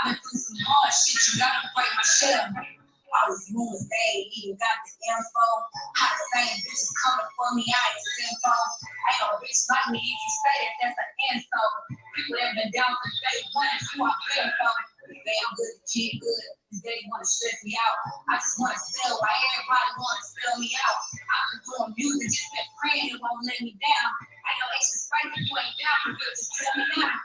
been through some hard shit, you gotta break my shell. All these rumors, they ain't even got the info. How the same bitches coming for me, I ain't simple. Ain't no bitch like me, if you say that, that's an insult. People that been down since day one, that's who I've been for. They I'm good, the kid good, cause they wanna stress me out. I just wanna sell why everybody wanna sell me out. I've been doing music, just been praying, it won't let me down. I know they should fight if you ain't down, but just tell me now.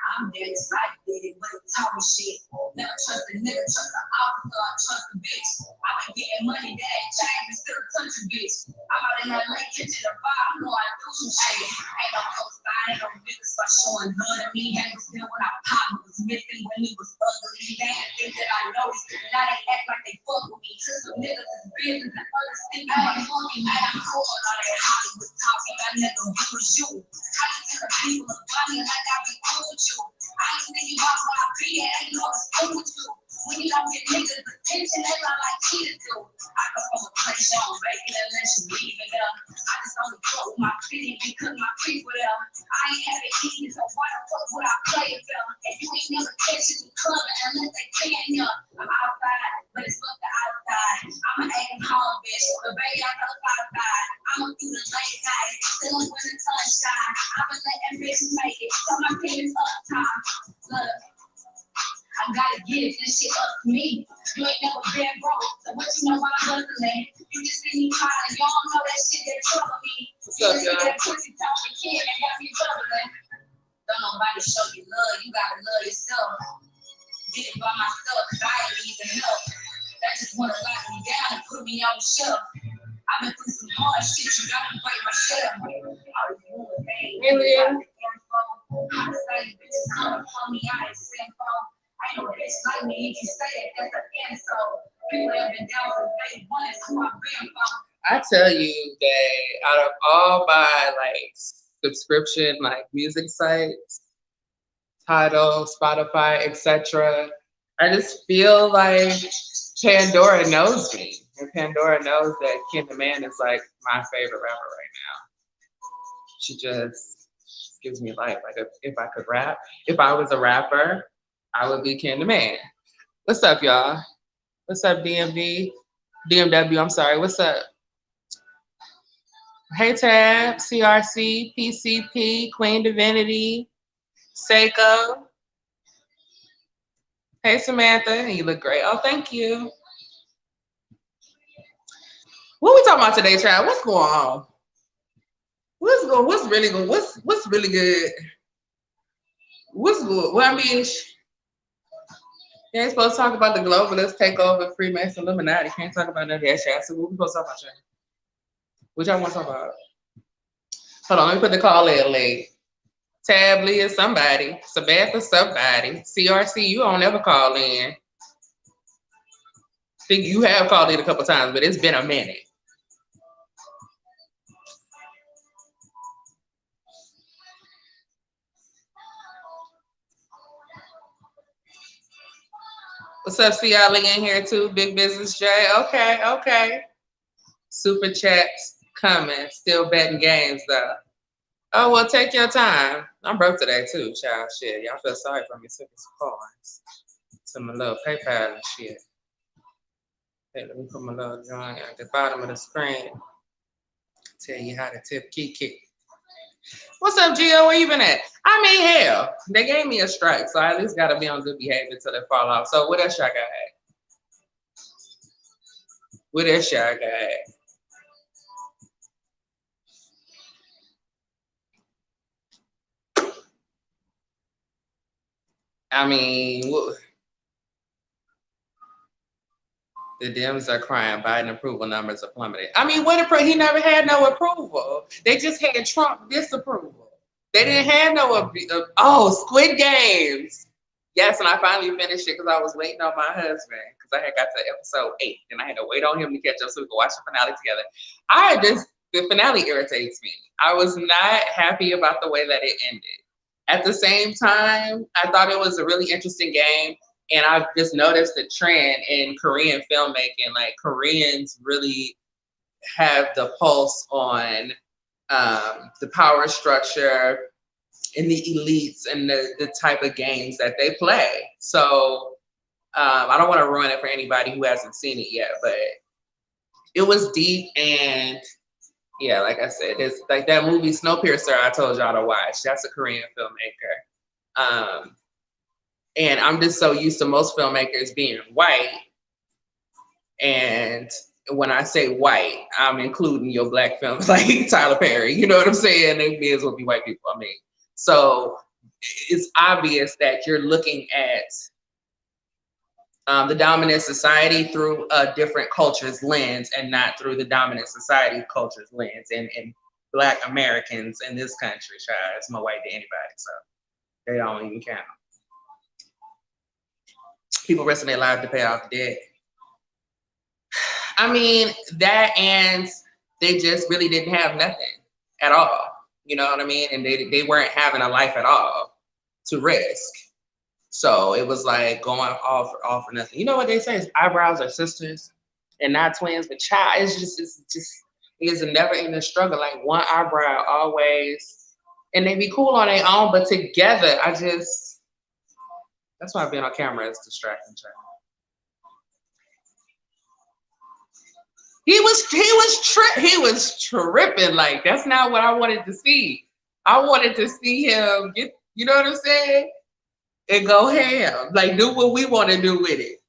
I'm dead as I did it, but it taught me shit. Never trust a nigga, trust the officer, I trust the bitch. I've been getting money, that ain't changed, still a country bitch. I'm out in LA, kitchen the bar, I know I do some shit. Ain't no co-sign, ain't no niggas start showing love to me. Ain't still when I pop, it was missing when it was ugly. They ain't think that I noticed, now they act like they fuck with me. Some niggas is business and others think I'm fucking mad. I'm cool, all that Hollywood talking, that nigga, who was you? How you tell the people about me like I be cool with you? I ain't think you about where I be at, ain't know what's cool with you. When you don't get niggas attention, they lie like cheaters do. I come from a place on bacon unless you leaving them. I just only fuck with my city because my people there. I ain't have it easy, so why the fuck would I play with them? If you ain't never catching me clubbing unless they paying you. I'm outside, but it's fuck the outside. I'm an acting home bitch, but baby I know outside. I'ma do the late night, still when the sunshine. I'ma let that bitch make it, so my team is up time. Look. I gotta get it, this shit up to me. You ain't never been broke, so what you know about hustling? You just see me crying, you don't know that shit that trouble me. What's up, y'all? That pussy talking kid that got me bubbling. Don't nobody show you love, you gotta love yourself. Did it by myself, cause I ain't even help. That just wanna lock me down and put me on the shelf. I've been through some hard shit, you gotta break my shell. All these rumors, they ain't really got the info. How the same bitches coming for me, I ain't simple. Ain't no bitch like me, if you say that, that's an insult. People that been down since day one, that's who I've been for. I tell you that out of all my like subscription like music sites, Tidal, Spotify, etc., I just feel like Pandora knows me, and Pandora knows that Ken the Man is like my favorite rapper right now. She just gives me life. Like if I could rap, if I was a rapper, I would be Ken the Man. What's up, y'all? What's up, DMV? DMW, I'm sorry. What's up? Hey, Tab, CRC, PCP, Queen Divinity, Seiko. Hey, Samantha. You look great. Oh, thank you. What we talking about today, child? What's going on? What's really good? What's really good? What's good? Well, I mean, you ain't supposed to talk about the globalist takeover, Freemason, Illuminati. Can't talk about none of that shit. So what we supposed to talk about, y'all? What y'all want to talk about? Hold on, let me put the call in late. Tab Lee is somebody. Samantha somebody. CRC, you don't ever call in. I think you have called in a couple times, but it's been a minute. What's up, CLE in here too? Big Business J. Okay. Super chats coming. Still betting games though. Oh, well, take your time. I'm broke today too, child. Shit, y'all feel sorry for me. Took some coins to my little PayPal and shit. Hey, let me put my little joint at the bottom of the screen. Tell you how to tip Kiki. What's up, Gio? Where you been at? I mean, hell, they gave me a strike, so I at least gotta be on good behavior until they fall off. So what else y'all got? What else y'all got? I mean, the Dems are crying. Biden approval numbers are plummeting. I mean, he never had no approval. They just had Trump disapproval. They didn't have no Squid Games. Yes, and I finally finished it because I was waiting on my husband because I had got to episode 8 and I had to wait on him to catch up so we could watch the finale together. The finale irritates me. I was not happy about the way that it ended. At the same time, I thought it was a really interesting game. And I've just noticed the trend in Korean filmmaking. Like Koreans really have the pulse on the power structure and the elites and the type of games that they play. So I don't want to ruin it for anybody who hasn't seen it yet, but it was deep. And yeah, like I said, it's like that movie Snowpiercer I told y'all to watch. That's a Korean filmmaker. And I'm just so used to most filmmakers being white. And when I say white, I'm including your black films like Tyler Perry. You know what I'm saying? They may as well be white people. I mean, so it's obvious that you're looking at the dominant society through a different culture's lens and not through the dominant society culture's lens. And Black Americans in this country, child, it's more white than anybody, so they don't even count. People risking their lives to pay off debt. I mean, that, and they just really didn't have nothing at all. You know what I mean? And they weren't having a life at all to risk. So it was like going all for nothing. You know what they say is eyebrows are sisters and not twins, but child, it's a never ending struggle. Like one eyebrow always, and they be cool on their own, but together, that's why being on camera is distracting, child. He was tripping. Like, that's not what I wanted to see. I wanted to see him get, you know what I'm saying? And go ham. Like, do what we want to do with it.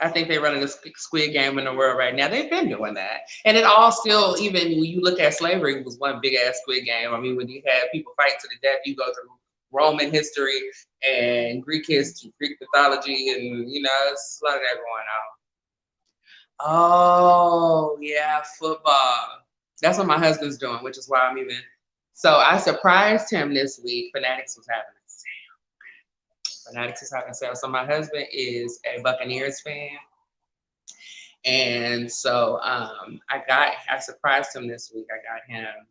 I think they're running the squid game in the world right now. They've been doing that. And it all still, even when you look at slavery, it was one big ass squid game. I mean, when you had people fight to the death, you go through Roman history and Greek history, Greek mythology, and you know, it's a lot of that going on. Oh yeah, football. That's what my husband's doing, which is why I'm even. So I surprised him this week. Fanatics was having a sale. Fanatics is having a sale. So my husband is a Buccaneers fan, and so I surprised him this week. I got him.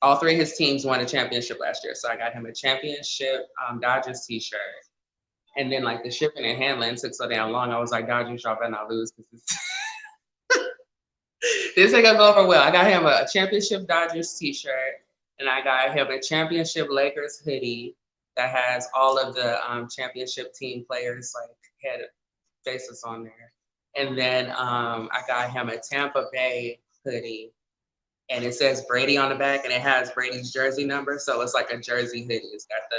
All three of his teams won a championship last year. So I got him a championship Dodgers t-shirt. And then like the shipping and handling took so damn long. I was like, Dodgers, y'all better not lose. This ain't gonna go over well. I got him a championship Dodgers t-shirt. And I got him a championship Lakers hoodie that has all of the championship team players like head faces on there. And then I got him a Tampa Bay hoodie. And it says Brady on the back, and it has Brady's jersey number. So it's like a jersey hoodie. It's got the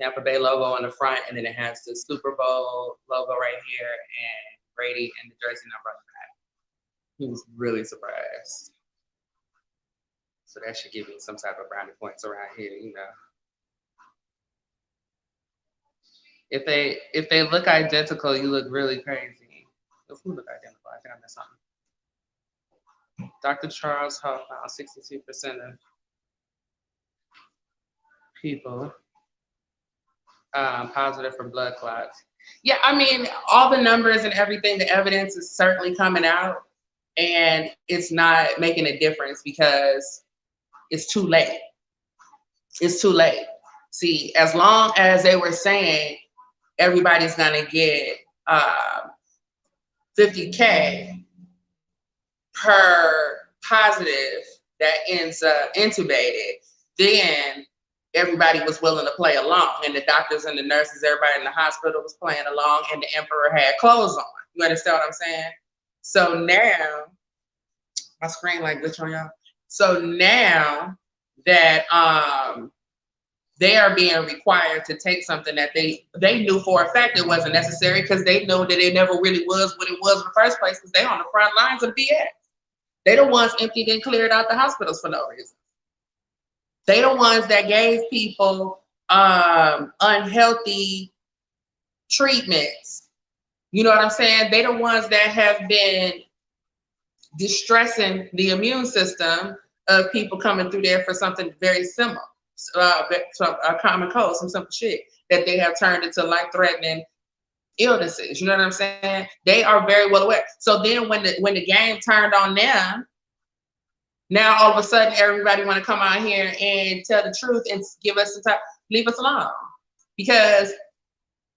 Tampa Bay logo on the front, and then it has the Super Bowl logo right here, and Brady and the jersey number on the back. He was really surprised. So that should give me some type of brownie points around here, you know. If they look identical, you look really crazy. If we look identical, I think I missed something. Dr. Charles Huff found 62% of people positive for blood clots. Yeah, I mean, all the numbers and everything, the evidence is certainly coming out, and it's not making a difference because it's too late. It's too late. See, as long as they were saying everybody's gonna get 50K per positive that ends up intubated, then everybody was willing to play along, and the doctors and the nurses, everybody in the hospital was playing along, and the emperor had clothes on. You understand what I'm saying? So now, my screen like glitch on y'all. So now that they are being required to take something that they knew for a fact it wasn't necessary, because they know that it never really was what it was in the first place, because they on the front lines of BS. They the ones emptied and cleared out the hospitals for no reason. They the ones that gave people unhealthy treatments. You know what I'm saying? They the ones that have been distressing the immune system of people coming through there for something very similar, a common cold, some simple shit that they have turned into life-threatening illnesses. You know what I'm saying? They are very well aware. So then when the game turned on them, now all of a sudden everybody want to come out here and tell the truth and give us some time. Leave us alone, because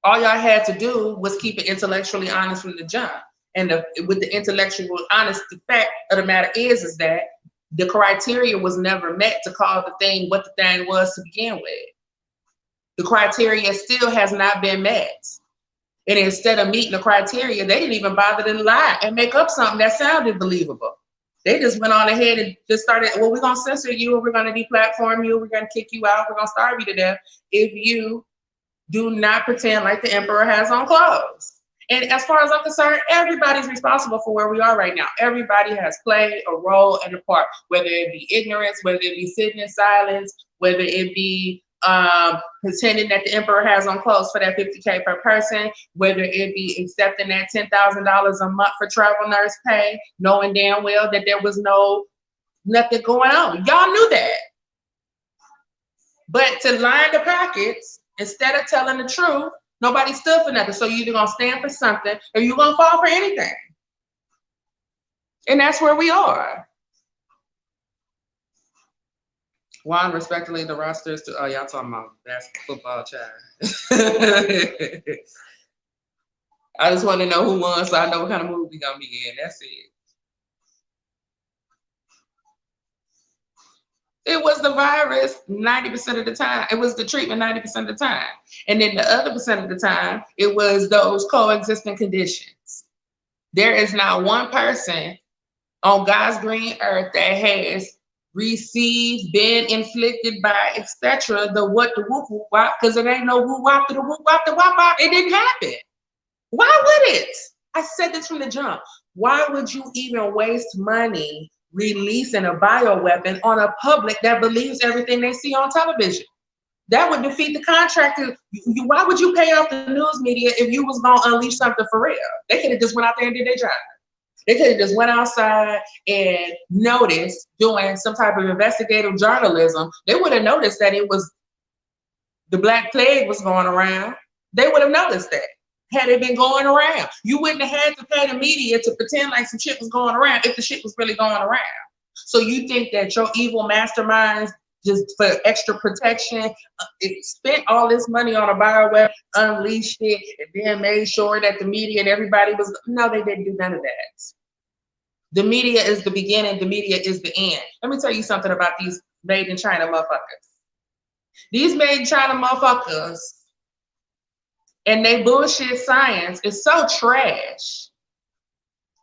all y'all had to do was keep it intellectually honest from the jump. And with the intellectual honest, the fact of the matter is that The criteria was never met to call the thing what the thing was to begin with. The criteria still has not been met. And instead of meeting the criteria, they didn't even bother to lie and make up something that sounded believable. They just went on ahead and just started, well, we're going to censor you, or we're going to deplatform you, we're going to kick you out, we're going to starve you to death if you do not pretend like the emperor has on clothes. And as far as I'm concerned, everybody's responsible for where we are right now. Everybody has played a role and a part, whether it be ignorance, whether it be sitting in silence, whether it be pretending that the emperor has on clothes for that $50K per person, whether it be accepting that $10,000 a month for travel nurse pay, knowing damn well that there was nothing going on. Y'all knew that. But to line the pockets, instead of telling the truth, nobody stood for nothing. So you're either going to stand for something or you're going to fall for anything. And that's where we are. Juan, respectfully, the roster is to, oh, y'all talking about basketball, football, child. I just want to know who won so I know what kind of mood we going to be in. That's it. It was the virus 90% of the time. It was the treatment 90% of the time. And then the other percent of the time, it was those coexisting conditions. There is not one person on God's green earth that has received, been inflicted by, etc. the what, the whoop, whoop, wop, because it ain't no whoop, wop, the whoop, wop, the wop, wop. It didn't happen. Why would it? I said this from the jump. Why would you even waste money releasing a bioweapon on a public that believes everything they see on television? That would defeat the contract. Why would you pay off the news media if you was going to unleash something for real? They could have just went out there and did their job. They could have just went outside and noticed, doing some type of investigative journalism. They would have noticed that it was the Black Plague was going around. They would have noticed that had it been going around. You wouldn't have had to pay the media to pretend like some shit was going around if the shit was really going around. So you think that your evil masterminds, just for extra protection, it spent all this money on a bioweapon, unleashed it, and then made sure that the media and everybody was, no, they didn't do none of that. The media is the beginning, the media is the end. Let me tell you something about these made in China motherfuckers. These made in China motherfuckers and they bullshit science is so trash.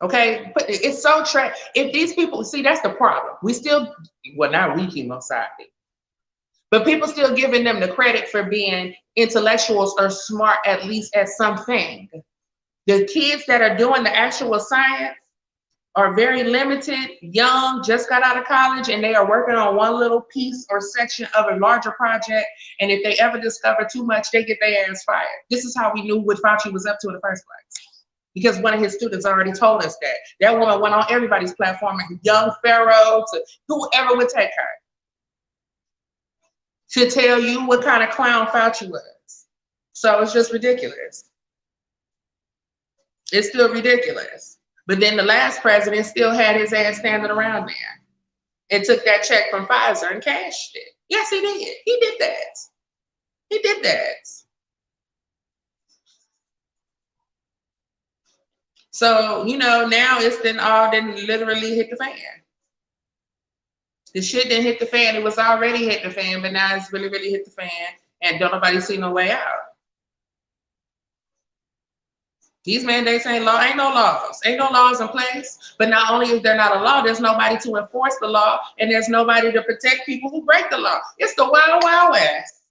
Okay, but it's so trash. If these people, see, that's the problem. We still, well, not we chemoscience, but people still giving them the credit for being intellectuals or smart, at least at something. The kids that are doing the actual science are very limited, young, just got out of college, and they are working on one little piece or section of a larger project. And if they ever discover too much, they get their ass fired. This is how we knew what Fauci was up to in the first place. Because one of his students already told us that. That woman went on everybody's platform, and young Pharaoh to whoever would take her, to tell you what kind of clown Fauci was. So it's just ridiculous. It's still ridiculous. But then the last president still had his ass standing around there and took that check from Pfizer and cashed it. Yes, he did. He did that. He did that. So, you know, now it's didn't literally hit the fan. The shit didn't hit the fan. It was already hit the fan, but now it's really hit the fan, and don't nobody see no way out. These mandates ain't no laws. Ain't no laws in place. But not only is there not a law, there's nobody to enforce the law, and there's nobody to protect people who break the law. It's the wild, wild west.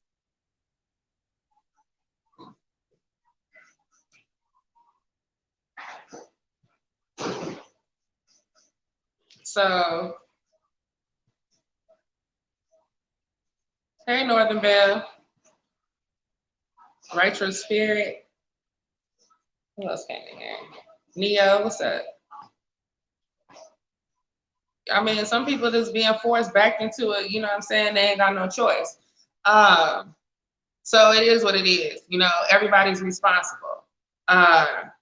So, hey, Northern Belle. Rachel Spirit. Who else came in here? Neo, what's up? I mean, some people just being forced back into it, you know what I'm saying? They ain't got no choice. So it is what it is. You know, everybody's responsible.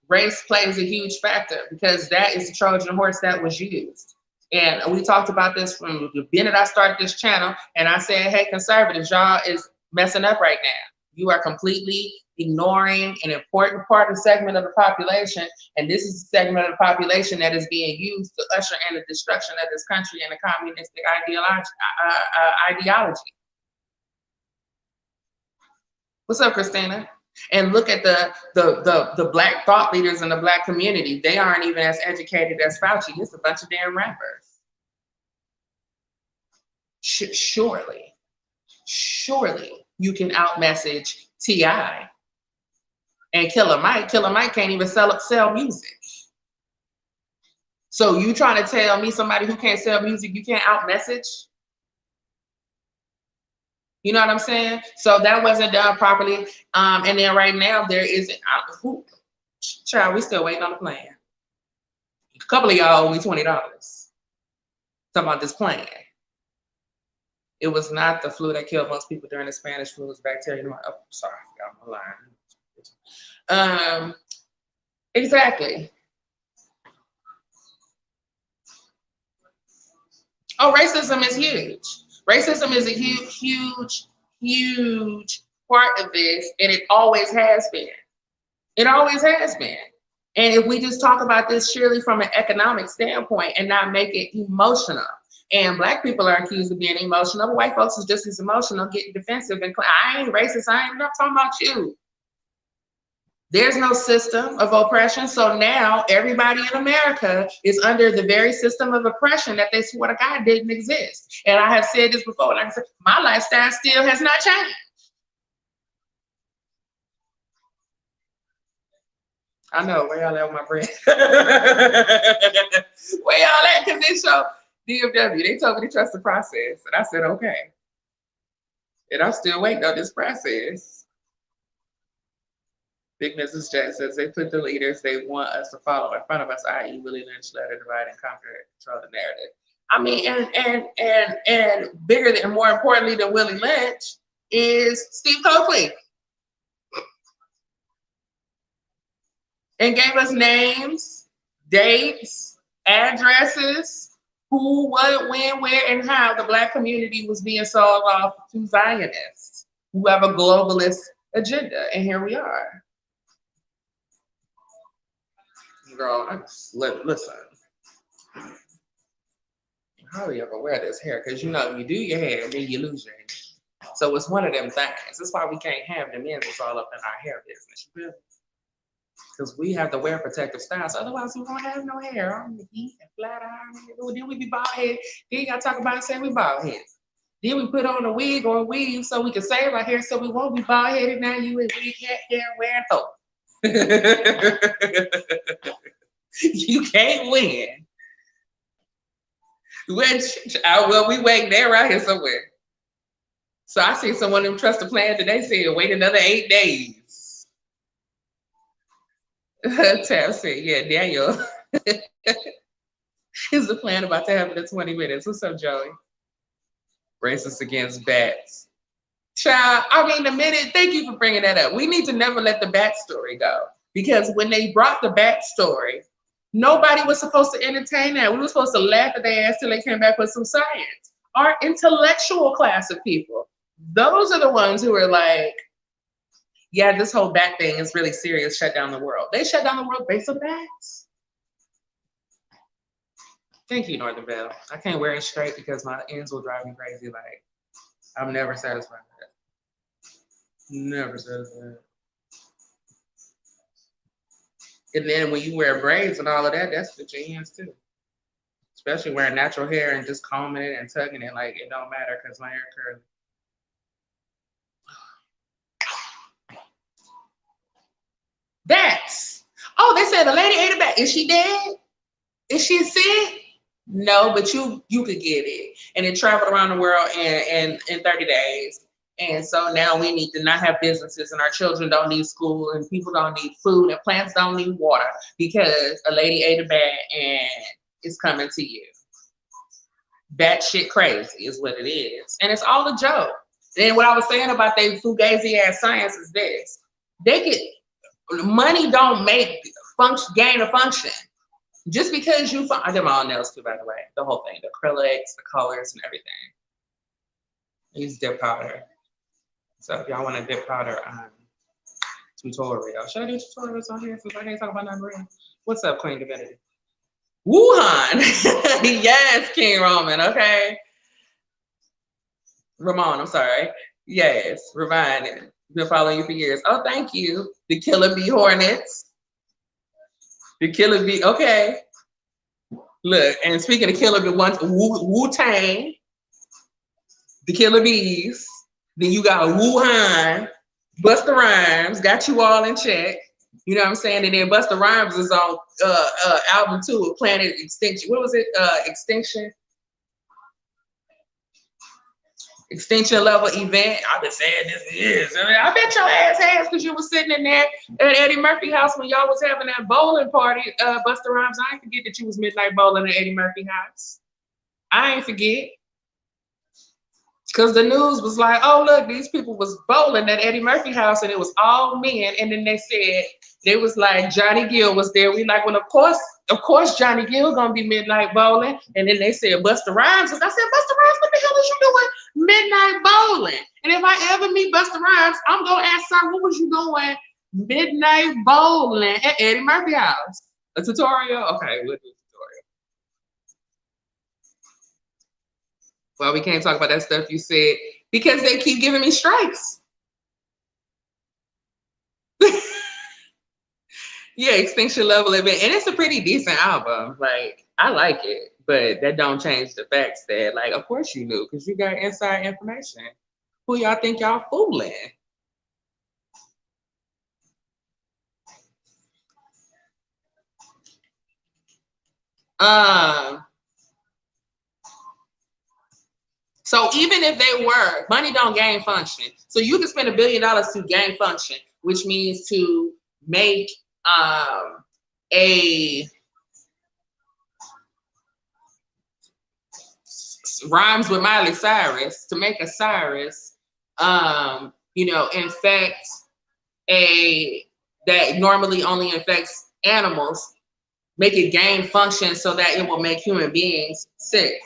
Race plays a huge factor because that is the Trojan horse that was used. And we talked about this from the beginning I started this channel, and I said, hey, conservatives, y'all is messing up right now. You are completely ignoring an important part of the segment of the population, and this is the segment of the population that is being used to usher in the destruction of this country and the communistic ideology. What's up, Christina? And look at the black thought leaders in the black community. They aren't even as educated as Fauci. It's a bunch of damn rappers. Surely you can outmessage T.I. and Killer Mike. Killer Mike can't even sell music. So you trying to tell me somebody who can't sell music, you can't outmessage? You know what I'm saying? So that wasn't done properly. And then right now there isn't. Child, we still waiting on the plan. A couple of y'all owe me $20. Talking about this plan. It was not the flu that killed most people during the Spanish flu. It was bacteria. Oh, sorry, I forgot my line. Exactly. Oh, racism is huge. Racism is a huge part of this, and it always has been. It always has been. And if we just talk about this surely from an economic standpoint and not make it emotional, and black people are accused of being emotional, but white folks is just as emotional, getting defensive, and I ain't racist, I'm not talking about you. There's no system of oppression, so now everybody in America is under the very system of oppression that they swore to God didn't exist. And I have said this before, like I said, my lifestyle still has not changed. I know, where y'all at with my bread? Where y'all at? Because they show DFW, they told me to trust the process. And I said, okay. And I'm still waiting on this process. Big Mrs. Jack says they put the leaders they want us to follow in front of us, i.e. Willie Lynch, let her divide and conquer, control the narrative. I mean, and bigger and more importantly than Willie Lynch is Steve Coakley. And gave us names, dates, addresses, who, what, when, where, and how the black community was being sold off to Zionists who have a globalist agenda. And here we are. Girl, listen. How do you ever wear this hair? Because you know, you do your hair and then you lose your hair. So it's one of them things. That's why we can't have the men that's all up in our hair business. Because we have to wear protective styles. Otherwise, we won't have no hair on the heat and flat iron. Then we be bald head. Then you got to talk about saying we bald head. Then we put on a wig or a weave so we can save our hair so we won't be bald headed. Now you and wig hair wearing thought. You can't win. Well, we waiting there right here somewhere. So I see someone who trust the plan today said wait another 8 days. Tab said, yeah, Daniel. Is the plan about to happen in 20 minutes? What's up, Joey? Racist against bats. Child, I mean, thank you for bringing that up. We need to never let the bat story go. Because when they brought the bat story, nobody was supposed to entertain that. We were supposed to laugh at their ass till they came back with some science. Our intellectual class of people, those are the ones who are like, yeah, this whole bat thing is really serious, shut down the world. They shut down the world based on bats. Thank you, Northern Belle. I can't wear it straight because my ends will drive me crazy. Like, I'm never satisfied with that. Never satisfied. And then when you wear braids and all of that, that's the your ends too. Especially wearing natural hair and just combing it and tugging it, like it don't matter because my hair curly. Bats. Oh, they said the lady ate a bat. Is she dead? Is she sick? No, but you could get it. And it traveled around the world in 30 days. And so now we need to not have businesses, and our children don't need school, and people don't need food, and plants don't need water because a lady ate a bat and it's coming to you. Bat shit crazy is what it is. And it's all a joke. And what I was saying about they fugazi ass science is this. Money don't make gain a function. Just because I did my own nails too, by the way. The whole thing, the acrylics, the colors, and everything. I use dip powder. So if y'all want a dip powder tutorial, should I do tutorials on here since I can't talk about nothing real? What's up, Queen Divinity? Wuhan. Yes, King Roman. Okay. Ramon, I'm sorry. Yes, Ravine. Been following you for years. Oh, thank you. The Killer Bee Hornets. The Killer Bee. Okay. Look, and speaking of Killer Bee, Wu-Tang, the Killer Bees. Then you got Wuhan, Busta Rhymes, got you all in check. You know what I'm saying? And then Busta Rhymes is on album 2 of Planet Extinction. What was it? Extinction Level Event. I've been saying this is. I bet your ass has because you was sitting in there at Eddie Murphy house when y'all was having that bowling party. Busta Rhymes, I ain't forget that you was midnight bowling at Eddie Murphy house. I ain't forget. Because the news was like, oh, look, these people was bowling at Eddie Murphy house and it was all men. And then they said, they was like, Johnny Gill was there. We like, well, of course, Johnny Gill gonna be midnight bowling. And then they said, Busta Rhymes. I said, Busta Rhymes, what the hell is you doing midnight bowling? And if I ever meet Busta Rhymes, I'm gonna ask her, what was you doing midnight bowling at Eddie Murphy house? A tutorial? Okay, we'll do a tutorial. Well, we can't talk about that stuff you said because they keep giving me strikes. Yeah, Extinction Level Event. And it's a pretty decent album. Like, I like it. But that don't change the facts that, like, of course you knew because you got inside information. Who y'all think y'all fooling? So even if they were, money don't gain function. So you can spend $1 billion to gain function, which means to make a rhymes with Miley Cyrus, to make a Cyrus, infect that normally only infects animals, make it gain function so that it will make human beings sick.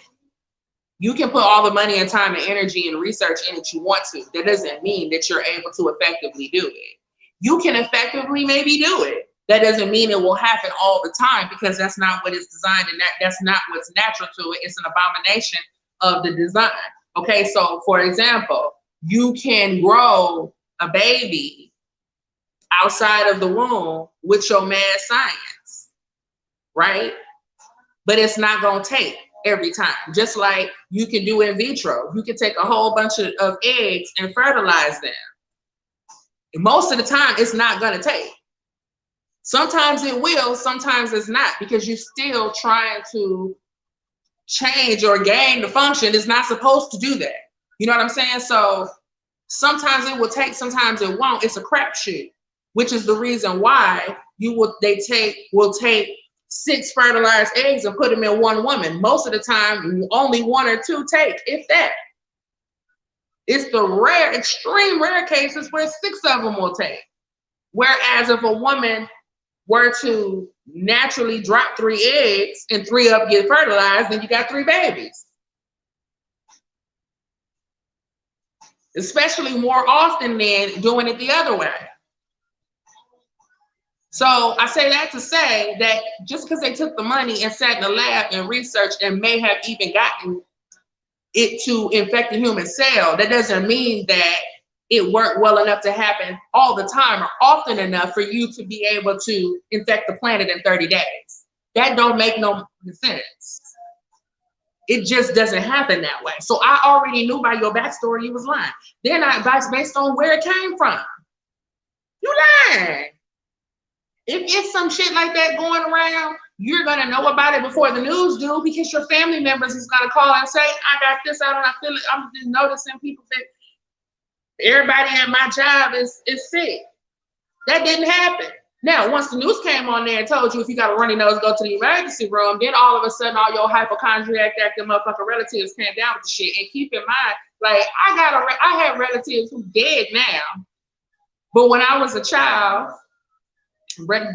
You can put all the money and time and energy and research in it you want to. That doesn't mean that you're able to effectively do it. You can effectively maybe do it. That doesn't mean it will happen all the time because that's not what it's designed and that's not what's natural to it. It's an abomination of the design. Okay, so for example, you can grow a baby outside of the womb with your mad science, right? But it's not gonna take every time. Just like you can do in vitro. You can take a whole bunch of eggs and fertilize them. Most of the time, it's not gonna take. Sometimes it will, sometimes it's not, because you're still trying to change or gain the function. It's not supposed to do that. You know what I'm saying? So sometimes it will take, sometimes it won't. It's a crapshoot, which is the reason why will take 6 fertilized eggs and put them in one woman. Most of the time, only 1 or 2 take, if that. It's the rare, extreme rare cases where 6 of them will take. Whereas if a woman were to naturally drop 3 eggs and 3 of them get fertilized, then you got 3 babies. Especially more often than doing it the other way. So I say that to say that just because they took the money and sat in the lab and researched and may have even gotten it to infect the human cell, that doesn't mean that it worked well enough to happen all the time or often enough for you to be able to infect the planet in 30 days. That don't make no sense. It just doesn't happen that way. So I already knew by your backstory you was lying. Then based on where it came from. You lying. If it's some shit like that going around, you're gonna know about it before the news do, because your family members is gonna call and say, I got this out and I feel it. I'm just noticing people that everybody at my job is sick. That didn't happen. Now, once the news came on there and told you if you got a runny nose, go to the emergency room, then all of a sudden all your hypochondriac acting motherfucking relatives came down with the shit. And keep in mind, like I have relatives who dead now. But when I was a child,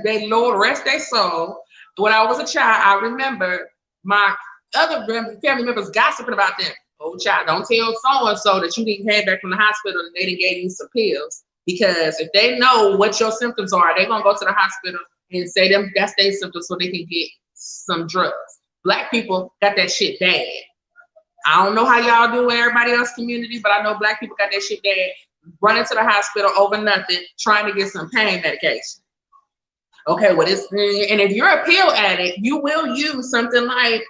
they Lord rest their soul. When I was a child, I remember my other family members gossiping about them. Oh, child, don't tell so-and-so that you didn't came back from the hospital and they didn't gave you some pills. Because if they know what your symptoms are, they're going to go to the hospital and say them that's their symptoms so they can get some drugs. Black people got that shit bad. I don't know how y'all do in everybody else's community, but I know black people got that shit bad. Running to the hospital over nothing, trying to get some pain medication. Okay, well, and if you're a pill addict, you will use something like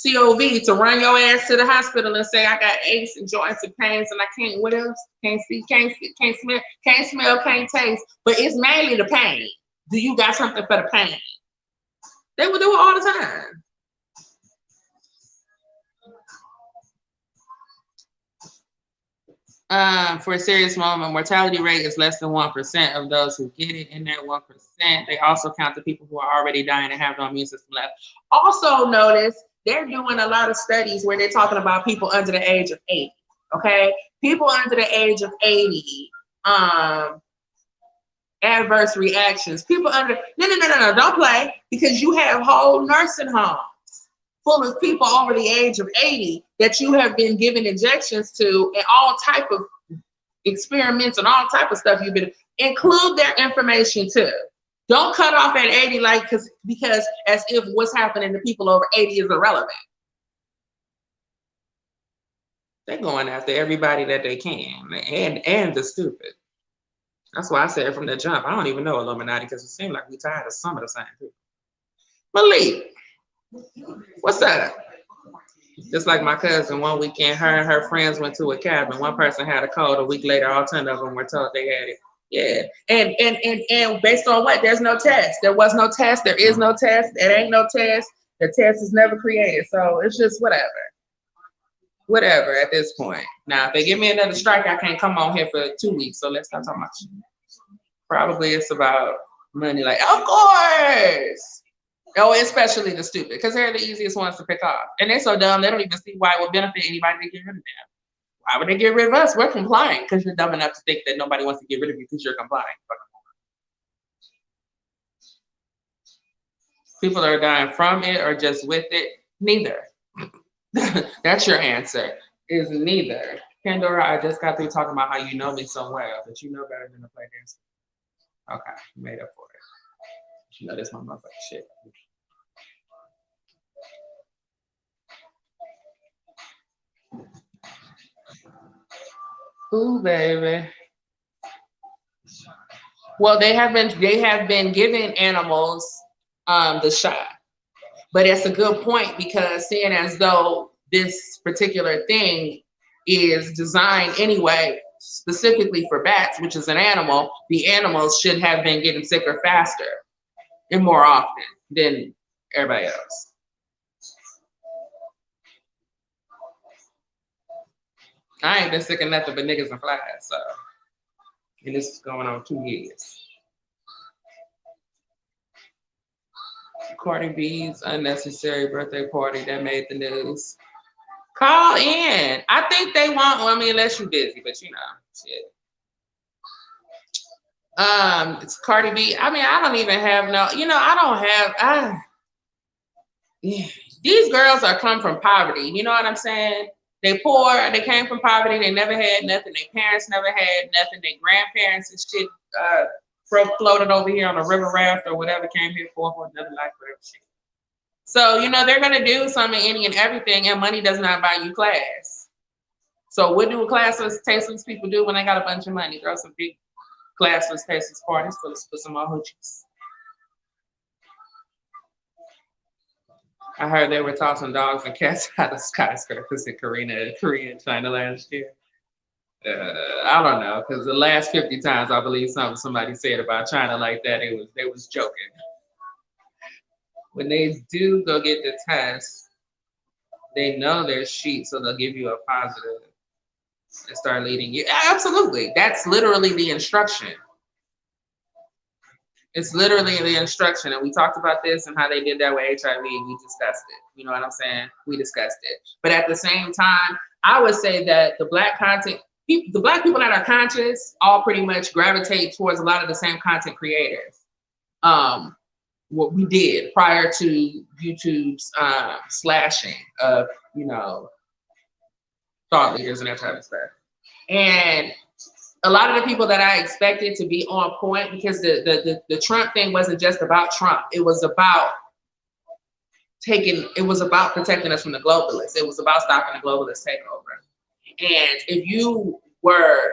COV to run your ass to the hospital and say, I got aches and joints and pains and I can't, what else? Can't see, can't smell, can't taste. But it's mainly the pain. Do you got something for the pain? They will do it all the time. For a serious moment, mortality rate is less than 1% of those who get it. In that 1%, they also count the people who are already dying and have no immune system left. Also notice they're doing a lot of studies where they're talking about people under the age of 80. Okay, people under the age of 80, adverse reactions. People under no, don't play, because you have whole nursing homes full of people over the age of 80 that you have been giving injections to and all type of experiments and all type of stuff you've been, include their information too. Don't cut off at 80 like because as if what's happening to people over 80 is irrelevant. They're going after everybody that they can and the stupid. That's why I said from the jump, I don't even know Illuminati because it seems like we tired of some of the same people. Malik, what's up? Just like my cousin, one weekend, her and her friends went to a cabin. One person had a cold. A week later, all 10 of them were told they had it. Yeah, and based on what? There's no test. There was no test. There is no test. There ain't no test. The test is never created. So it's just whatever at this point. Now, if they give me another strike, I can't come on here for 2 weeks. So let's not talk about shit. Probably it's about money. Like, of course. Oh, especially the stupid, because they're the easiest ones to pick off. And they're so dumb, they don't even see why it would benefit anybody to get rid of them. Why would they get rid of us? We're complying because you're dumb enough to think that nobody wants to get rid of you because you're complying. People are dying from it or just with it. Neither. That's your answer, is neither. Pandora, I just got through talking about how you know me so well, that you know better than to play dance. Okay, you made up for it. You know this my motherfucking shit. Ooh, baby. Well, they have been giving animals the shot. But it's a good point because seeing as though this particular thing is designed anyway, specifically for bats, which is an animal, the animals should have been getting sicker faster and more often than everybody else. I ain't been sick of nothing but niggas and flies, so. And this is going on 2 years. Cardi B's unnecessary birthday party that made the news. Call in. I think they want, well, I mean, unless you're busy, but you know, shit. It's Cardi B. I mean, I don't even have no, you know, yeah. These girls are come from poverty. You know what I'm saying? They poor, they came from poverty, they never had nothing, their parents never had nothing, their grandparents and shit floated over here on a river raft or whatever, came here for another life, whatever shit. So, you know, they're gonna do something, any and everything, and money does not buy you class. So what do classless, tasteless people do when they got a bunch of money? Throw some big classless, tasteless parties for some more hoochies. I heard they were tossing dogs and cats out of skyscrapers in Korea and China last year. I don't know, because the last 50 times I believe somebody said about China like that, they was joking. When they do go get the test, they know there's sheets, so they'll give you a positive and start leading you. Absolutely, that's literally the instruction. It's literally the instruction, and we talked about this and how they did that with HIV. We discussed it. You know what I'm saying? We discussed it. But at the same time, I would say that the black people that are conscious all pretty much gravitate towards a lot of the same content creators. What we did prior to YouTube's slashing of, you know, thought leaders and that type of stuff. And a lot of the people that I expected to be on point, because the Trump thing wasn't just about Trump. It was about protecting us from the globalists. It was about stopping the globalist takeover. And if you were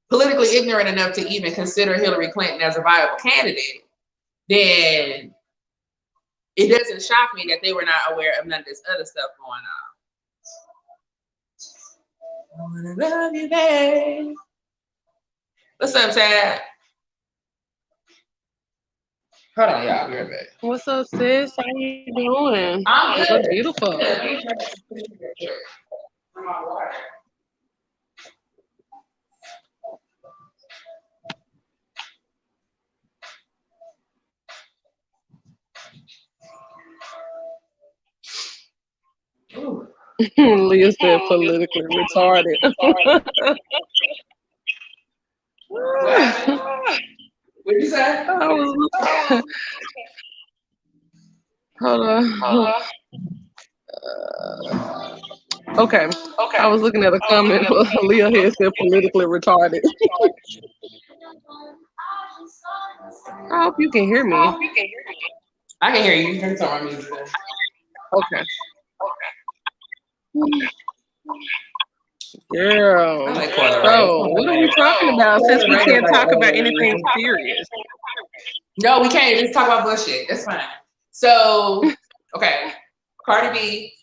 politically ignorant enough to even consider Hillary Clinton as a viable candidate, then it doesn't shock me that they were not aware of none of this other stuff going on. I wanna love you, babe. What's up, Tad? Hold on, y'all. Be right back. What's up, sis? How you doing? I'm good. So beautiful. Leah said politically retarded. What'd you say? Hold on. Okay. I was looking at a comment, but Leah had said politically retarded. I hope you can hear me. I can hear you. You can tell my music. Okay. Girl. So, what are we talking about since we can't talk about anything serious? No, we can't. Just talk about bullshit. That's fine. So, okay. Cardi B,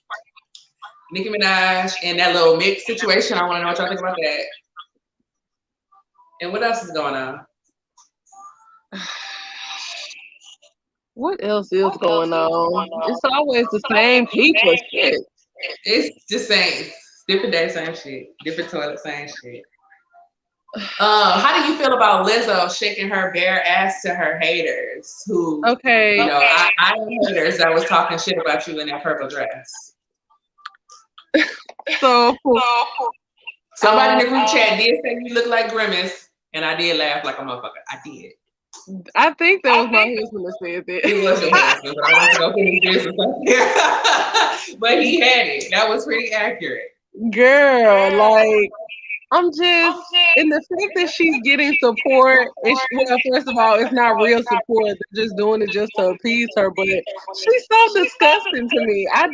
Nicki Minaj, and that little mix situation. I want to know what y'all think about that. And what else is going on? What else is going on? It's always the same people. Shit. It's just same. Different day, same shit. Different toilet, same shit. How do you feel about Lizzo shaking her bare ass to her haters? Who, okay, you know, I am haters that was talking shit about you in that purple dress. So somebody in the group chat did say you look like Grimace, and I did laugh like a motherfucker. I did. I think that was my husband that said that. It was your husband, but I wasn't gonna put his business up there. But he had it. That was pretty accurate. Girl, like, I'm just, and the fact that she's getting support, well, first of all, it's not real support. They're just doing it just to appease her, but she's so disgusting to me. I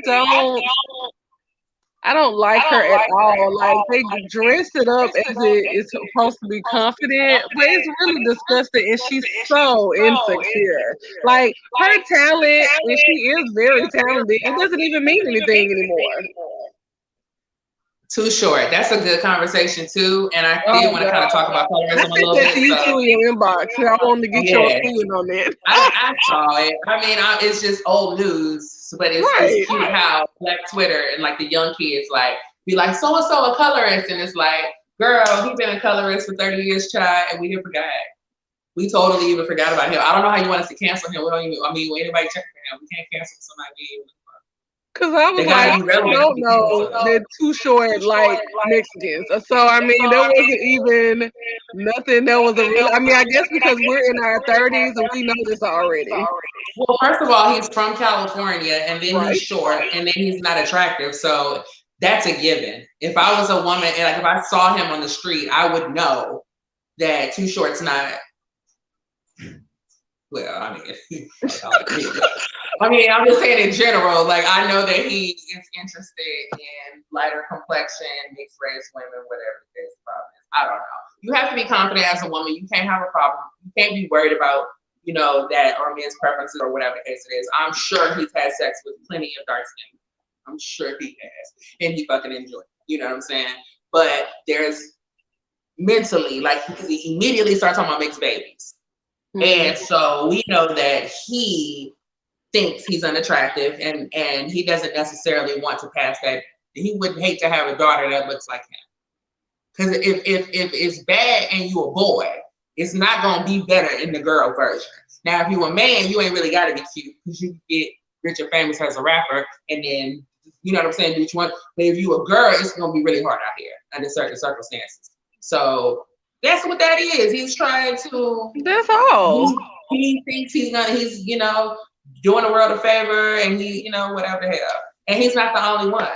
don't like her at all. Like, they dress it up as it's supposed to be confident, but it's really disgusting, and she's so insecure. Like, her talent, and she is very talented, it doesn't even mean anything anymore. Too short. That's a good conversation too, and I did want to kind of talk about colorism a little bit. You too in your inbox. I wanted to get your opinion on that. I saw it. I mean, it's just old news, but it's cute how Black Twitter and like the young kids like be like so and so a colorist, and it's like, girl, he's been a colorist for 30 years, child, and we didn't forget. We totally even forgot about him. I don't know how you want us to cancel him. We don't even. I mean, when anybody checking for him, we can't cancel somebody. Cause I was like, I don't know, they're too short like Mexicans. So I mean, there wasn't even nothing that was a real. I mean, I guess because we're in our 30s and we know this already. Well, first of all, he's from California, and then he's short, and then he's not attractive. So that's a given. If I was a woman and like if I saw him on the street, I would know that too short's not. Well, I mean, I'm just saying in general, like, I know that he is interested in lighter complexion, mixed race women, whatever the case problem is. I don't know. You have to be confident as a woman. You can't have a problem. You can't be worried about, you know, that or men's preferences or whatever the case it is. I'm sure he's had sex with plenty of dark skin. I'm sure he has. And he fucking enjoyed it. You know what I'm saying? But there's mentally, like, because he immediately starts talking about mixed babies. And so we know that he thinks he's unattractive and he doesn't necessarily want to pass that. He would hate to have a daughter that looks like him. Because if it's bad and you a boy, it's not going to be better in the girl version. Now, if you a man, you ain't really got to be cute because you get rich and famous as a rapper and then, you know what I'm saying, do what you want. But if you a girl, it's going to be really hard out here under certain circumstances. So that's what that is. He's trying to. That's all. He thinks he's, you know, doing the world a favor and he, you know, whatever the hell. And he's not the only one.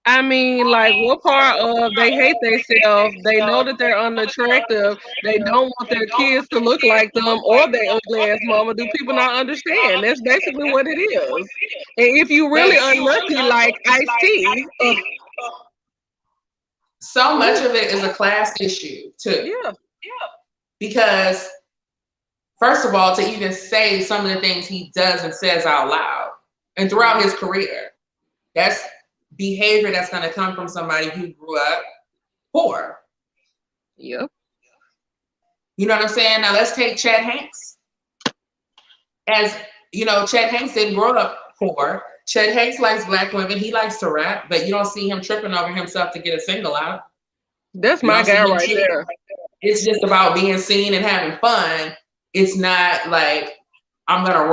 I mean, like, what part of they hate themselves? They know that they're unattractive. They don't want their kids to look like them or their ugly ass mama. Do people not understand? That's basically what it is. And if you really unlucky, like I see, so much of it is a class issue too. Yeah. Because first of all, to even say some of the things he does and says out loud and throughout his career, that's behavior that's going to come from somebody who grew up poor. Yep. You know what I'm saying? Now let's take Chet Hanks. As you know, Chet Hanks didn't grow up poor. Chet Hanks likes black women. He likes to rap, but you don't see him tripping over himself to get a single out. That's my guy right there. It's just about being seen and having fun. It's not like I'm gonna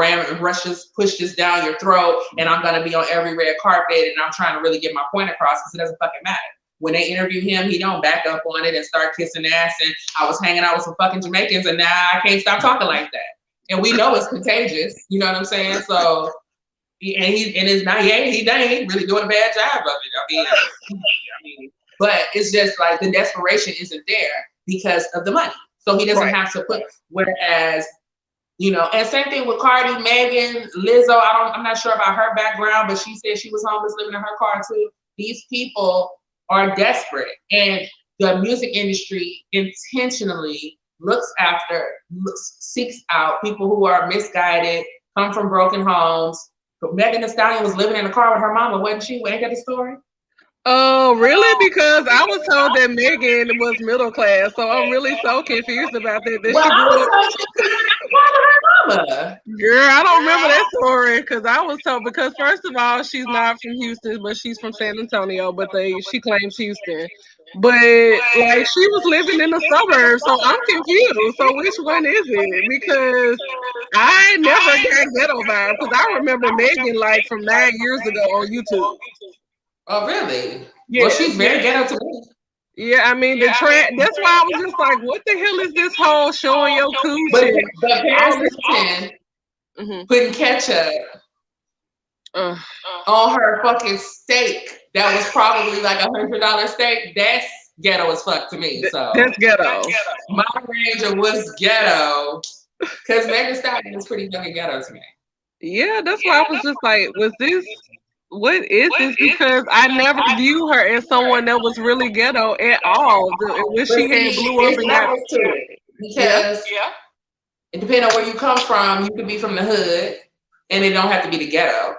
push this down your throat, and I'm gonna be on every red carpet, and I'm trying to really get my point across because it doesn't fucking matter. When they interview him, he don't back up on it and start kissing ass. And I was hanging out with some fucking Jamaicans, and now I can't stop talking like that. And we know it's contagious. You know what I'm saying? So, he ain't really doing a bad job of it. I mean, but it's just like the desperation isn't there because of the money. So he doesn't have to put. Whereas, you know, and same thing with Cardi, Megan, Lizzo. I'm not sure about her background, but she said she was homeless, living in her car too. These people are desperate, and the music industry intentionally seeks out people who are misguided, come from broken homes. But Megan Thee Stallion was living in a car with her mama, wasn't she? Ain't that the story? Oh, really? Because I was told that Megan was middle class, so I'm really so confused about that. Girl, I don't remember that story because I was told, because first of all, she's not from Houston, but she's from San Antonio, but she claims Houston. But like she was living in the suburbs, so I'm confused. So which one is it? Because I never got ghetto vibe because I remember Megan like from 9 years ago on YouTube. Oh, really? Yeah. Well, she's very ghetto to me. Yeah, I mean, that's why I was just like, what the hell is this whole showing your coochie? But Paris Hilton putting ketchup on her fucking steak that was probably like $100 steak, that's ghetto as fuck to me. So that's ghetto. My range of what's ghetto, because Megan Thee Stallion is pretty fucking ghetto to me. Yeah, that's why I was just like, what is this? Because I never view her as someone that was really ghetto at all. When she had blew up and got to it. Because it depends on where you come from. You could be from the hood, and it don't have to be the ghetto.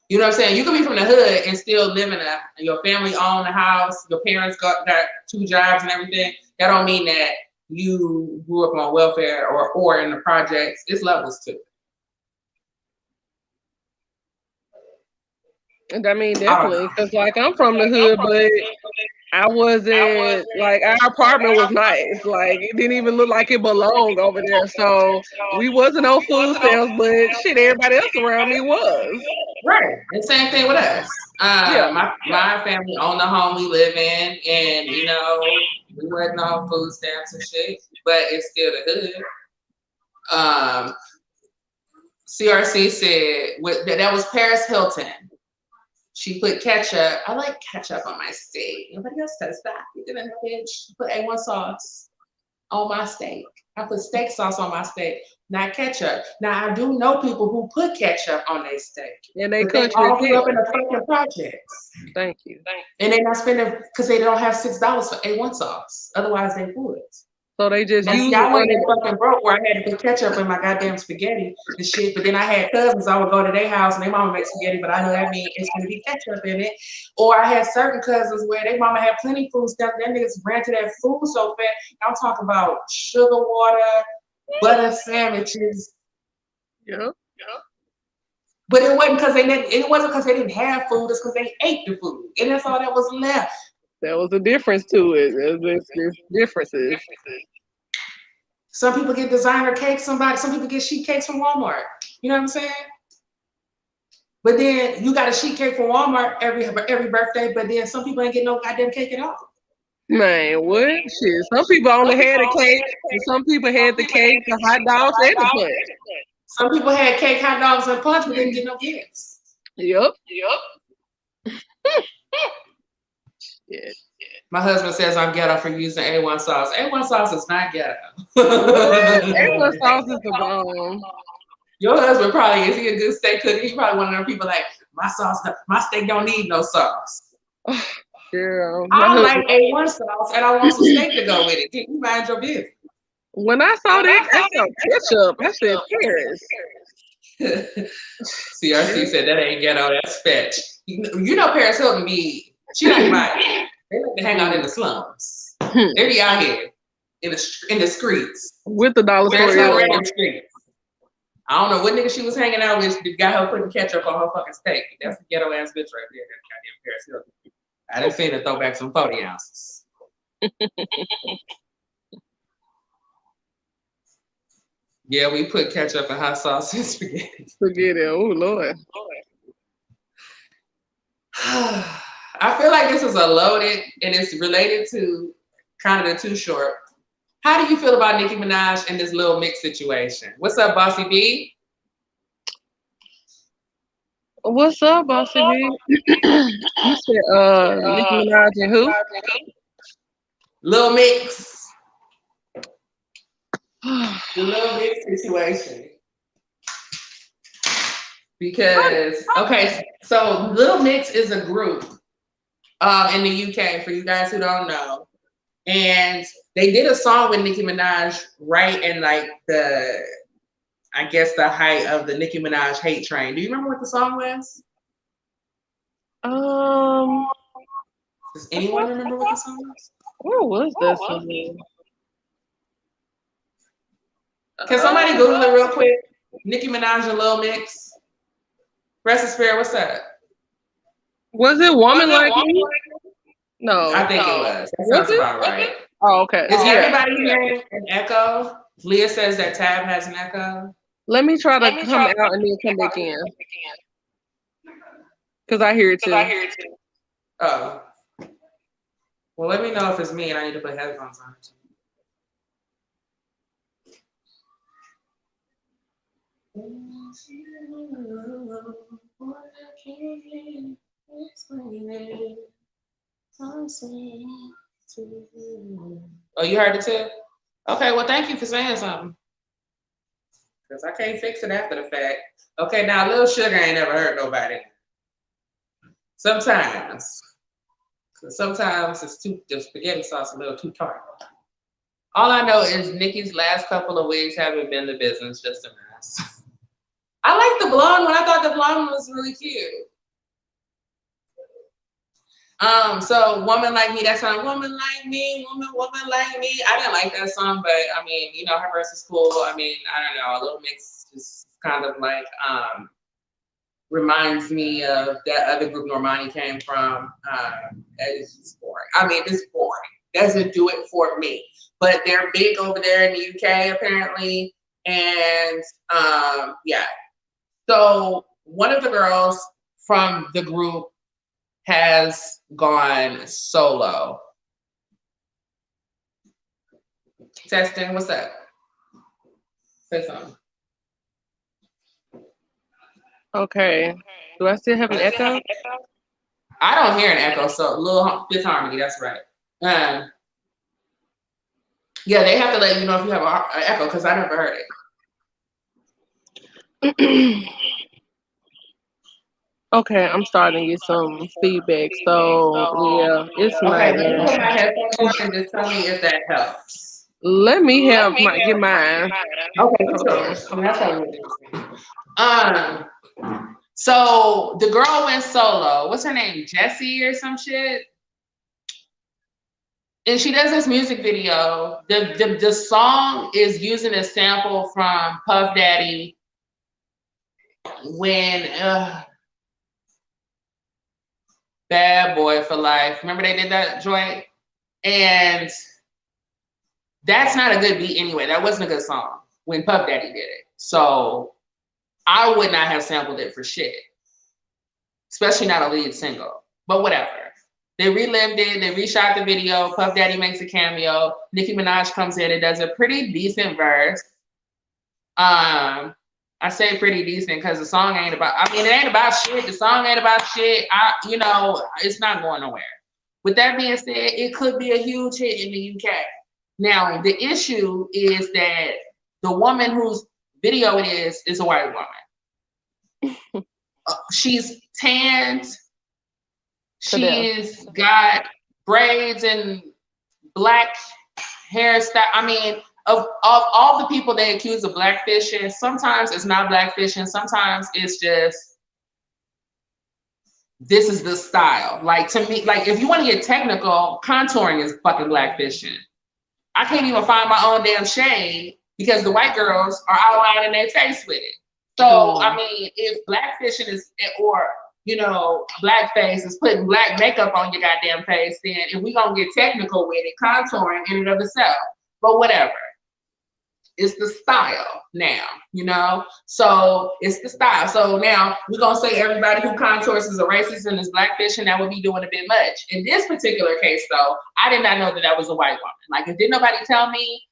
You know what I'm saying? You could be from the hood and still live in your family own a house. Your parents got 2 jobs and everything. That don't mean that you grew up on welfare or in the projects. It's levels to it. I mean, definitely, because like I'm from the hood, but I wasn't like our apartment was nice. Like it didn't even look like it belonged over there. So we wasn't on food stamps, but shit, everybody else around me was. Right. And same thing with us. My family owned the home we live in, and you know we wasn't on food stamps and shit, but it's still the hood. CRC said that was Paris Hilton. She put ketchup. I like ketchup on my steak. Nobody else does that. You didn't, bitch. Put A1 sauce on my steak. I put steak sauce on my steak, not ketchup. Now I do know people who put ketchup on their steak. And they all grew up in the fucking projects. Thank you. And they're not spending because they don't have $6 for A1 sauce. Otherwise, they would. So they just use it. I wasn't fucking broke where I had to put ketchup in my goddamn spaghetti and shit. But then I had cousins. I would go to their house and their mama make spaghetti, but I know that means it's gonna be ketchup in it. Or I had certain cousins where their mama had plenty food stuff. Them niggas ran to that food so fast. I'm talking about sugar water, butter sandwiches. Yeah. But it wasn't because they didn't have food. It's because they ate the food, and that's all that was left. There was a difference to it. There's differences. Some people get designer cakes. Some people get sheet cakes from Walmart. You know what I'm saying? But then you got a sheet cake from Walmart every birthday. But then some people ain't get no goddamn cake at all. Man, what shit? Some people only had a cake, and some people had the cake, the hot dogs, and the punch. Some people had cake, hot dogs, and punch, but didn't get no gifts. Yep. Yeah. My husband says I'm ghetto for using A1 sauce. A1 sauce is not ghetto. A1 sauce is the bomb. Your husband probably, is he a good steak cook? He's probably one of them people like, my steak don't need no sauce. Girl, I like A1 sauce and I want some steak to go with it. Can you mind your business? when I saw that, I saw ketchup. I said, Paris. CRC said that ain't ghetto, that's fetch. You know Paris Hilton she like mine. They like to hang out in the slums. They be out here in the streets. With the dollar store. I don't know what nigga she was hanging out with. Got her putting ketchup on her fucking steak. That's a ghetto ass bitch right there. That goddamn Paris Hilton. I done seen her throw back some 40 ounces. Yeah, we put ketchup and hot sauce in spaghetti. Oh Lord. I feel like this is a loaded, and it's related to kind of the Too Short. How do you feel about Nicki Minaj and this little mix situation? What's up, Bossy B? What's up, Bossy B? You said Nicki Minaj and who? Little Mix. The Little Mix situation. Because, okay, so Little Mix is a group in the UK, for you guys who don't know. And they did a song with Nicki Minaj right in like the height of the Nicki Minaj hate train. Do you remember what the song was? Does anyone remember what the song was? What was that song? Can somebody Google it real quick? Nicki Minaj and Lil Mix. Rest is Spirit, what's that? Was it Woman Like Me? No. I think it was. That sounds about right. Oh, okay. Is everybody hearing an echo? Leah says that Tab has an echo. Let me try to come out and then come back in. Because I hear it too. Oh. Well, let me know if it's me and I need to put headphones on. Oh, you heard it too? Okay, well, thank you for saying something. Because I can't fix it after the fact. Okay, now Lil Sugar ain't never hurt nobody. Sometimes it's the spaghetti sauce a little too tart. All I know is Nicki's last couple of wigs haven't been the business, just a mess. I like the blonde one. I thought the blonde one was really cute. So Woman Like Me, that song, Woman Like Me, Woman Like Me. I didn't like that song, but I mean, you know, her verse is cool. I mean, I don't know, a Little Mix just kind of like reminds me of that other group Normani came from. It's just boring. I mean, it's boring. Doesn't do it for me. But they're big over there in the UK apparently. And yeah. So one of the girls from the group has gone solo. Testing, what's up? Say something. Okay. Do I still have an echo? I don't hear an echo, so little disharmony, that's right. Yeah, they have to let you know if you have an echo because I never heard it. Okay, I'm starting to get some feedback. So yeah, it's okay. not. Let me put my headphones on and just tell me if that helps. Let me get mine. Okay, that's probably so the girl went solo. What's her name? Jessie or some shit? And she does this music video. The song is using a sample from Puff Daddy when Bad Boy for Life. Remember they did that joint? And that's not a good beat anyway. That wasn't a good song when Puff Daddy did it. So I would not have sampled it for shit. Especially not a lead single. But whatever. They relived it. They reshot the video. Puff Daddy makes a cameo. Nicki Minaj comes in and does a pretty decent verse. I say pretty decent because the song ain't about. I mean, it ain't about shit. The song ain't about shit. It's not going nowhere. With that being said, it could be a huge hit in the UK. Now, the issue is that the woman whose video it is a white woman. She's tanned. She's got braids and black hairstyle. I mean, of all the people they accuse of blackfishing, sometimes it's not blackfishing. Sometimes it's just, this is the style. Like, to me, like, if you want to get technical, contouring is fucking blackfishing. I can't even find my own damn shade because the white girls are outlining their face with it. So, I mean, if blackfishing is, or, blackface is putting black makeup on your goddamn face, then if we gonna get technical with it, contouring in and of itself. But whatever. It's the style now, So it's the style. So now we're gonna say everybody who contours is a racist and is blackfishing, that would be doing a bit much. In this particular case, though, I did not know that was a white woman. Like, if did nobody tell me,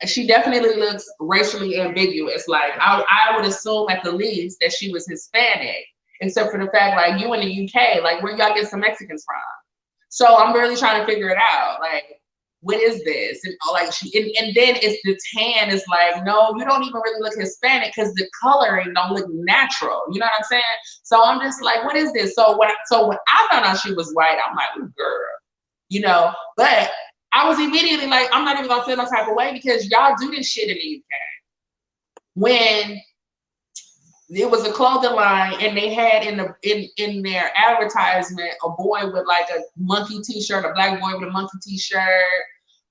she definitely looks racially ambiguous. Like, I would assume at the least that she was Hispanic, except for the fact, like, you in the UK, like, where y'all get some Mexicans from? So I'm really trying to figure it out. Like, what is this? And then it's the tan is like, no, you don't even really look Hispanic because the coloring don't look natural. You know what I'm saying? So I'm just like, what is this? So when I found out she was white, I'm like, ooh, girl, but I was immediately like, I'm not even gonna feel no type of way because y'all do this shit in the UK. When it was a clothing line and they had in their advertisement a boy with like a monkey t-shirt, a black boy with a monkey t-shirt,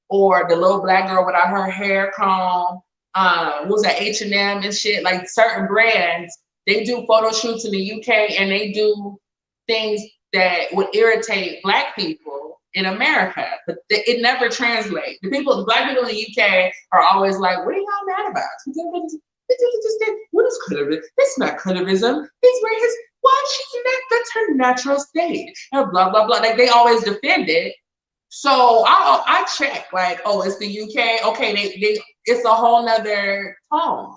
or the little black girl without her hair comb, what was that, H&M and shit. Like, certain brands, they do photo shoots in the UK and they do things that would irritate black people in America, but it never translates. The black people in the UK are always like, what are y'all mad about? What is colorism? It's not colorism. It's racist. Why she's not? That's her natural state. And blah blah blah. Like, they always defend it. So I check, like, oh, it's the UK. Okay, it's a whole nother tone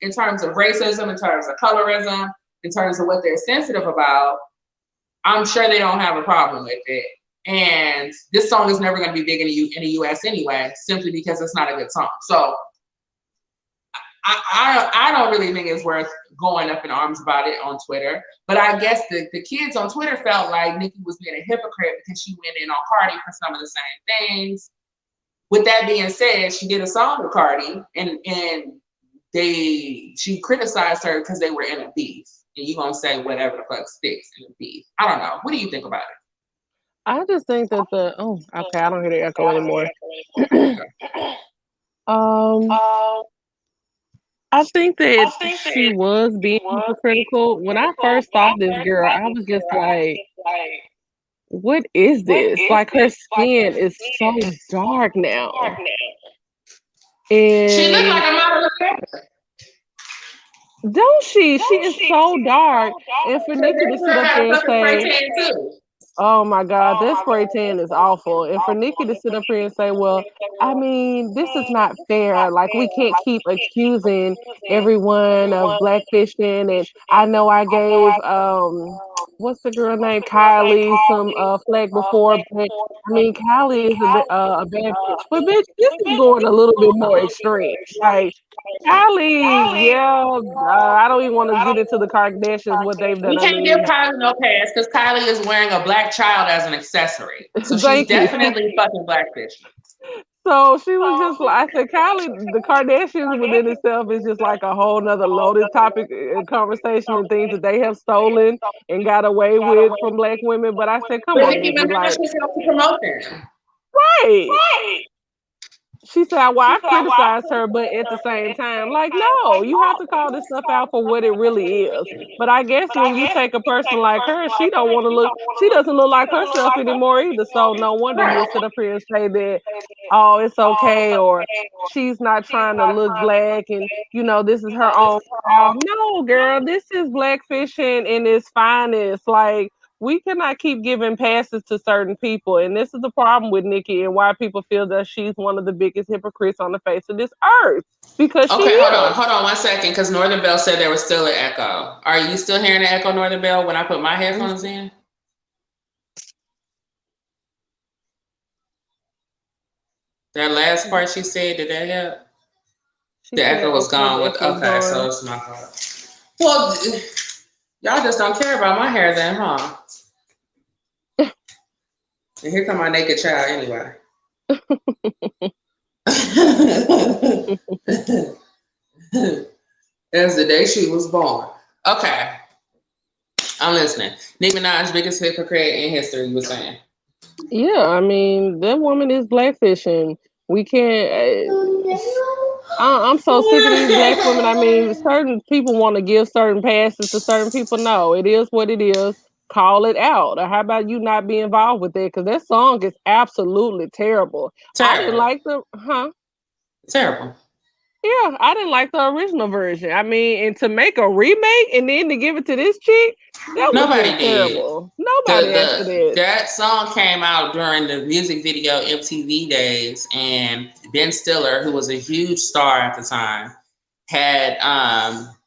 in terms of racism, in terms of colorism, in terms of what they're sensitive about. I'm sure they don't have a problem with it. And this song is never going to be big in the US anyway, simply because it's not a good song. So I don't really think it's worth going up in arms about it on Twitter. But I guess the kids on Twitter felt like Nicki was being a hypocrite because she went in on Cardi for some of the same things. With that being said, she did a song with Cardi and she criticized her because they were in a beef. And you're going to say whatever the fuck sticks in a beef. I don't know. What do you think about it? I just think that okay, I don't hear the echo anymore. I think that she was being hypocritical. When I first saw this girl, I was just like, what is this? Like, her skin is so dark now. And she looks like a model of character. Don't she? She is so dark. And for Nicki to sit up there and say, oh my God, that spray tan is awful. And for Nicki to sit up here and say, well, I mean, this is not fair. Like, we can't keep accusing everyone of blackfishing. And I know I gave what's the girl named Kylie some flag before, but I mean, Kylie is a bad bitch. But bitch, this is going a little bit more extreme. Like, Kylie, yeah, I don't even want to get into the Kardashians, what they've done. We can't give Kylie no pass because Kylie is wearing a black child as an accessory. So she's definitely fucking blackfish. So she was just like, I said, Kylie, the Kardashians within itself is just like a whole nother loaded topic and conversation and things that they have stolen and got away with from black women. But I said, come on, Nicki, like, promote them. Right. She said, well, I criticized her, but at the same time, like, no, you have to call this stuff out for what it really is. But I guess when you take a person like her, she doesn't look like herself anymore either. So no wonder you'll sit up here and say that, oh, it's okay, or she's not trying to look black and, this is her own style. No, girl, this is blackfishing in its finest. Like, we cannot keep giving passes to certain people, and this is the problem with Nikki and why people feel that she's one of the biggest hypocrites on the face of this earth. Because she Okay, is. hold on 1 second, because Northern Bell said there was still an echo. Are you still hearing the echo, Northern Bell, when I put my headphones in? That last part she said, did that help? The echo was gone with, okay, so it's my fault. Well, y'all just don't care about my hair then, huh? And here come my naked child anyway. As the day she was born. Okay. I'm listening. Nicki Minaj, biggest hypocrite in history, you were saying. Yeah, I mean, that woman is blackfishing. We can't. I'm so sick of these black women. I mean, certain people want to give certain passes to certain people. No, it is what it is. Call it out. Or how about you not be involved with it? Because that song is absolutely terrible. I didn't like the, Terrible. Yeah, I didn't like the original version. I mean, and to make a remake and then to give it to this chick, that was Nobody did. terrible. Nobody asked for that. That song came out during the music video MTV days, and Ben Stiller, who was a huge star at the time, had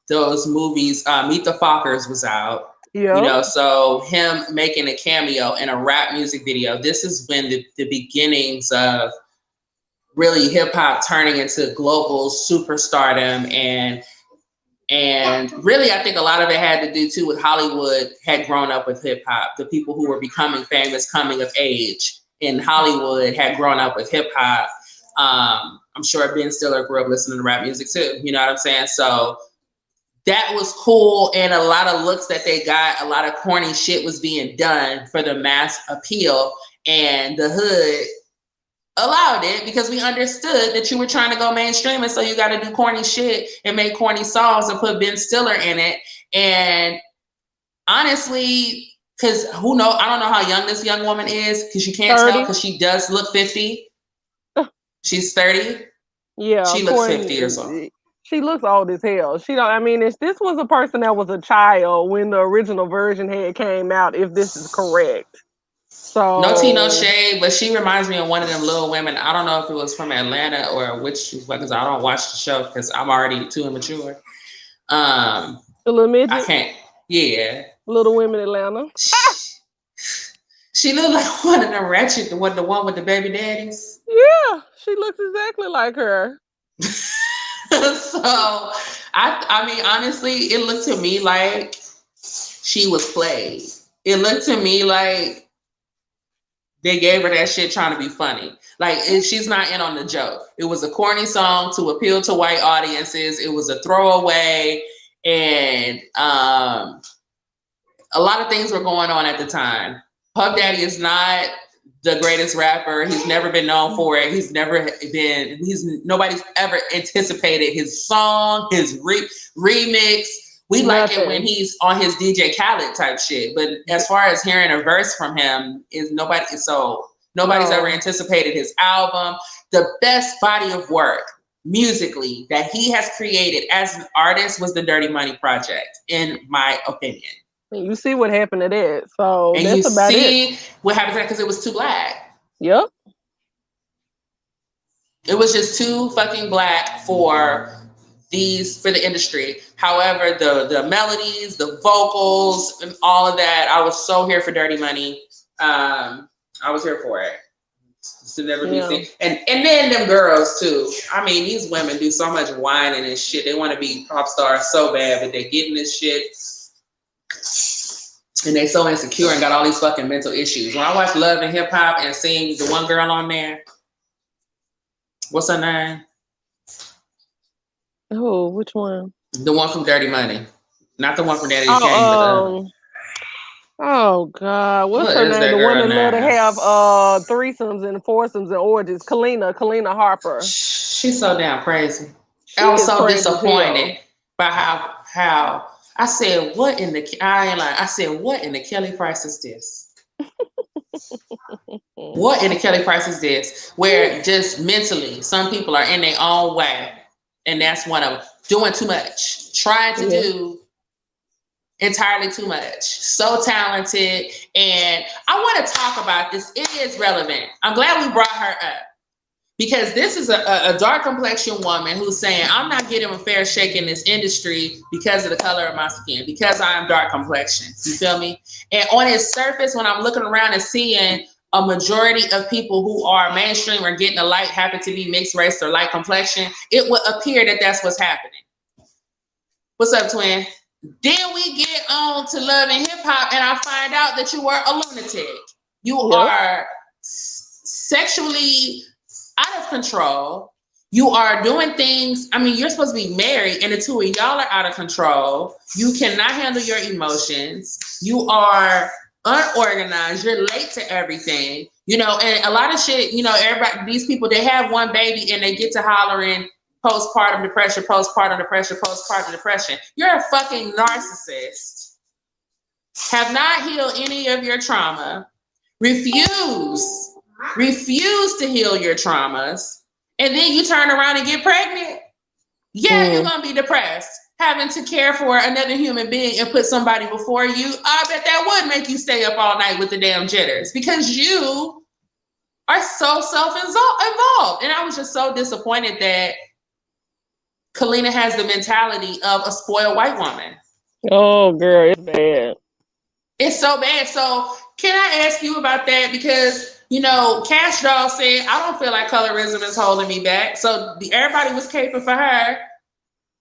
those movies. Meet the Fockers was out. Yeah. You know, so him making a cameo in a rap music video. This is when the beginnings of really hip hop turning into global superstardom, and really I think a lot of it had to do too with Hollywood had grown up with hip hop. The people who were becoming famous coming of age in Hollywood had grown up with hip hop. I'm sure Ben Stiller grew up listening to rap music too. You know what I'm saying? So that was cool, and a lot of looks that they got, a lot of corny shit was being done for the mass appeal, and the hood allowed it because we understood that you were trying to go mainstream, and so you got to do corny shit and make corny songs and put Ben Stiller in it. And honestly, because I don't know how young this young woman is, because you can't 30. tell because she does look 50. She's 30. Yeah, she looks 50 or so. She looks old as hell. She don't. I mean, if this was a person that was a child when the original version had came out, if this is correct. So no tea, no shade, but she reminds me of one of them little women. I don't know if it was from Atlanta or which, because I don't watch the show because I'm already too immature. The little midget. I can't. Yeah. Little Women Atlanta. She looked like one of them ratchet, the one with the baby daddies. Yeah, she looks exactly like her. So I mean, honestly, it looked to me like she was played. It looked to me like they gave her that shit trying to be funny. Like, she's not in on the joke. It was a corny song to appeal to white audiences. It was a throwaway, and a lot of things were going on at the time. Puff Daddy is not the greatest rapper. He's never been known for it. Nobody's ever anticipated his song, his remix. We like it when he's on his DJ Khaled type shit. But as far as hearing a verse from him, nobody's ever anticipated his album. The best body of work musically that he has created as an artist was the Dirty Money Project, in my opinion. You see what happened to that. So and that's about it. You see what happened to that because it was too black. Yep. It was just too fucking black for the industry. However, the melodies, the vocals, and all of that, I was so here for Dirty Money. I was here for it. To never be seen. And then them girls too. I mean, these women do so much whining and shit. They want to be pop stars so bad, but they getting this shit. And they so insecure and got all these fucking mental issues. When I watch Love and Hip Hop and seeing the one girl on there, what's her name? Oh, which one? The one from Dirty Money. Not the one from Daddy Kane, oh God, what's her name? The one that love to have threesomes and foursomes and orgies. Kalina Harper. She's so damn crazy. I was so disappointed by how I said, what in the Kelly Price is this? What in the Kelly Price is this? Where just mentally, some people are in their own way. And that's one of them. Doing too much. Trying to do Entirely too much. So talented. And I want to talk about this. It is relevant. I'm glad we brought her up. Because this is a dark complexion woman who's saying, I'm not getting a fair shake in this industry because of the color of my skin, because I am dark complexion. You feel me? And on its surface, when I'm looking around and seeing a majority of people who are mainstream or getting a light happen to be mixed race or light complexion, it would appear that that's what's happening. What's up, twin? Then we get on to Love and Hip Hop, and I find out that you are a lunatic. You are sexually out of control. You are doing things. I mean, you're supposed to be married, and the two of y'all are out of control. You cannot handle your emotions. You are unorganized. You're late to everything. You know, and a lot of shit, you know, everybody, these people, they have one baby and they get to hollering postpartum depression, postpartum depression, postpartum depression. You're a fucking narcissist. Have not healed any of your trauma. Refuse to heal your traumas, and then you turn around and get pregnant. Yeah, you're gonna be depressed, having to care for another human being and put somebody before you. I bet that would make you stay up all night with the damn jitters, because you are so self-involved. And I was just so disappointed that Kalina has the mentality of a spoiled white woman. Oh, girl, it's bad. It's so bad. So can I ask you about that? Because, you know, Cash Doll said, I don't feel like colorism is holding me back. So everybody was caping for her.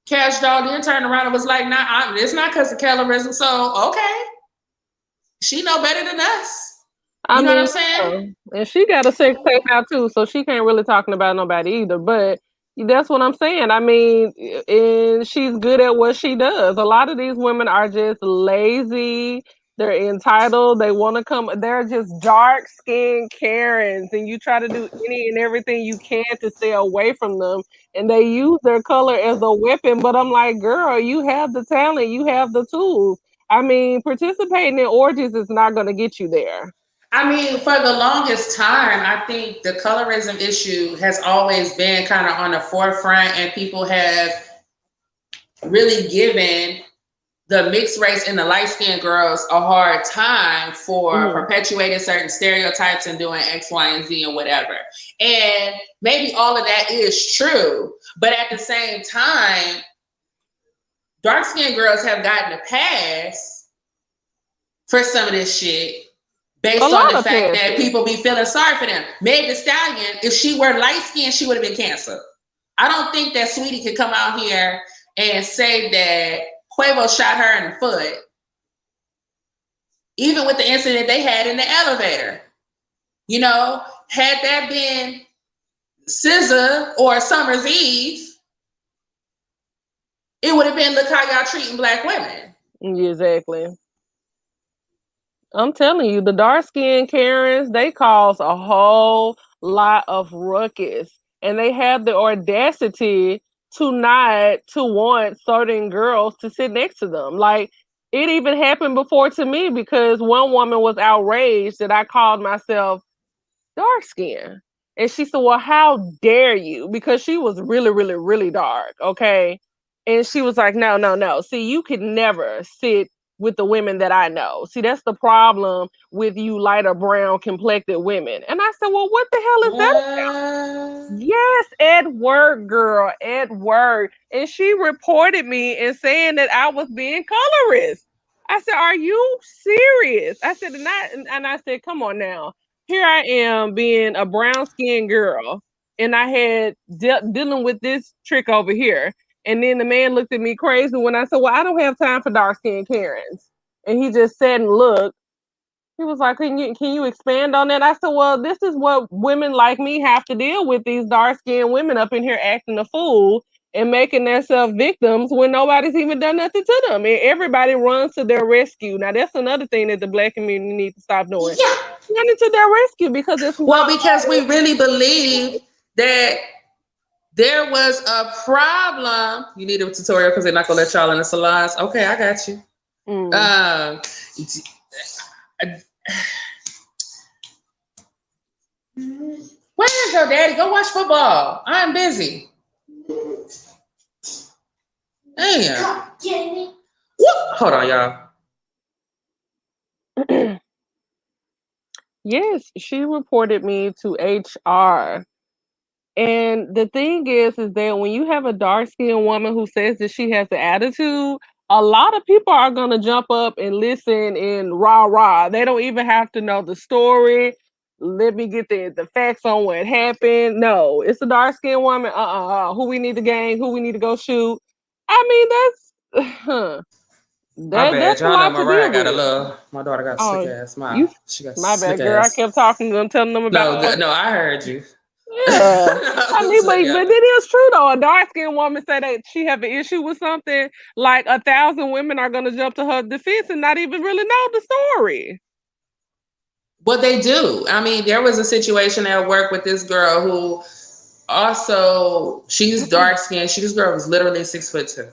Cash Doll then turned around and was like, nah, it's not because of colorism. So, okay. She know better than us. You know what I'm saying? And she got a sex tape out too, so she can't really talking about nobody either. But that's what I'm saying. I mean, and she's good at what she does. A lot of these women are just lazy. They're entitled. They want to come. They're just dark-skinned Karens, and you try to do any and everything you can to stay away from them. And they use their color as a weapon. But I'm like, girl, you have the talent. You have the tools. I mean, participating in orgies is not going to get you there. I mean, for the longest time, I think the colorism issue has always been kind of on the forefront, and people have really given the mixed race and the light-skinned girls a hard time for perpetuating certain stereotypes and doing X, Y, and Z and whatever. And maybe all of that is true, but at the same time, dark-skinned girls have gotten a pass for some of this shit based on the fact that people be feeling sorry for them. Meg Thee Stallion, if she were light-skinned, she would have been canceled. I don't think that Sweetie could come out here and say that Quavo shot her in the foot, even with the incident they had in the elevator. You know, had that been SZA or Summer's Eve, it would have been, look how y'all treating black women. Exactly. I'm telling you, the dark-skinned Karens, they cause a whole lot of ruckus. And they have the audacity to want certain girls to sit next to them. Like, it even happened before to me, because one woman was outraged that I called myself dark-skinned. And she said, well, how dare you? Because she was really, really, really dark, okay? And she was like, no. See, you could never sit with the women that I know. See, that's the problem with you lighter brown complected women. And I said, well, what the hell is that about? Yes, at work, girl, at work. And she reported me and saying that I was being colorist. I said, are you serious? I said, and I said, come on now. Here I am being a brown-skinned girl, and I had dealing with this trick over here. And then the man looked at me crazy when I said, well, I don't have time for dark-skinned Karens. And he just sat and looked. He was like, can you expand on that? I said, well, this is what women like me have to deal with, these dark-skinned women up in here acting a fool and making themselves victims when nobody's even done nothing to them. And everybody runs to their rescue. Now, that's another thing that the black community needs to stop doing. Yeah. Running to their rescue, because it's because we really believe that there was a problem. You need a tutorial because they're not gonna let y'all in the salons. Okay, I got you. Where's your daddy? Go watch football. I'm busy. Damn. Hold on, y'all. Yes, she reported me to HR. And the thing is that when you have a dark skinned woman who says that she has an attitude, a lot of people are gonna jump up and listen and rah rah. They don't even have to know the story. Let me get the facts on what happened. No, it's a dark skinned woman. Who we need to gang? Who we need to go shoot? I mean, that's My bad. that's a Y'all know lot to Mariah deal got a with. little. My daughter got a slick Oh, ass you, mouth. She got my slick bad, girl. I ass. kept talking to them, telling them No, about. no, I heard you. Yeah. I I mean, was but, like, yeah. but it is true though. A dark skinned woman say that she have an issue with something, like 1,000 women are gonna jump to her defense and not even really know the story. What they do. I mean, there was a situation at work with this girl who also she's dark skinned. This girl was literally 6'2".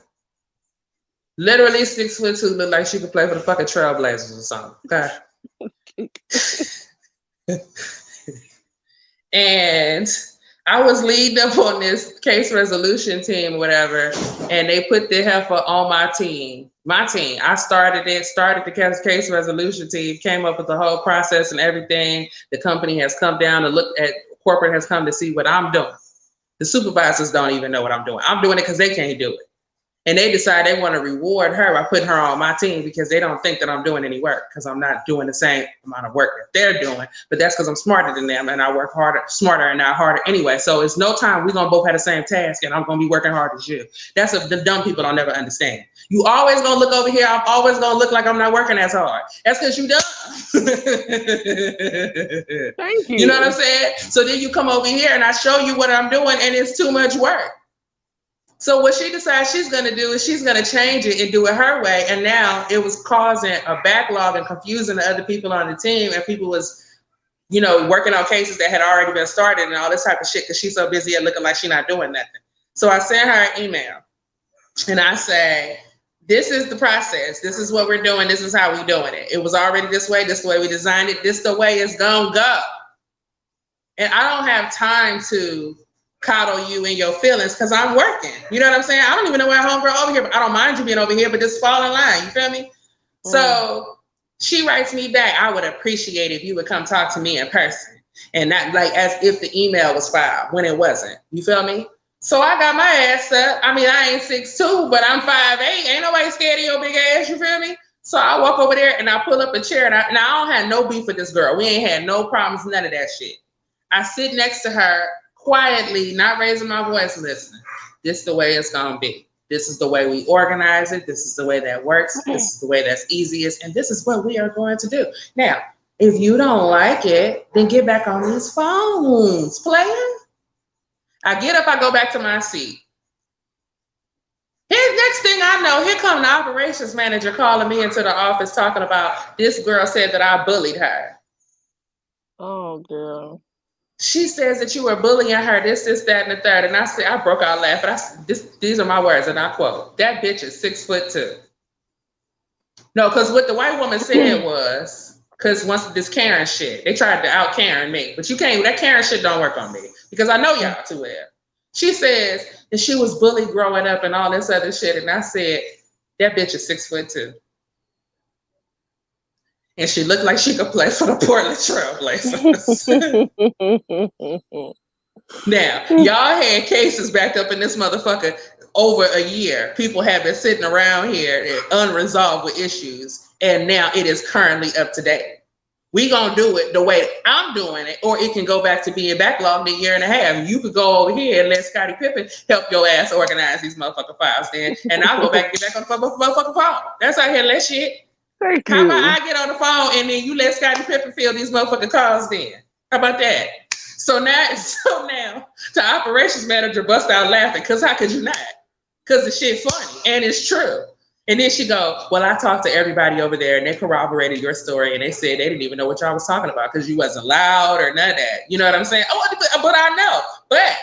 Literally 6'2", looked like she could play for the fucking Trailblazers or something. Okay. And I was leading up on this case resolution team or whatever, and they put the heifer on my team. My team. I started the case resolution team, came up with the whole process and everything. The company has come down to look at, corporate has come to see what I'm doing. The supervisors don't even know what I'm doing. I'm doing it because they can't do it. And they decide they want to reward her by putting her on my team because they don't think that I'm doing any work because I'm not doing the same amount of work that they're doing. But that's because I'm smarter than them and I work harder, smarter and not harder anyway. So it's no time we're going to both have the same task and I'm going to be working hard as you. That's what the dumb people don't never understand. You always going to look over here. I'm always going to look like I'm not working as hard. That's because you dumb. Thank you. You know what I'm saying? So then you come over here and I show you what I'm doing and it's too much work. So what she decides she's going to do is she's going to change it and do it her way. And now it was causing a backlog and confusing the other people on the team. And people was, working on cases that had already been started and all this type of shit because she's so busy at looking like she's not doing nothing. So I sent her an email and I say, this is the process. This is what we're doing. This is how we're doing it. It was already this way. This is the way we designed it. This is the way it's going to go. And I don't have time to coddle you in your feelings because I'm working. You know what I'm saying? I don't even know where homegirl over here, but I don't mind you being over here, but just fall in line. You feel me? So she writes me back, I would appreciate if you would come talk to me in person. And not like as if the email was filed when it wasn't. You feel me? So I got my ass up. I mean, I ain't 6'2", but I'm 5'8". Ain't nobody scared of your big ass, you feel me? So I walk over there and I pull up a chair and I don't have no beef with this girl. We ain't had no problems, none of that shit. I sit next to her quietly, not raising my voice, listening. This is the way it's gonna be. This is the way we organize it. This is the way that works. This is the way that's easiest. And this is what we are going to do. Now, if you don't like it, then get back on these phones, player. I get up, I go back to my seat. Here, next thing I know, here come the operations manager calling me into the office talking about this girl said that I bullied her. Oh, girl. She says that you were bullying her, this, that, and the third. And I said, I broke out laughing. These are my words, and I quote, that bitch is 6'2". No, because what the white woman said was, because once this Karen shit, they tried to out Karen me. But you can't, that Karen shit don't work on me. Because I know y'all too well. She says that she was bullied growing up and all this other shit. And I said, that bitch is 6'2". And she looked like she could play for the Portland Trailblazers. Now, y'all had cases backed up in this motherfucker over a year. People have been sitting around here unresolved with issues, and now it is currently up to date. We gonna do it the way I'm doing it, or it can go back to being backlogged a year and a half. You could go over here and let Scottie Pippen help your ass organize these motherfucking files then, and I'll go back and get back on the motherfucking phone. That's how here let shit. Thank you. How about I get on the phone and then you let Scottie Pippen fill these motherfucking calls then? How about that? So now the operations manager bust out laughing, because how could you not? Because the shit funny and it's true. And then she go, well, I talked to everybody over there and they corroborated your story and they said they didn't even know what y'all was talking about because you wasn't loud or none of that. You know what I'm saying? Oh, but I know. But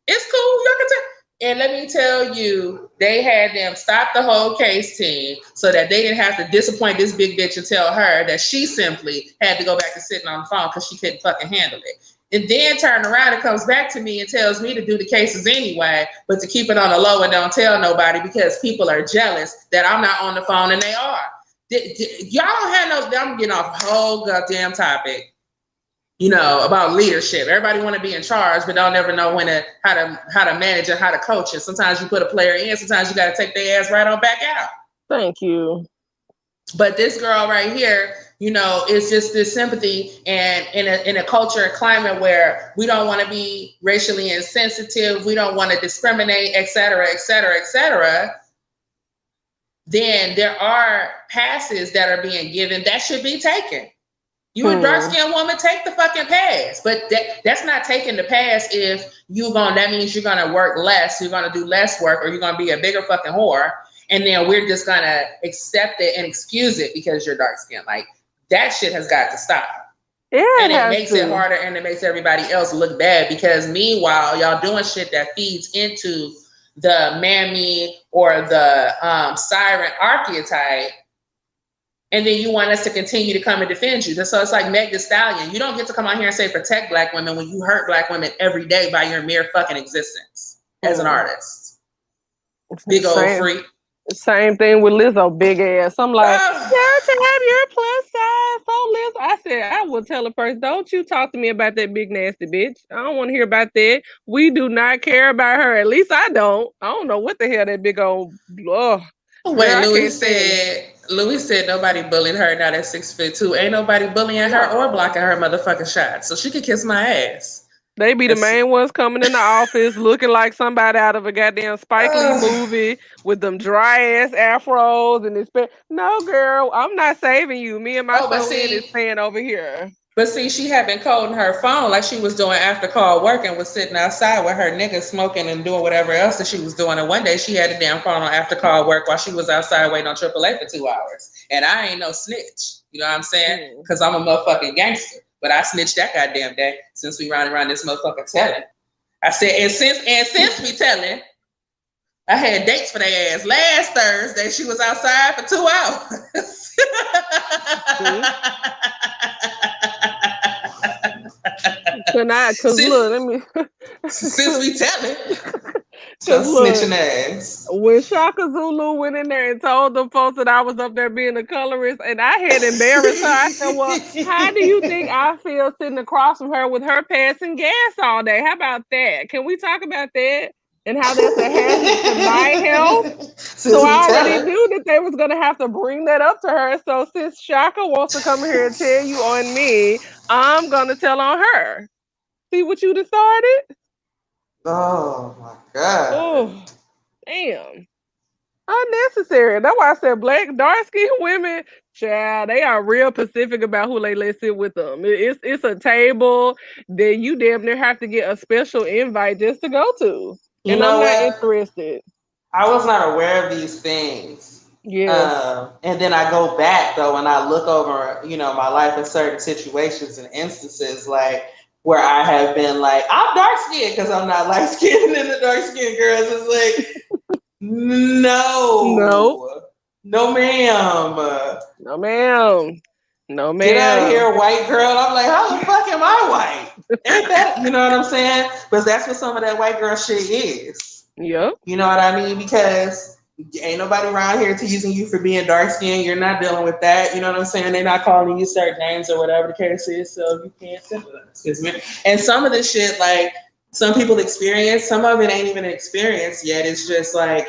it's cool. Y'all can tell. And let me tell you, they had them stop the whole case team so that they didn't have to disappoint this big bitch and tell her that she simply had to go back to sitting on the phone because she couldn't fucking handle it. And then turn around and comes back to me and tells me to do the cases anyway, but to keep it on the low and don't tell nobody because people are jealous that I'm not on the phone and they are. Y'all don't have no. I'm getting off a whole goddamn topic. About leadership. Everybody want to be in charge, but don't ever know how to manage and how to coach. And sometimes you put a player in. Sometimes you got to take their ass right on back out. Thank you. But this girl right here, it's just this sympathy, and in a culture and climate where we don't want to be racially insensitive, we don't want to discriminate, et cetera, et cetera, et cetera. Then there are passes that are being given that should be taken. You a dark-skinned woman, take the fucking pass. But that's not taking the pass if that means you're gonna work less, you're gonna do less work, or you're gonna be a bigger fucking whore. And then we're just gonna accept it and excuse it because you're dark-skinned. Like, that shit has got to stop. And it makes it harder, and it makes everybody else look bad, because meanwhile, y'all doing shit that feeds into the mammy or the siren archetype. And then you want us to continue to come and defend you. So it's like Meg Thee Stallion. You don't get to come out here and say protect Black women when you hurt Black women every day by your mere fucking existence as an artist. Big old freak. Same thing with Lizzo, big ass. I'm like, you're plus size. So Lizzo, I said, I will tell a person, don't you talk to me about that big nasty bitch. I don't want to hear about that. We do not care about her. At least I don't. I don't know what the hell that big old. Louis said nobody bullying her now that's 6'2". Ain't nobody bullying her or blocking her motherfucking shots. So she could kiss my ass. They be the main ones coming in the office looking like somebody out of a goddamn Spike Lee movie with them dry ass afros and this. No, girl, I'm not saving you. Me and my son is staying over here. But see, she had been coding her phone like she was doing after call work and was sitting outside with her nigga smoking and doing whatever else that she was doing. And one day she had a damn phone on after call work while she was outside waiting on AAA for 2 hours. And I ain't no snitch. You know what I'm saying? Because I'm a motherfucking gangster. But I snitched that goddamn day since we riding around this motherfucking telling. I said, and since we telling, I had dates for their ass. Last Thursday, she was outside for 2 hours. Since we telling. So snitching ass. When Shaka Zulu went in there and told them folks that I was up there being a colorist, and I had embarrassed her, I said, well, how do you think I feel sitting across from her with her passing gas all day? How about that? Can we talk about that? And how that's a hazard to my health? So I already knew that they was going to have to bring that up to her. So since Shaka wants to come here and tell you on me, I'm going to tell on her. See what you just started? Oh my God. Oh, damn. Unnecessary. That's why I said dark-skinned women, child, they are real specific about who they let sit with them. It's a table that you damn near have to get a special invite just to go to. And I'm not interested. I was not aware of these things. Yeah. And then I go back though, and I look over, my life in certain situations and instances, like where I have been like, I'm dark skinned because I'm not light skinned, and the dark skinned girls is like, no, ma'am. No, ma'am. Get out of here, white girl. I'm like, how the fuck am I white? Ain't that, you know what I'm saying? But that's what some of that white girl shit is. Yep. You know what I mean? Because ain't nobody around here teasing you for being dark skinned. You're not dealing with that. You know what I'm saying? They're not calling you certain names or whatever the case is. So you can't sympathize. And some of this shit, like some people experience, some of it ain't even an experience yet. It's just like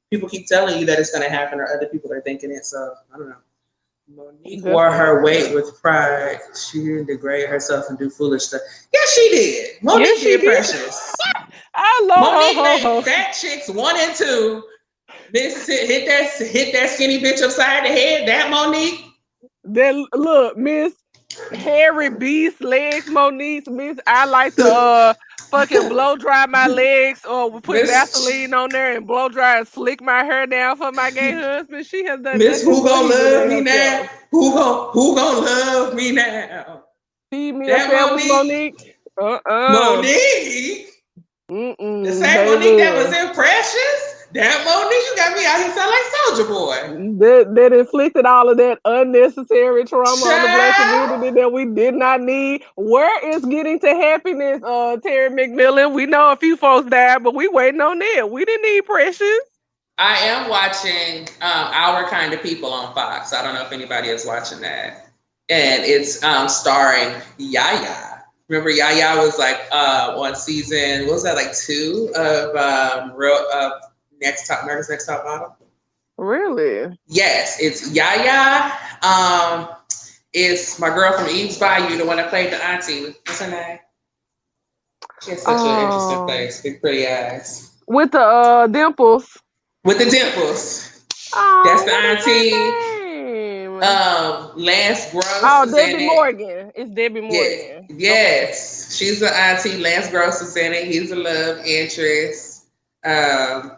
people keep telling you that it's going to happen, or other people are thinking it. So I don't know. Monique wore her weight with pride. She didn't degrade herself and do foolish stuff. Yes, she did. Monique did Precious. I love Monique made Fat Chicks 1 and 2. Hit that skinny bitch upside the head. That Monique. Then look, Miss Hairy Beast legs, Monique. Miss, I like to fucking blow dry my legs or put Vaseline on there and blow dry and slick my hair down for my gay husband. She has done. Miss, who gonna love me now? Who gonna love me now? Feed me a sandwich, Monique. Monique. The same Monique that was in Precious. Damn, Monique, you got me out here sound like Soulja Boy. That inflicted all of that unnecessary trauma on the Black community that we did not need. Where is getting to happiness, Terry McMillan? We know a few folks died, but we waiting on that. We didn't need Precious. I am watching Our Kind of People on Fox. I don't know if anybody is watching that. And it's starring Yaya. Remember, Yaya was like on season, what was that, like 2 of America's Next Top Model? Really? Yes, it's Yaya. It's my girl from Eve's Bayou, the one that played the auntie. What's her name? She has such an interesting face, big pretty eyes. With the dimples. With the dimples. Oh, that's the what is auntie. her name? Lance Gross. Oh, Debbie Morgan. It's Debbie Morgan. Yeah. Yes. Okay. She's the auntie. Lance Gross is in it. He's a love interest. I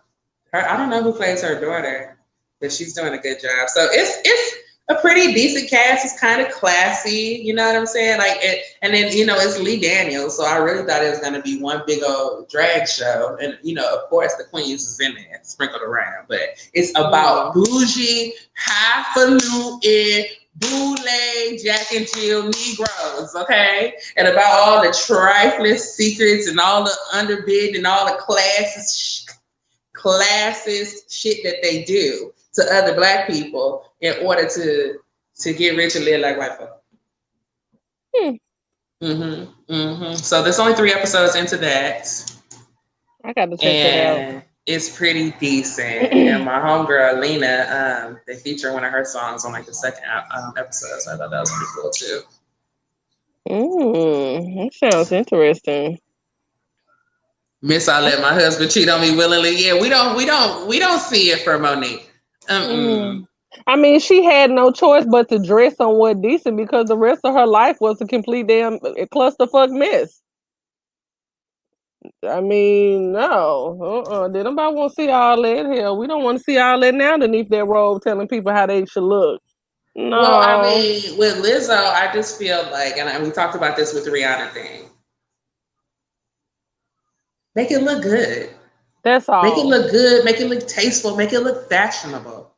don't know who plays her daughter, but she's doing a good job. So it's a pretty decent cast. It's kind of classy, you know what I'm saying? Like and then it's Lee Daniels, so I really thought it was gonna be one big old drag show. And of course the Queens is in there, sprinkled around. But it's about bougie, highfalutin, boule, Jack and Jill Negroes, okay? And about all the trifling secrets and all the underbid and all the classist shit that they do to other Black people in order to get rich and live like white folk. So there's only 3 episodes into that. I got to check it out. It's pretty decent. And my homegirl Lena, they feature one of her songs on like the second episode, so I thought that was pretty cool too. That sounds interesting. Miss, I let my husband cheat on me willingly. Yeah, we don't see it for Monique. I mean, she had no choice but to dress somewhat decent because the rest of her life was a complete damn clusterfuck mess. I mean, no. Did nobody want to see all that? Hell, we don't want to see all that now underneath that robe telling people how they should look. No. Well, I mean, with Lizzo, I just feel like, and we talked about this with the Rihanna thing, make it look good. That's all. Make it look good. Make it look tasteful. Make it look fashionable.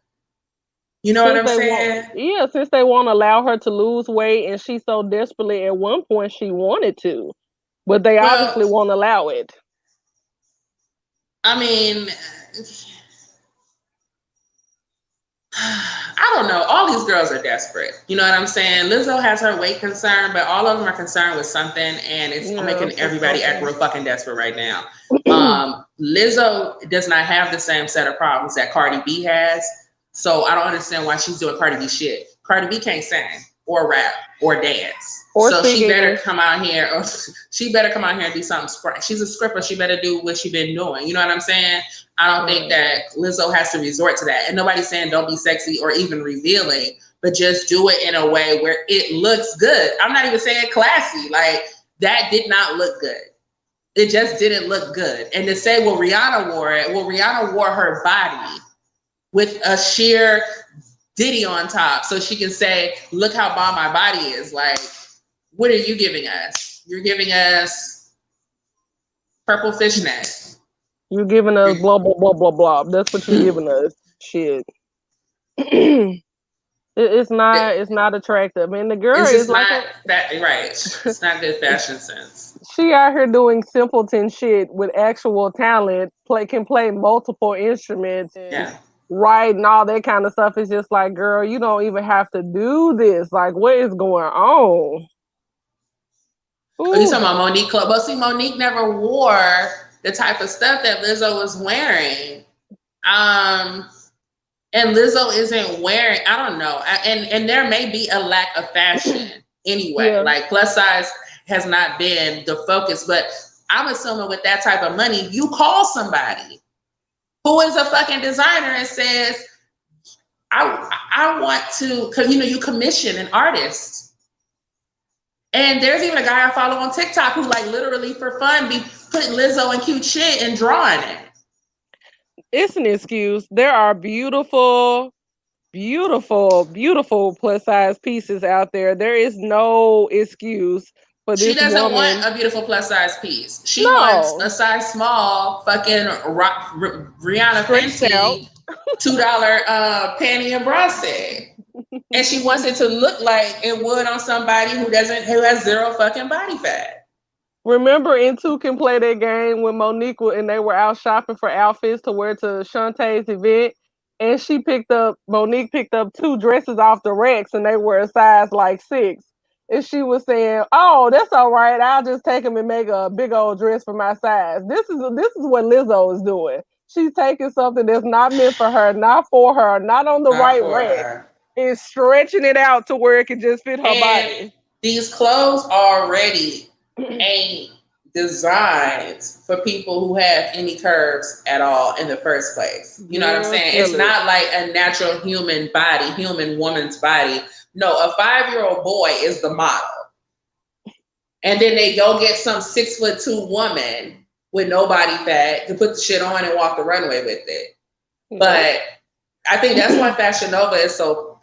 You know what I'm saying? Since they won't allow her to lose weight, and she so desperately at one point she wanted to, but they obviously won't allow it. I mean, I don't know. All these girls are desperate. You know what I'm saying? Lizzo has her weight concern, but all of them are concerned with something, and it's making everybody act real fucking desperate right now. Lizzo does not have the same set of problems that Cardi B has. So I don't understand why she's doing Cardi B shit. Cardi B can't sing or rap or dance. So she better come out here, or she better come out here and do something. She's a scripper. She better do what she's been doing. You know what I'm saying? I don't think that Lizzo has to resort to that. And nobody's saying don't be sexy or even revealing, but just do it in a way where it looks good. I'm not even saying classy. Like, that did not look good. It just didn't look good. And to say, well, Rihanna wore it. Well, Rihanna wore her body with a sheer ditty on top so she can say, look how bomb my body is. Like, what are you giving us? You're giving us purple fishnet. You're giving us blah, blah, blah, blah, blah. That's what you're giving us. Shit. It's not attractive. I mean, the girl is like right. It's not good fashion sense. She out here doing simpleton shit with actual talent. Can play multiple instruments. Yeah. Right, and all that kind of stuff. Is just like, girl, you don't even have to do this. Like, what is going on? Are you talking about Monique Club? But see, Monique never wore the type of stuff that Lizzo was wearing. And Lizzo isn't wearing, I don't know. And there may be a lack of fashion anyway. Yeah. Like, plus size has not been the focus, but I'm assuming with that type of money, you call somebody who is a fucking designer and says, I want to, because you commission an artist. And there's even a guy I follow on TikTok who, like, literally for fun be putting Lizzo in cute shit and drawing it. It's an excuse. There are beautiful, beautiful, beautiful plus size pieces out there. There is no excuse for this. She doesn't want a beautiful plus size piece. She wants a size small fucking Rihanna Fenty $2 panty and bra set. And she wants it to look like it would on somebody who has zero fucking body fat. Remember in Two Can Play that game when and they were out shopping for outfits to wear to Shantae's event, and Monique picked up two dresses off the racks, and they were a size like 6. And she was saying, "Oh, that's all right. I'll just take them and make a big old dress for my size." This is what Lizzo is doing. She's taking something that's not meant for her, not for her, not on the Not right for rack, her. and stretching it out to where it can just fit her And body. these clothes already ain't designed for people who have any curves at all in the first place. You know what I'm saying? It's not like a natural human body, human woman's body. No, a 5-year-old boy is the model. And then they go get some 6'2" woman with no body fat to put the shit on and walk the runway with it. But I think that's why Fashion Nova is so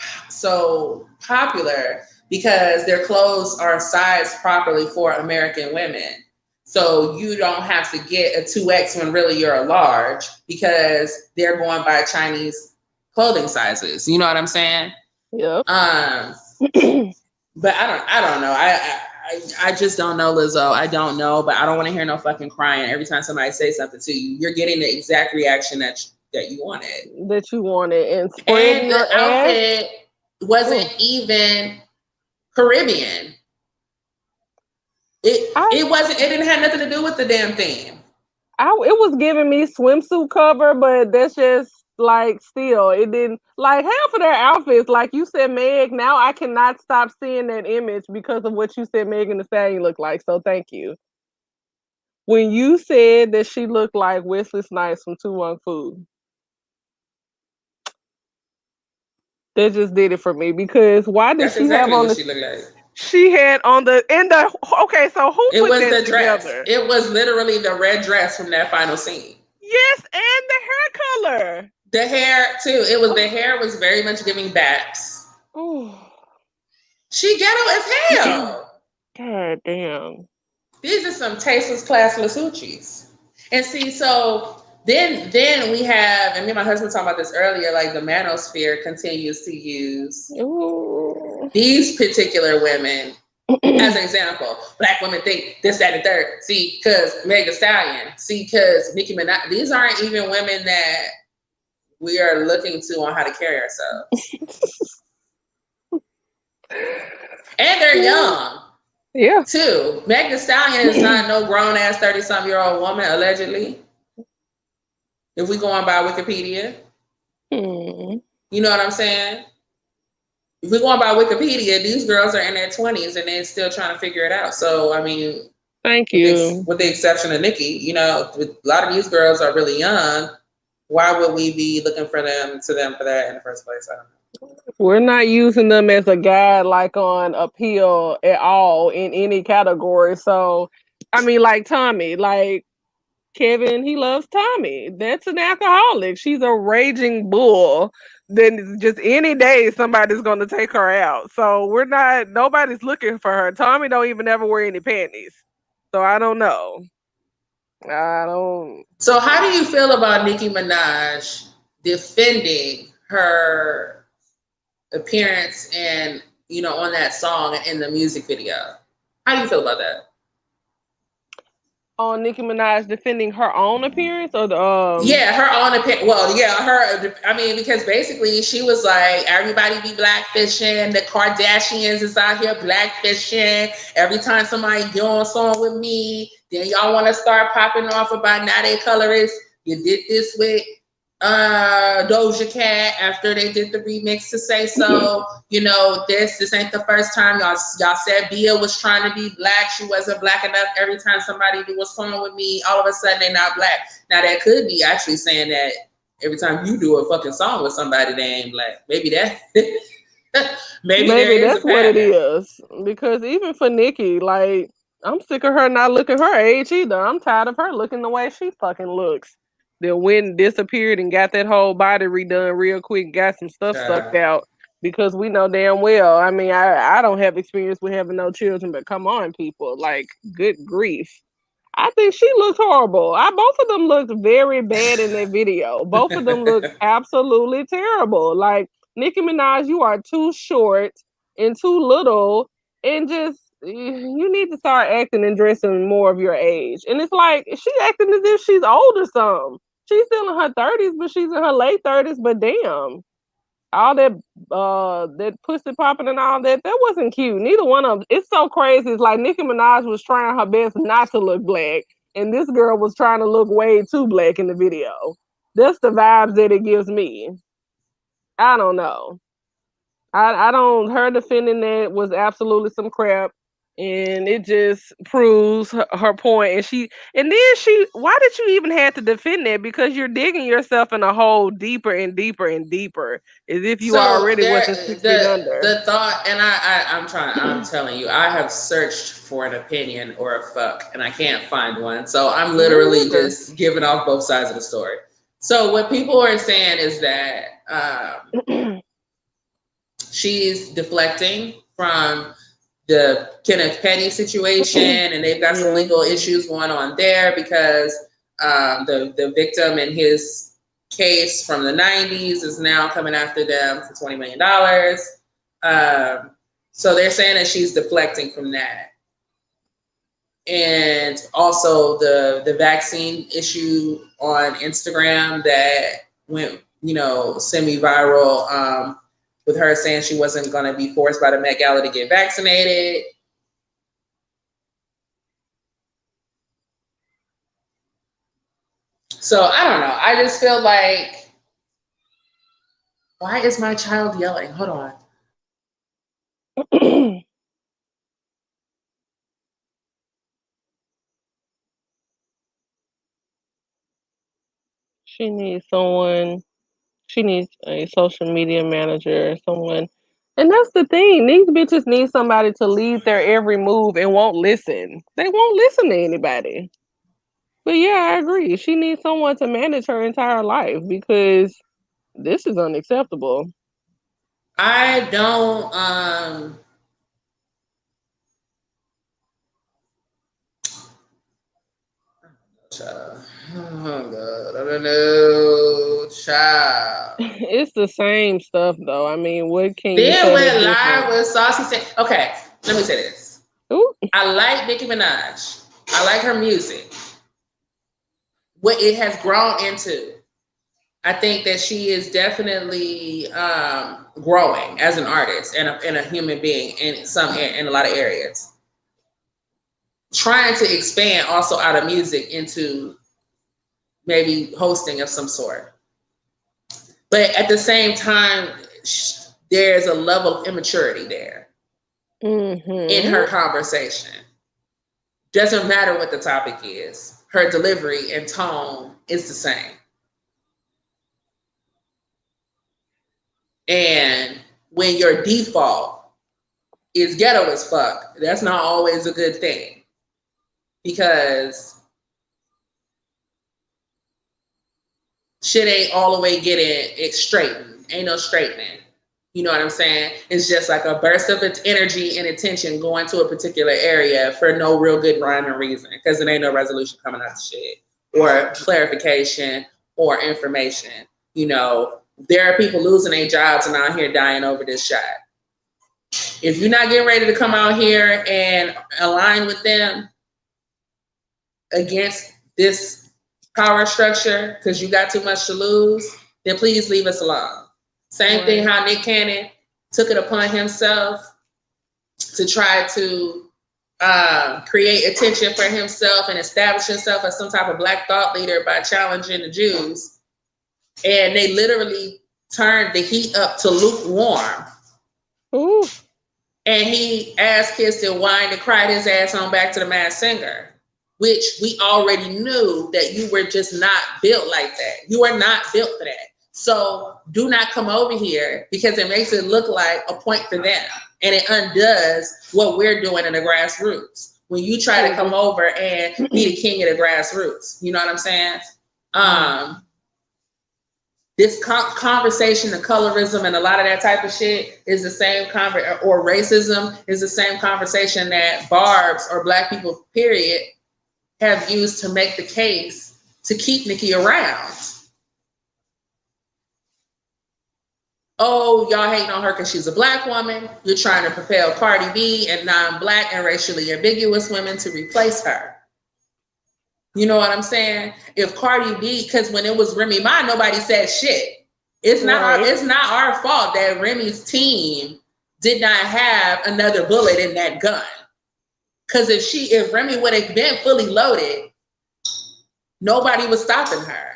popular, because their clothes are sized properly for American women. So you don't have to get a 2X when really you're a large, because they're going by Chinese clothing sizes. You know what I'm saying? Yep. But I don't know. I just don't know, Lizzo. I don't know, but I don't want to hear no fucking crying every time somebody says something to you. You're getting the exact reaction that you wanted. And spreading your the outfit wasn't even Caribbean. It didn't have nothing to do with the damn theme. It was giving me swimsuit cover, but that's just like still it didn't, like, half of their outfits, like you said, Meg. Now I cannot stop seeing that image because of what you said Megan Thee Stallion looked like. So thank you. When you said that she looked like Wesley Snipes from Tu Wong Fu, that just did it for me, because why did That's she exactly have on what the? she looked like. She had on the okay. So who It put was that the dress. together? It was literally the red dress from that final scene. Yes, and the hair color. The hair too. It was the hair was very much giving Babs. Oh, she ghetto as hell. God damn. These are some tasteless, classless hoochies. And see, so then we have, and me and my husband talking about this earlier, like the manosphere continues to use these particular women as an example. Black women think this, that, and third. See, because Meg Thee Stallion. See, because Nicki Minaj. These aren't even women that we are looking to on how to carry ourselves. And they're young. Yeah. Too. Meg Thee Stallion is not no grown ass 30-some-year-old woman, allegedly. If we go on by Wikipedia. You know what I'm saying? If we're going by Wikipedia, these girls are in their 20s and they're still trying to figure it out. So, I mean, thank you. With the exception of Nicki, you know, a lot of these girls are really young. Why would we be looking for them for that in the first place? I don't know. We're not using them as a guide, like on appeal at all in any category. So, I mean, like Tommy, like Kevin, he loves Tommy. That's an alcoholic. She's a raging bull. Then just any day somebody's going to take her out. So nobody's looking for her. Tommy don't even ever wear any panties. So I don't know. So how do you feel about Nicki Minaj defending her appearance and, you know, on that song and in the music video? How do you feel about that? On Nicki Minaj defending her own appearance, or the yeah, her own appearance. Well, yeah, I mean, because basically she was like, everybody be blackfishing. The Kardashians is out here blackfishing. Every time somebody get on a song with me, then y'all want to start popping off about now they colorists. You did this with Doja Cat after they did the remix to Say So. You know, this ain't the first time y'all said Bia was trying to be black. She wasn't black enough. Every time somebody do a song with me, all of a sudden they not black. Now that could be actually saying that every time you do a fucking song with somebody, they ain't black. Maybe that maybe that's what it is. Because even for Nicki, like, I'm sick of her not looking her age either. I'm tired of her looking the way she fucking looks. Then went, disappeared, and got that whole body redone real quick, got some stuff sucked out, because we know damn well. I mean, I don't have experience with having no children, but come on, people, like, good grief. I think she looked horrible. Both of them looked very bad in that video. Both of them looked absolutely terrible. Like, Nicki Minaj, you are too short and too little, and just you need to start acting and dressing more of your age. And it's like she acting as if she's old or something. She's still in her 30s, but she's in her late 30s. But damn, all that pussy popping and all that wasn't cute. Neither one of them. It's so crazy. It's like Nicki Minaj was trying her best not to look black, and this girl was trying to look way too black in the video. That's the vibes that it gives me. I don't know. I don't. Her defending that was absolutely some crap, and it just proves her point. And then she. Why did you even have to defend that? Because you're digging yourself in a hole deeper and deeper and deeper, as if you So already there, wasn't 6 feet under. the thought, and I'm telling you, I have searched for an opinion or a fuck, and I can't find one. So I'm literally just giving off both sides of the story. So what people are saying is that she's deflecting from the Kenneth Petty situation, and they've got some legal issues going on there because the victim in his case from the 90s is now coming after them for $20 million. So they're saying that she's deflecting from that. And also the vaccine issue on Instagram that went, semi-viral, with her saying she wasn't going to be forced by the Met Gala to get vaccinated. So I don't know. I just feel like, why is my child yelling? Hold on. She needs someone. She needs a social media manager, someone. And that's the thing. These bitches need somebody to lead their every move and won't listen. They won't listen to anybody. But yeah, I agree. She needs someone to manage her entire life because this is unacceptable. I don't child. Oh God, I don't know, child. It's the same stuff though. I mean, what can you say? Then went live with Saucy saying, okay, let me say this. Ooh. I like Nicki Minaj. I like her music. What it has grown into, I think that she is definitely growing as an artist and a human being in a lot of areas. Trying to expand also out of music into maybe hosting of some sort. But at the same time, there's a level of immaturity there in her conversation. Doesn't matter what the topic is. Her delivery and tone is the same. And when your default is ghetto as fuck, that's not always a good thing. Because shit ain't all the way getting it straightened. Ain't no straightening. You know what I'm saying? It's just like a burst of energy and attention going to a particular area for no real good rhyme and reason, because there ain't no resolution coming out of shit or clarification or information. There are people losing their jobs and out here dying over this shot. If you're not getting ready to come out here and align with them against this power structure because you got too much to lose, then please leave us alone. Same thing how Nick Cannon took it upon himself to try to create attention for himself and establish himself as some type of Black thought leader by challenging the Jews. And they literally turned the heat up to lukewarm. Ooh. And he ass-kissed and whined and cried his ass on back to the Masked Singer, which we already knew that you were just not built like that. You are not built for that. So do not come over here because it makes it look like a point for them. And it undoes what we're doing in the grassroots. When you try to come over and be the king of the grassroots, you know what I'm saying? This conversation, the colorism and a lot of that type of shit is the same or racism is the same conversation that Barbs or Black people, period, have used to make the case to keep Nicki around. oh, y'all hating on her because she's a black woman. You're trying to propel Cardi B and non-black and racially ambiguous women to replace her. You know what I'm saying? If Cardi B, because when it was Remy Ma, nobody said shit. It's not our fault that Remy's team did not have another bullet in that gun. Because if Remy would have been fully loaded, nobody was stopping her.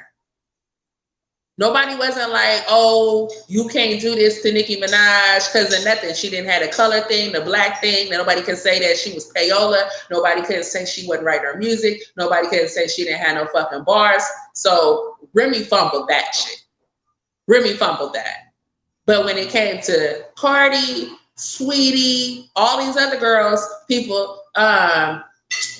Nobody wasn't like, oh, you can't do this to Nicki Minaj because of nothing. She didn't have the color thing, the black thing. Nobody can say that she was payola. Nobody can say she wasn't writing her music. Nobody can say she didn't have no fucking bars. So Remy fumbled that shit. Remy fumbled that. But when it came to Cardi, Sweetie, all these other girls, people,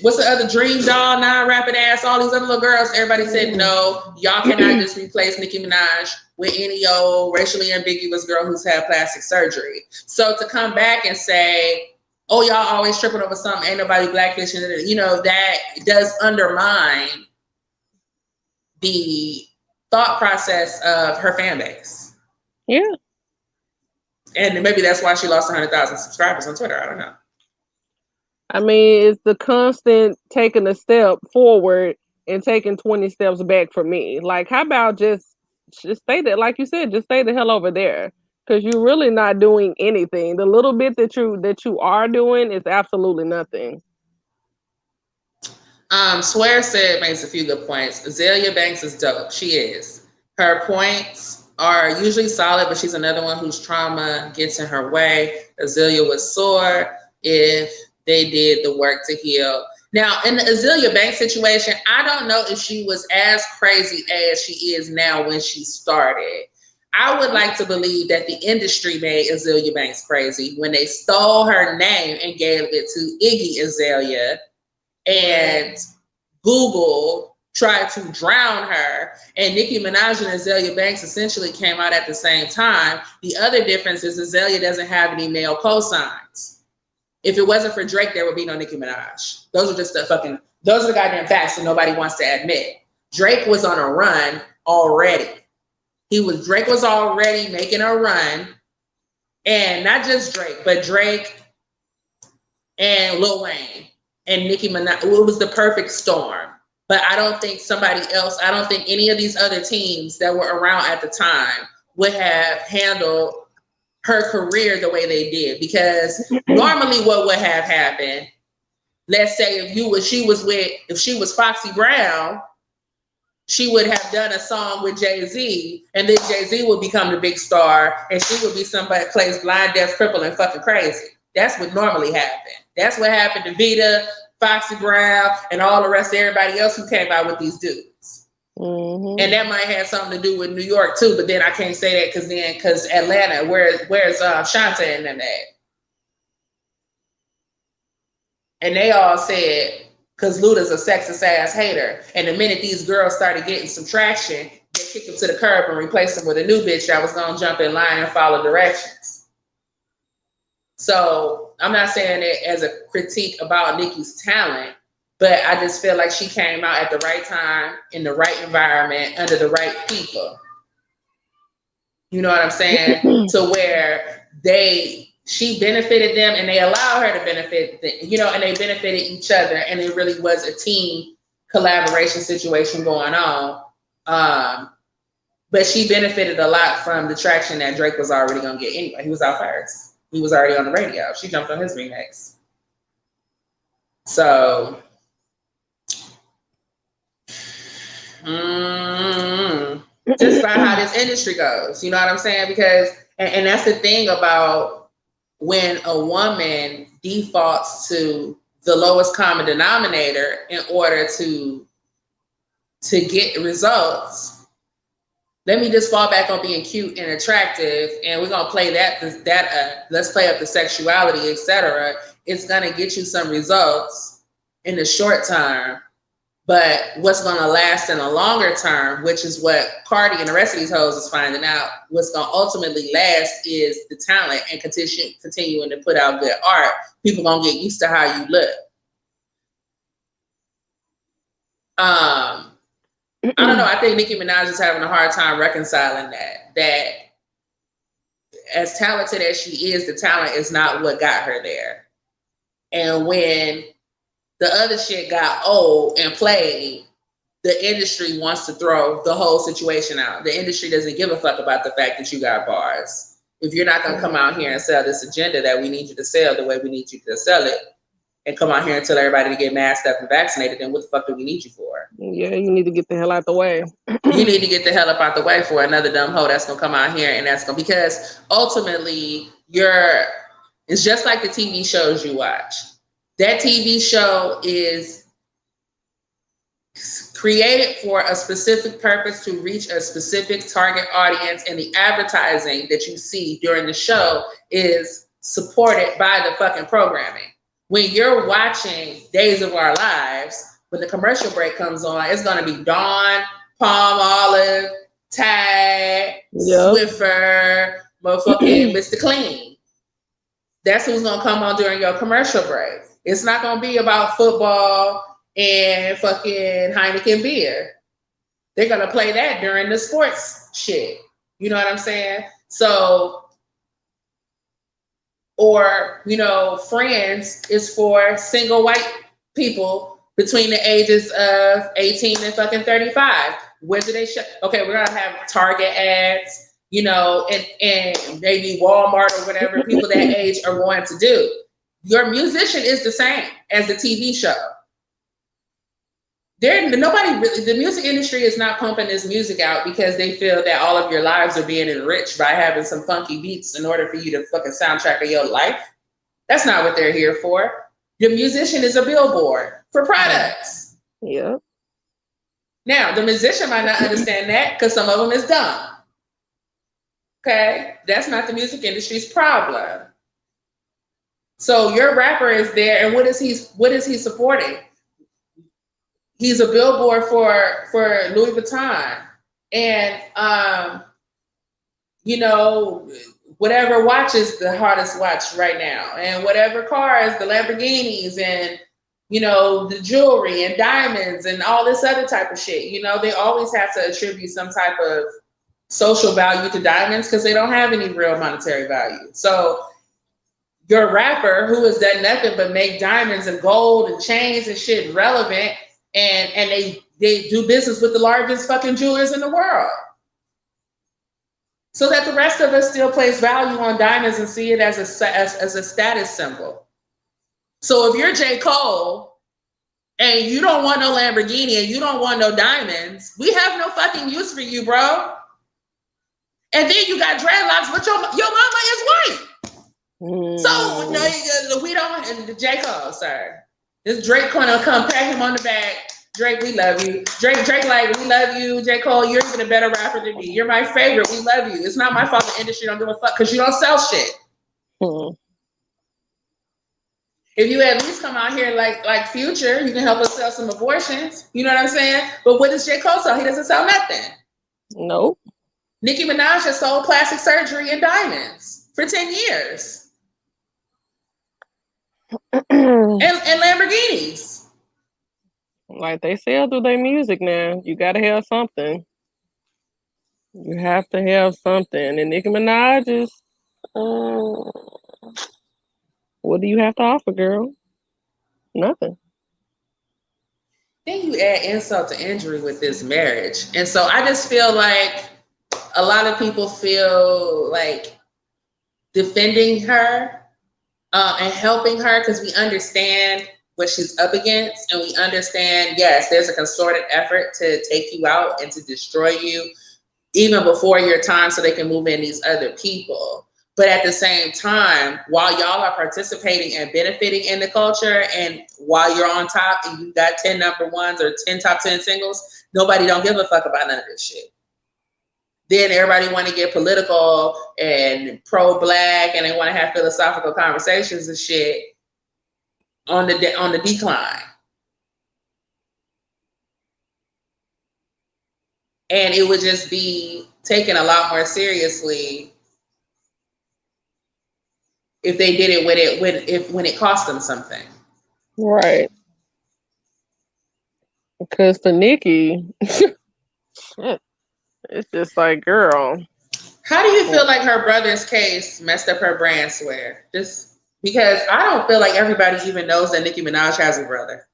what's the other Dream Doll, non-rapping ass, all these other little girls, everybody said, no, y'all cannot just replace Nicki Minaj with any old racially ambiguous girl who's had plastic surgery. So to come back and say, oh, y'all always tripping over something, ain't nobody black bitch, you know, that does undermine the thought process of her fan base. Yeah. And maybe that's why she lost 100,000 subscribers on Twitter. I don't know. I mean, it's the constant taking a step forward and taking 20 steps back for me. Like, how about just stay there, like you said, just stay the hell over there, because you're really not doing anything. The little bit that you are doing is absolutely nothing. Swear said makes a few good points. Azalea Banks is dope. She is. Her points are usually solid, but she's another one whose trauma gets in her way. Azalea was sore if they did the work to heal. Now, in the Azalea Banks situation, I don't know if she was as crazy as she is now when she started. I would like to believe that the industry made Azalea Banks crazy when they stole her name and gave it to Iggy Azalea, and Google tried to drown her, and Nicki Minaj and Azalea Banks essentially came out at the same time. The other difference is Azalea doesn't have any male cosigns. If it wasn't for Drake, there would be no Nicki Minaj. Those are the goddamn facts that nobody wants to admit. Drake was on a run already. Drake was already making a run, and not just Drake, but Drake and Lil Wayne and Nicki Minaj. It was the perfect storm. But I don't think any of these other teams that were around at the time would have handled her career the way they did. Because normally what would have happened, let's say if she was Foxy Brown, she would have done a song with Jay-Z, and then Jay-Z would become the big star, and she would be somebody that plays blind, deaf, crippled, and fucking crazy. That's what normally happened. That's what happened to Vita, Foxy Brown, and all the rest of everybody else who came out with these dudes. Mm-hmm. And that might have something to do with New York too, but then I can't say that because Atlanta, where's Shanta and them at? And they all said, because Luda's a sexist ass hater, and the minute these girls started getting some traction, they kicked them to the curb and replaced them with a new bitch that was gonna jump in line and follow directions. So I'm not saying it as a critique about Nicki's talent, but I just feel like she came out at the right time, in the right environment, under the right people. You know what I'm saying? To where she benefited them, and they allowed her to benefit them, and they benefited each other, and it really was a team collaboration situation going on. But she benefited a lot from the traction that Drake was already gonna get anyway. He was out first. He was already on the radio. She jumped on his remix. So, just about how this industry goes. You know what I'm saying? Because, and that's the thing about when a woman defaults to the lowest common denominator in order to get results. Let me just fall back on being cute and attractive, and we're gonna play that let's play up the sexuality, etc. It's gonna get you some results in the short term, but what's gonna last in the longer term, which is what Cardi and the rest of these hoes is finding out, what's gonna ultimately last is the talent and continuing to put out good art. People gonna get used to how you look. I don't know. I think Nicki Minaj is having a hard time reconciling that as talented as she is, the talent is not what got her there. And when the other shit got old and played, the industry wants to throw the whole situation out. The industry doesn't give a fuck about the fact that you got bars. If you're not gonna come out here and sell this agenda that we need you to sell the way we need you to sell it, and come out here and tell everybody to get masked up and vaccinated, then what the fuck do we need you for? Yeah, you need to get the hell out the way. You need to get the hell up out the way for another dumb hoe that's gonna come out here and that's gonna, because ultimately it's just like the TV shows you watch. That TV show is created for a specific purpose to reach a specific target audience, and the advertising that you see during the show is supported by the fucking programming. When you're watching Days of Our Lives, when the commercial break comes on, it's gonna be Dawn, Palm Olive, Tag, Swiffer, motherfucking Mr. Clean. That's who's gonna come on during your commercial break. It's not gonna be about football and fucking Heineken beer. They're gonna play that during the sports shit. You know what I'm saying? So, or, Friends is for single white people between the ages of 18 and fucking 35. Where do they show? Okay, we're gonna have Target ads, and maybe Walmart or whatever people that age are going to do. Your musician is the same as the TV show. The music industry is not pumping this music out because they feel that all of your lives are being enriched by having some funky beats in order for you to fucking soundtrack of your life. That's not what they're here for. Your musician is a billboard for products. Yeah. Now, the musician might not understand that because some of them is dumb. Okay? That's not the music industry's problem. So your rapper is there, and what is he supporting? He's a billboard for Louis Vuitton, and whatever watch is the hottest watch right now, and whatever cars, the Lamborghinis, and the jewelry and diamonds and all this other type of shit. They always have to attribute some type of social value to diamonds because they don't have any real monetary value. So your rapper who has done nothing but make diamonds and gold and chains and shit relevant. And they do business with the largest fucking jewelers in the world. So that the rest of us still place value on diamonds and see it as a status symbol. So if you're J. Cole and you don't want no Lamborghini and you don't want no diamonds, we have no fucking use for you, bro. And then you got dreadlocks, but your mama is white. So no, we don't. And J. Cole, sir. This Drake gonna come pat him on the back. Drake, we love you. Drake, like, we love you. J. Cole, you're even a better rapper than me. You're my favorite. We love you. It's not my fault the industry don't give a fuck because you don't sell shit. If you at least come out here like Future, you can help us sell some abortions. You know what I'm saying? But what does J. Cole sell? He doesn't sell nothing. Nope. Nicki Minaj has sold plastic surgery and diamonds for 10 years. and Lamborghinis. Like they sell through their music now. You gotta have something. You have to have something. And Nicki Minaj is what do you have to offer, girl? Nothing. Then you add insult to injury with this marriage. And so I just feel like a lot of people feel like defending her and helping her because we understand what she's up against, and we understand, yes, there's a concerted effort to take you out and to destroy you even before your time so they can move in these other people. But at the same time, while y'all are participating and benefiting in the culture, and while you're on top and you got 10 number ones or 10 top 10 singles, nobody don't give a fuck about none of this shit. Then everybody want to get political and pro-black, and they want to have philosophical conversations and shit on the decline. And it would just be taken a lot more seriously if they did it when it cost them something. Right. Because for Nicki, it's just like, girl. How do you feel like her brother's case messed up her brand, Swear? Just because I don't feel like everybody even knows that Nicki Minaj has a brother.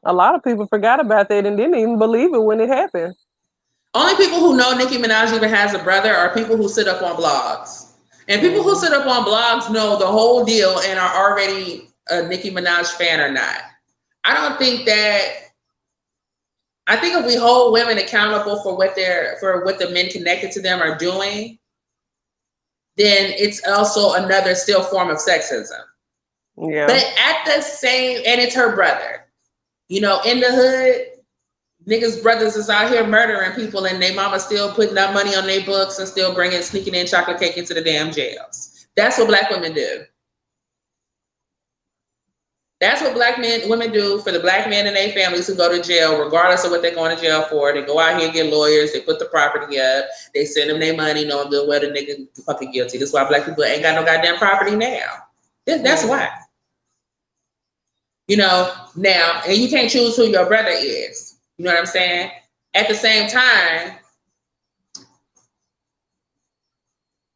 A lot of people forgot about that and didn't even believe it when it happened. Only people who know Nicki Minaj even has a brother are people who sit up on blogs. And people who sit up on blogs know the whole deal and are already a Nicki Minaj fan or not. I don't think that. I think if we hold women accountable for what the men connected to them are doing, then it's also another still form of sexism. Yeah. But at the same, and it's her brother. You know, in the hood, niggas' brothers is out here murdering people, and they mama still putting up money on their books and still sneaking in chocolate cake into the damn jails. That's what black women do. That's what women do for the black men and their families who go to jail, regardless of what they're going to jail for. They go out here and get lawyers. They put the property up. They send them their money, knowing good well the nigga fucking guilty. That's why black people ain't got no goddamn property now. That's why. You know, now, and you can't choose who your brother is. You know what I'm saying? At the same time,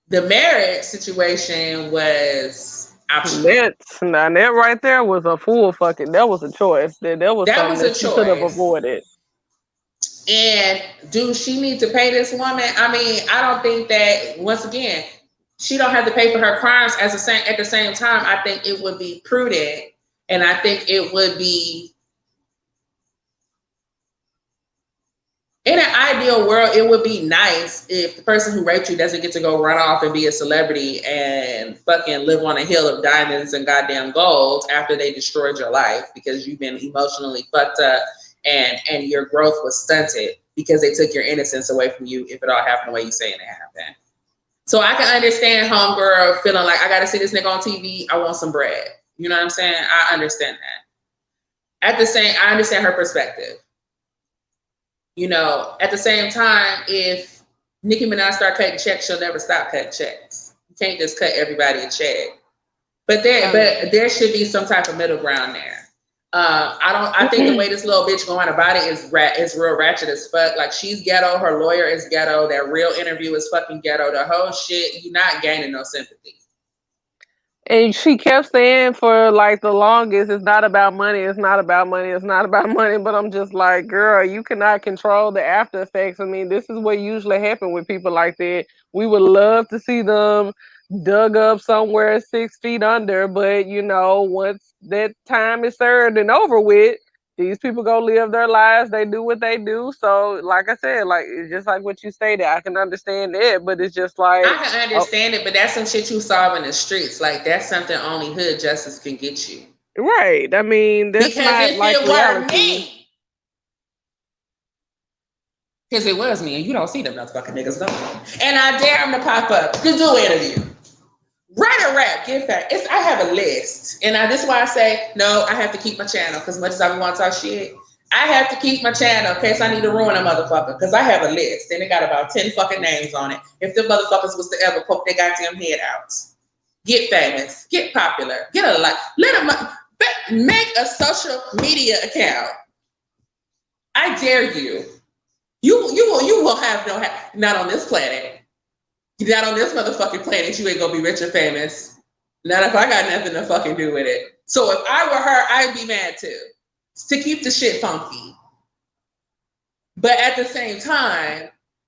the marriage situation was optional. That right there was a full fucking. That was a choice. That was something that she could have avoided. And do she need to pay this woman? I mean, I don't think that. Once again, she don't have to pay for her crimes. At the same time, I think it would be prudent, and I think it would be. In an ideal world, it would be nice if the person who raped you doesn't get to go run off and be a celebrity and fucking live on a hill of diamonds and goddamn gold after they destroyed your life because you've been emotionally fucked up and your growth was stunted because they took your innocence away from you if it all happened the way you saying it happened. So I can understand homegirl feeling like I got to see this nigga on TV. I want some bread. You know what I'm saying? I understand that. I understand her perspective. You know, at the same time, if Nicki Minaj start cutting checks, she'll never stop cutting checks. You can't just cut everybody a check. But there should be some type of middle ground there. I think the way this little bitch going about it is real ratchet as fuck. Like, she's ghetto, her lawyer is ghetto, that real interview is fucking ghetto. The whole shit, you're not gaining no sympathy. And she kept saying for like the longest, it's not about money, it's not about money, it's not about money. But I'm just like, girl, you cannot control the after effects. I mean, this is what usually happens with people like that. We would love to see them dug up somewhere 6 feet under, but you know, once that time is served and over with, these people go live their lives. They do what they do. So, like I said, like it's just like what you stated. I can understand it, but it's just like I can understand it, but that's some shit you solve in the streets. Like, that's something only hood justice can get you. Right. I mean, that's because not if like it reality. were me, because it was me, and you don't see them motherfucking niggas though. And I dare them to pop up to do an interview. Write a rap, get back. I have a list. And this is why I say, no, I have to keep my channel. Because much as I want to talk shit, I have to keep my channel in case I need to ruin a motherfucker. Because I have a list. And it got about 10 fucking names on it. If the motherfuckers was to ever poke their goddamn head out. Get famous. Get popular. Get a like. Let them make a social media account. I dare you. You will have not on this planet. Not on this motherfucking planet, you ain't gonna be rich or famous. Not if I got nothing to fucking do with it. So if I were her, I'd be mad too. To keep the shit funky. But at the same time,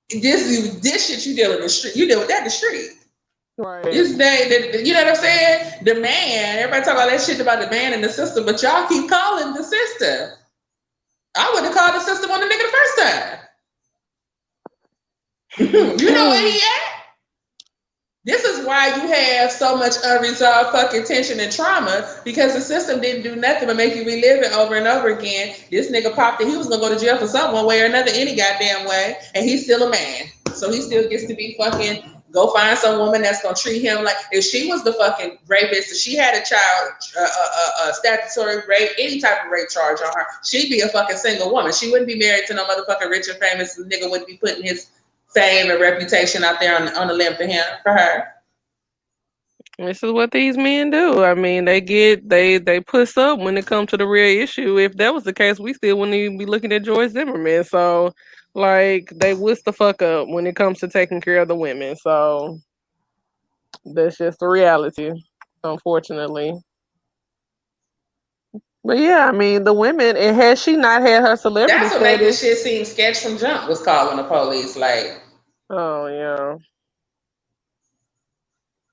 this shit you deal with the street. You deal with that in the street. Right. This thing, you know what I'm saying? The man, everybody talk all that shit about the man and the system, but y'all keep calling the system. I would have called the system on the nigga the first time. You know where he at? This is why you have so much unresolved fucking tension and trauma, because the system didn't do nothing but make you relive it over and over again. This nigga popped it. He was gonna go to jail for some one way or another any goddamn way, and he's still a man. So he still gets to be fucking, go find some woman that's gonna treat him like, if she was the fucking rapist, if she had a child, statutory rape, any type of rape charge on her, she'd be a fucking single woman. She wouldn't be married to no motherfucking rich and famous nigga, wouldn't be putting his fame and reputation out there on the limb for her. This is what these men do. I mean, they puss up when it comes to the real issue. If that was the case, we still wouldn't even be looking at George Zimmerman. So, like, they whisk the fuck up when it comes to taking care of the women. So that's just the reality, unfortunately. But yeah, I mean, the women, and had she not had her celebrity That's what made this status, shit seem sketch from jump, was calling the police. Like, oh yeah.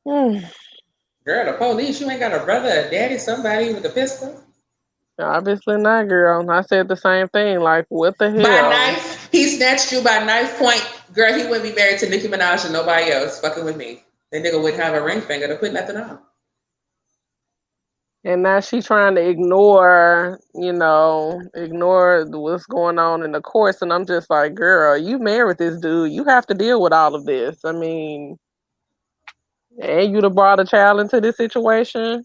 Hmm. girl, the police, you ain't got a brother, a daddy, somebody with a pistol? Obviously not, girl. I said the same thing. Like, what the By hell? knife, he snatched you by knife point. Girl, he wouldn't be married to Nicki Minaj and nobody else fucking with me. That nigga wouldn't have a ring finger to put nothing on. And now she trying to ignore, ignore what's going on in the courts. And I'm just like, girl, you married this dude. You have to deal with all of this. I mean, and you'd have brought a child into this situation.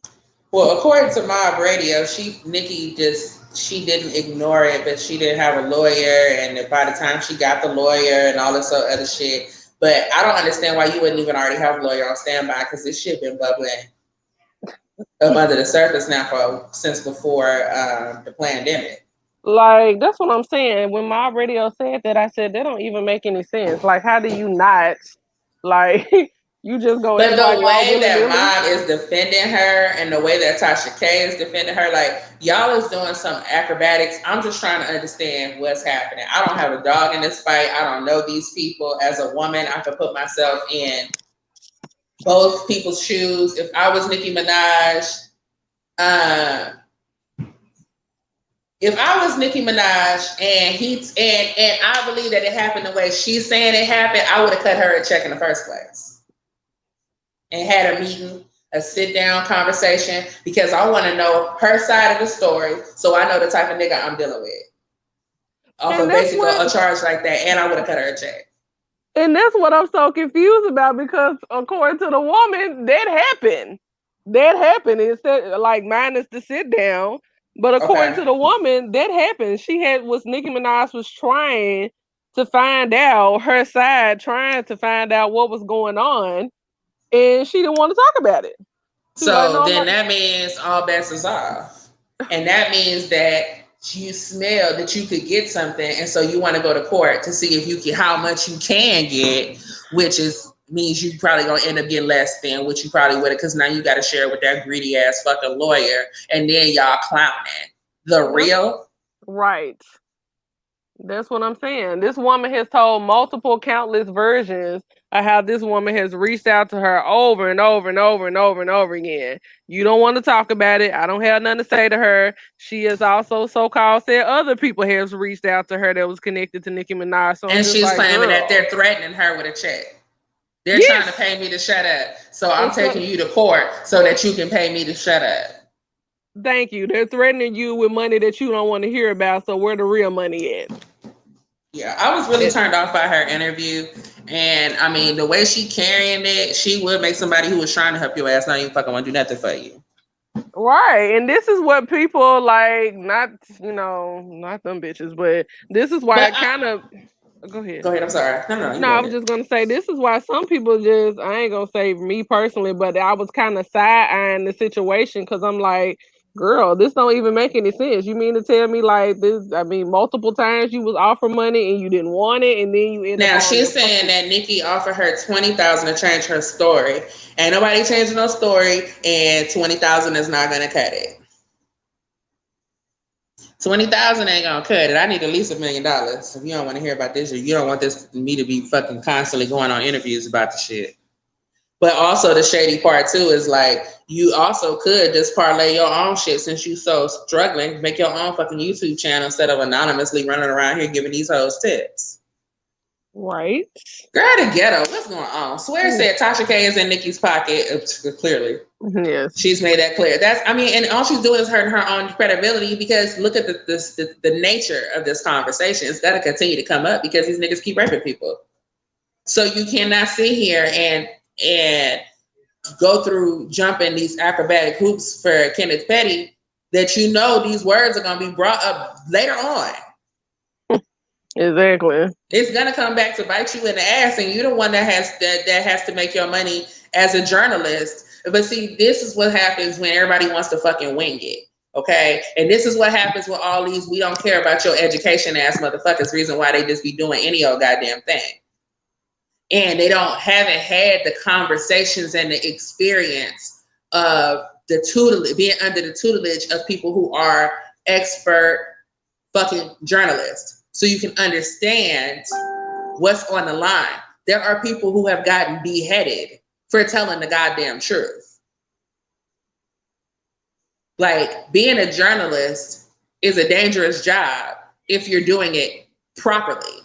Well, according to Mob Radio, she didn't ignore it, but she didn't have a lawyer, and by the time she got the lawyer and all this other shit. But I don't understand why you wouldn't even already have a lawyer on standby, because this shit been bubbling up under the surface now since before the pandemic. Like, that's what I'm saying. When my radio said that, I said, that don't even make any sense. Like, how do you not, like, you just go But act like the all way that willy-nilly? Mob is defending her and the way that Tasha K is defending her, like, y'all is doing some acrobatics. I'm just trying to understand what's happening. I don't have a dog in this fight. I don't know these people. As a woman, I could put myself in both people's shoes. If I was Nicki Minaj, if I was Nicki Minaj and I believe that it happened the way she's saying it happened, I would have cut her a check in the first place and had a meeting, a sit down conversation, because I want to know her side of the story, so I know the type of nigga I'm dealing with. Off of basically a charge like that, and I would have cut her a check. And that's what I'm so confused about, because according to the woman, that happened. That happened. It said, like, minus the sit down. But according to the woman, that happened. Nicki Minaj was trying to find out her side, trying to find out what was going on, and she didn't want to talk about it. So like, no, then that means all bets is off. And that means that you smell that you could get something, and so you want to go to court to see if you can, how much you can get, which means you probably gonna end up getting less than what you probably would have, because now you got to share with that greedy ass fucking lawyer, and then y'all clowning the real. Right. That's what I'm saying. This woman has told multiple, countless versions of how this woman has reached out to her over and over and over and over and over again. You don't want to talk about it. I don't have nothing to say to her. She has also so-called said other people has reached out to her that was connected to Nicki Minaj. So and she's like, claiming that they're threatening her with a check. They're trying to pay me to shut up. So I'm taking you to court so that you can pay me to shut up. Thank you. They're threatening you with money that you don't want to hear about. So where the real money at? Yeah, I was really turned off by her interview. And I mean, the way she carrying it, she would make somebody who was trying to help your ass not even fucking want to do nothing for you. Right. And this is what people like, not them bitches, but this is why go ahead. Go ahead. I'm sorry. No, I was just going to say, this is why some people just, I ain't going to say me personally, but I was kind of side-eyeing the situation, because I'm like, girl, this don't even make any sense. You mean to tell me like this? I mean, multiple times you was offered money and you didn't want it, and then you ended up. Now she's saying that Nicki offered her $20,000 to change her story. Ain't nobody changing no story, and $20,000 is not gonna cut it. $20,000 ain't gonna cut it. I need at least $1 million. If you don't want to hear about this, or you don't want me to be fucking constantly going on interviews about the shit. But also the shady part too is like, you also could just parlay your own shit, since you so struggling, make your own fucking YouTube channel instead of anonymously running around here giving these hoes tips. Right. Girl, the ghetto, what's going on? Swear said Tasha K is in Nicki's pocket, clearly. Yes. She's made that clear. And all she's doing is hurting her own credibility, because look at the nature of this conversation. It's got to continue to come up because these niggas keep raping people. So you cannot sit here and go through jumping these acrobatic hoops for Kenneth Petty, that you know these words are going to be brought up later on. Exactly. It's going to come back to bite you in the ass, and you're the one that has to make your money as a journalist. But see, this is what happens when everybody wants to fucking wing it. Okay? And this is what happens with all these we don't care about your education ass motherfuckers, reason why they just be doing any old goddamn thing. And they haven't had the conversations and the experience of the tutelage, being under the tutelage of people who are expert fucking journalists. So you can understand what's on the line. There are people who have gotten beheaded for telling the goddamn truth. Like, being a journalist is a dangerous job if you're doing it properly.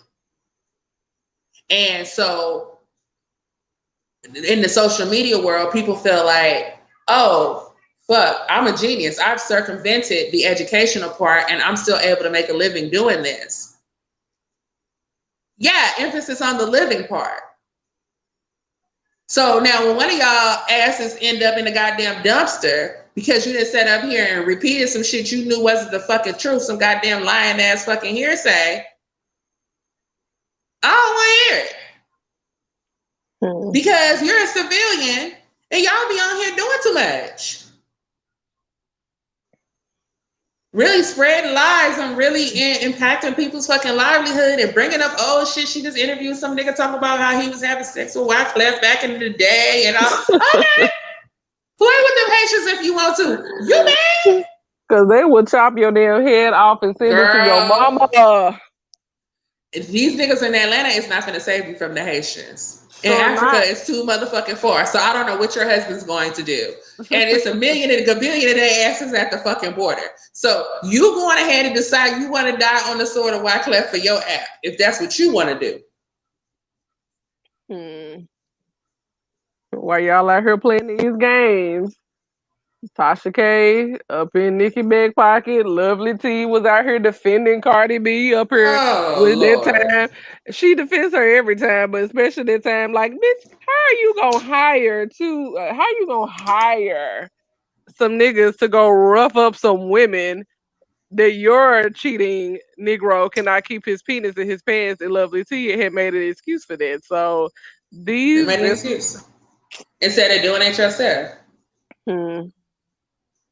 And so in the social media world, people feel like, oh, fuck, I'm a genius. I've circumvented the educational part and I'm still able to make a living doing this. Yeah, emphasis on the living part. So now when one of y'all asses end up in the goddamn dumpster because you didn't sit up here and repeated some shit you knew wasn't the fucking truth, some goddamn lying ass fucking hearsay, I don't want to hear it. Because you're a civilian and y'all be on here doing too much. Really spreading lies and really impacting people's fucking livelihood and bringing up old shit. She just interviewed some nigga talking about how he was having sex with Wyclef back in the day and all. Okay. Play with them Haitians if you want to. You mad? Because they will chop your damn head off and send it to your mama. These niggas in Atlanta is not going to save you from the Haitians. In Africa, it's too motherfucking far. So I don't know what your husband's going to do. And it's a million and a gabillion of their asses at the fucking border. So you going ahead and decide you want to die on the sword of Wyclef for your app, if that's what you want to do. While y'all out here playing these games, Tasha K up in Nicki back pocket. Lovely T was out here defending Cardi B up here with Lord. That time. She defends her every time, but especially that time, like, bitch, how are you gonna hire some niggas to go rough up some women that your cheating Negro cannot keep his penis in his pants? And Lovely T had made an excuse for that. So these made an excuse instead of doing it yourself.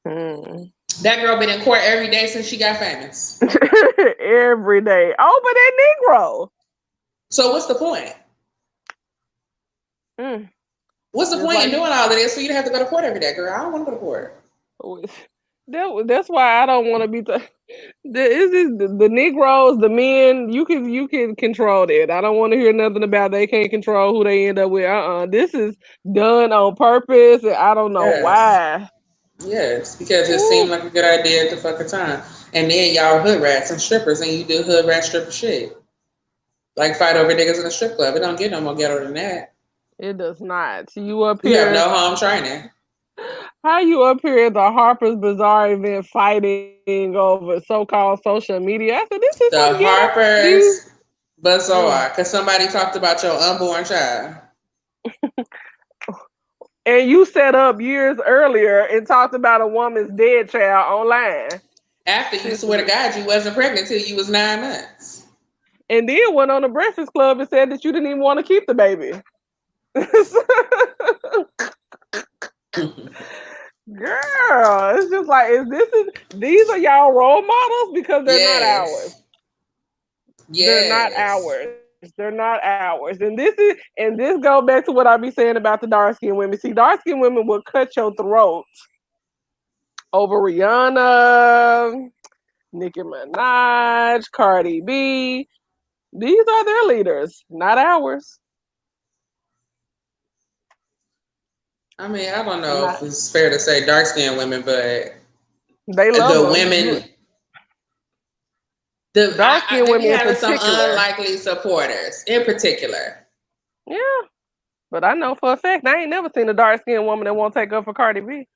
That girl been in court every day since she got famous. Every day. Oh, but that Negro. So what's the point? What's the point in doing all of this for you to have to go to court every day, girl? I don't want to go to court. That's why I don't want to be. The Negroes, the men. You can control that. I don't want to hear nothing about they can't control who they end up with. This is done on purpose, and I don't know why. Yes, because it seemed like a good idea at the fucking time. And then y'all hood rats and strippers, and you do hood rat stripper shit. Like fight over niggas in a strip club. It don't get no more ghetto than that. It does not. You up here. You have no home training. How you up here at the Harper's Bazaar event fighting over so-called social media? I said, this is the Harper's Bazaar, because somebody talked about your unborn child. And you set up years earlier and talked about a woman's dead child online. After you swear to God you wasn't pregnant till you was 9 months. And then went on the Breakfast Club and said that you didn't even want to keep the baby. Girl, it's just like, these are y'all role models? Because they're not ours. They're not ours. They're not ours. And this goes back to what I be saying about the dark-skinned women. See, dark-skinned women will cut your throat over Rihanna, Nicki Minaj, Cardi B. These are their leaders, not ours. I mean, I don't know if it's fair to say dark-skinned women, but they love the them. women. The dark-skinned women have some unlikely supporters in particular. Yeah, but I know for a fact I ain't never seen a dark-skinned woman that won't take up for Cardi B.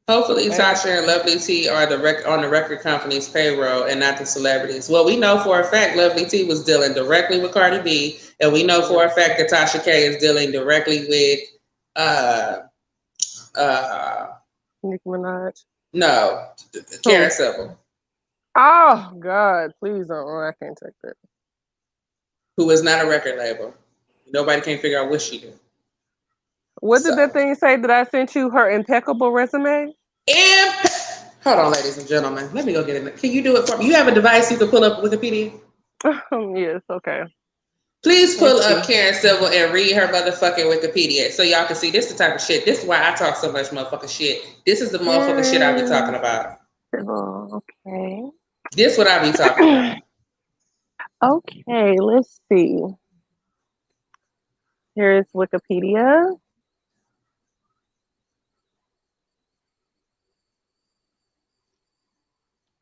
Hopefully, Tasha and Lovely T are on the record company's payroll and not the celebrities. Well, we know for a fact Lovely T was dealing directly with Cardi B, and we know for a fact that Tasha K is dealing directly with Nicki Minaj. No, Karen Civil. Oh God, please don't! I can't take that. Who is not a record label? Nobody can figure out what she did. What did that So, thing say that I sent you? Her impeccable resume? hold on, ladies and gentlemen. Let me go get it. Can you do it for me? You have a device you can pull up Wikipedia? Yes, okay. Please Let's pull see. up Karen Civil and read her motherfucking Wikipedia so y'all can see this the type of shit. This is why I talk so much motherfucking shit. This is the motherfucking shit I be talking about. Okay. This what I be talking about. Okay, let's see. Here's Wikipedia.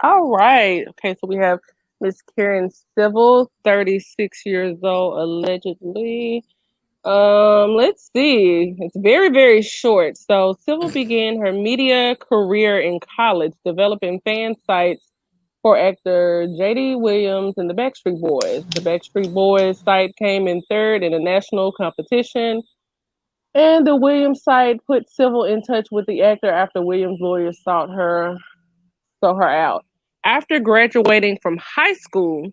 All right. Okay, so we have Miss Karen Civil, 36 years old, allegedly. Let's see. It's very, very short. So Civil began her media career in college, developing fan sites for actor J.D. Williams and the Backstreet Boys. The Backstreet Boys site came in third in a national competition, and the Williams site put Civil in touch with the actor after Williams' lawyers sought her out. After graduating from high school,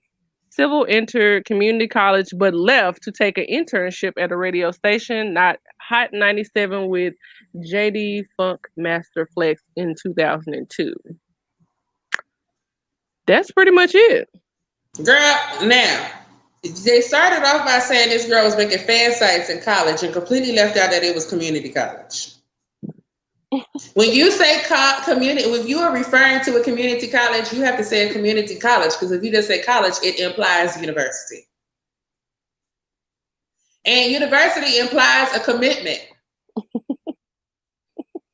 Civil entered community college but left to take an internship at a radio station, not Hot 97 with JD Funk Master Flex in 2002. That's pretty much it. Girl, now, they started off by saying this girl was making fan sites in college and completely left out that it was community college. When you say community, if you are referring to a community college, you have to say a community college, because if you just say college, it implies university. And university implies a commitment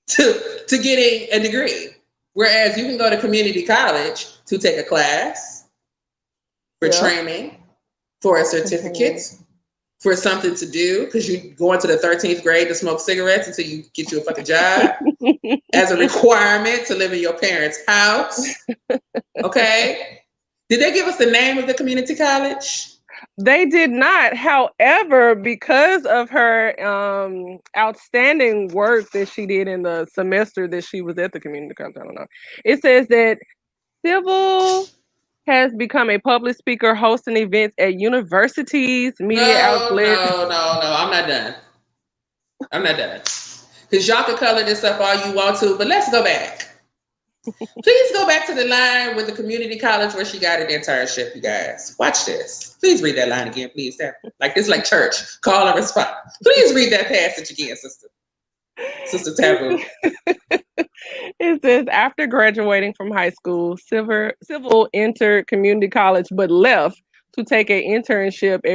to getting a degree. Whereas you can go to community college to take a class, for training, for a certificate, for something to do, because you go into the 13th grade to smoke cigarettes until you get you a fucking job as a requirement to live in your parents' house. Okay? Did they give us the name of the community college? They did not. However, because of her outstanding work that she did in the semester that she was at the community college, I don't know. It says that Civil has become a public speaker hosting events at universities, media outlets. No. I'm not done. Because y'all can color this up all you want to, but let's go back. Please go back to the line with the community college where she got an internship, you guys. Watch this. Please read that line again, please. Like this, like church. Call and respond. Please read that passage again, sister. Sister Taboo. It says after graduating from high school, Civil entered community college but left to take an internship at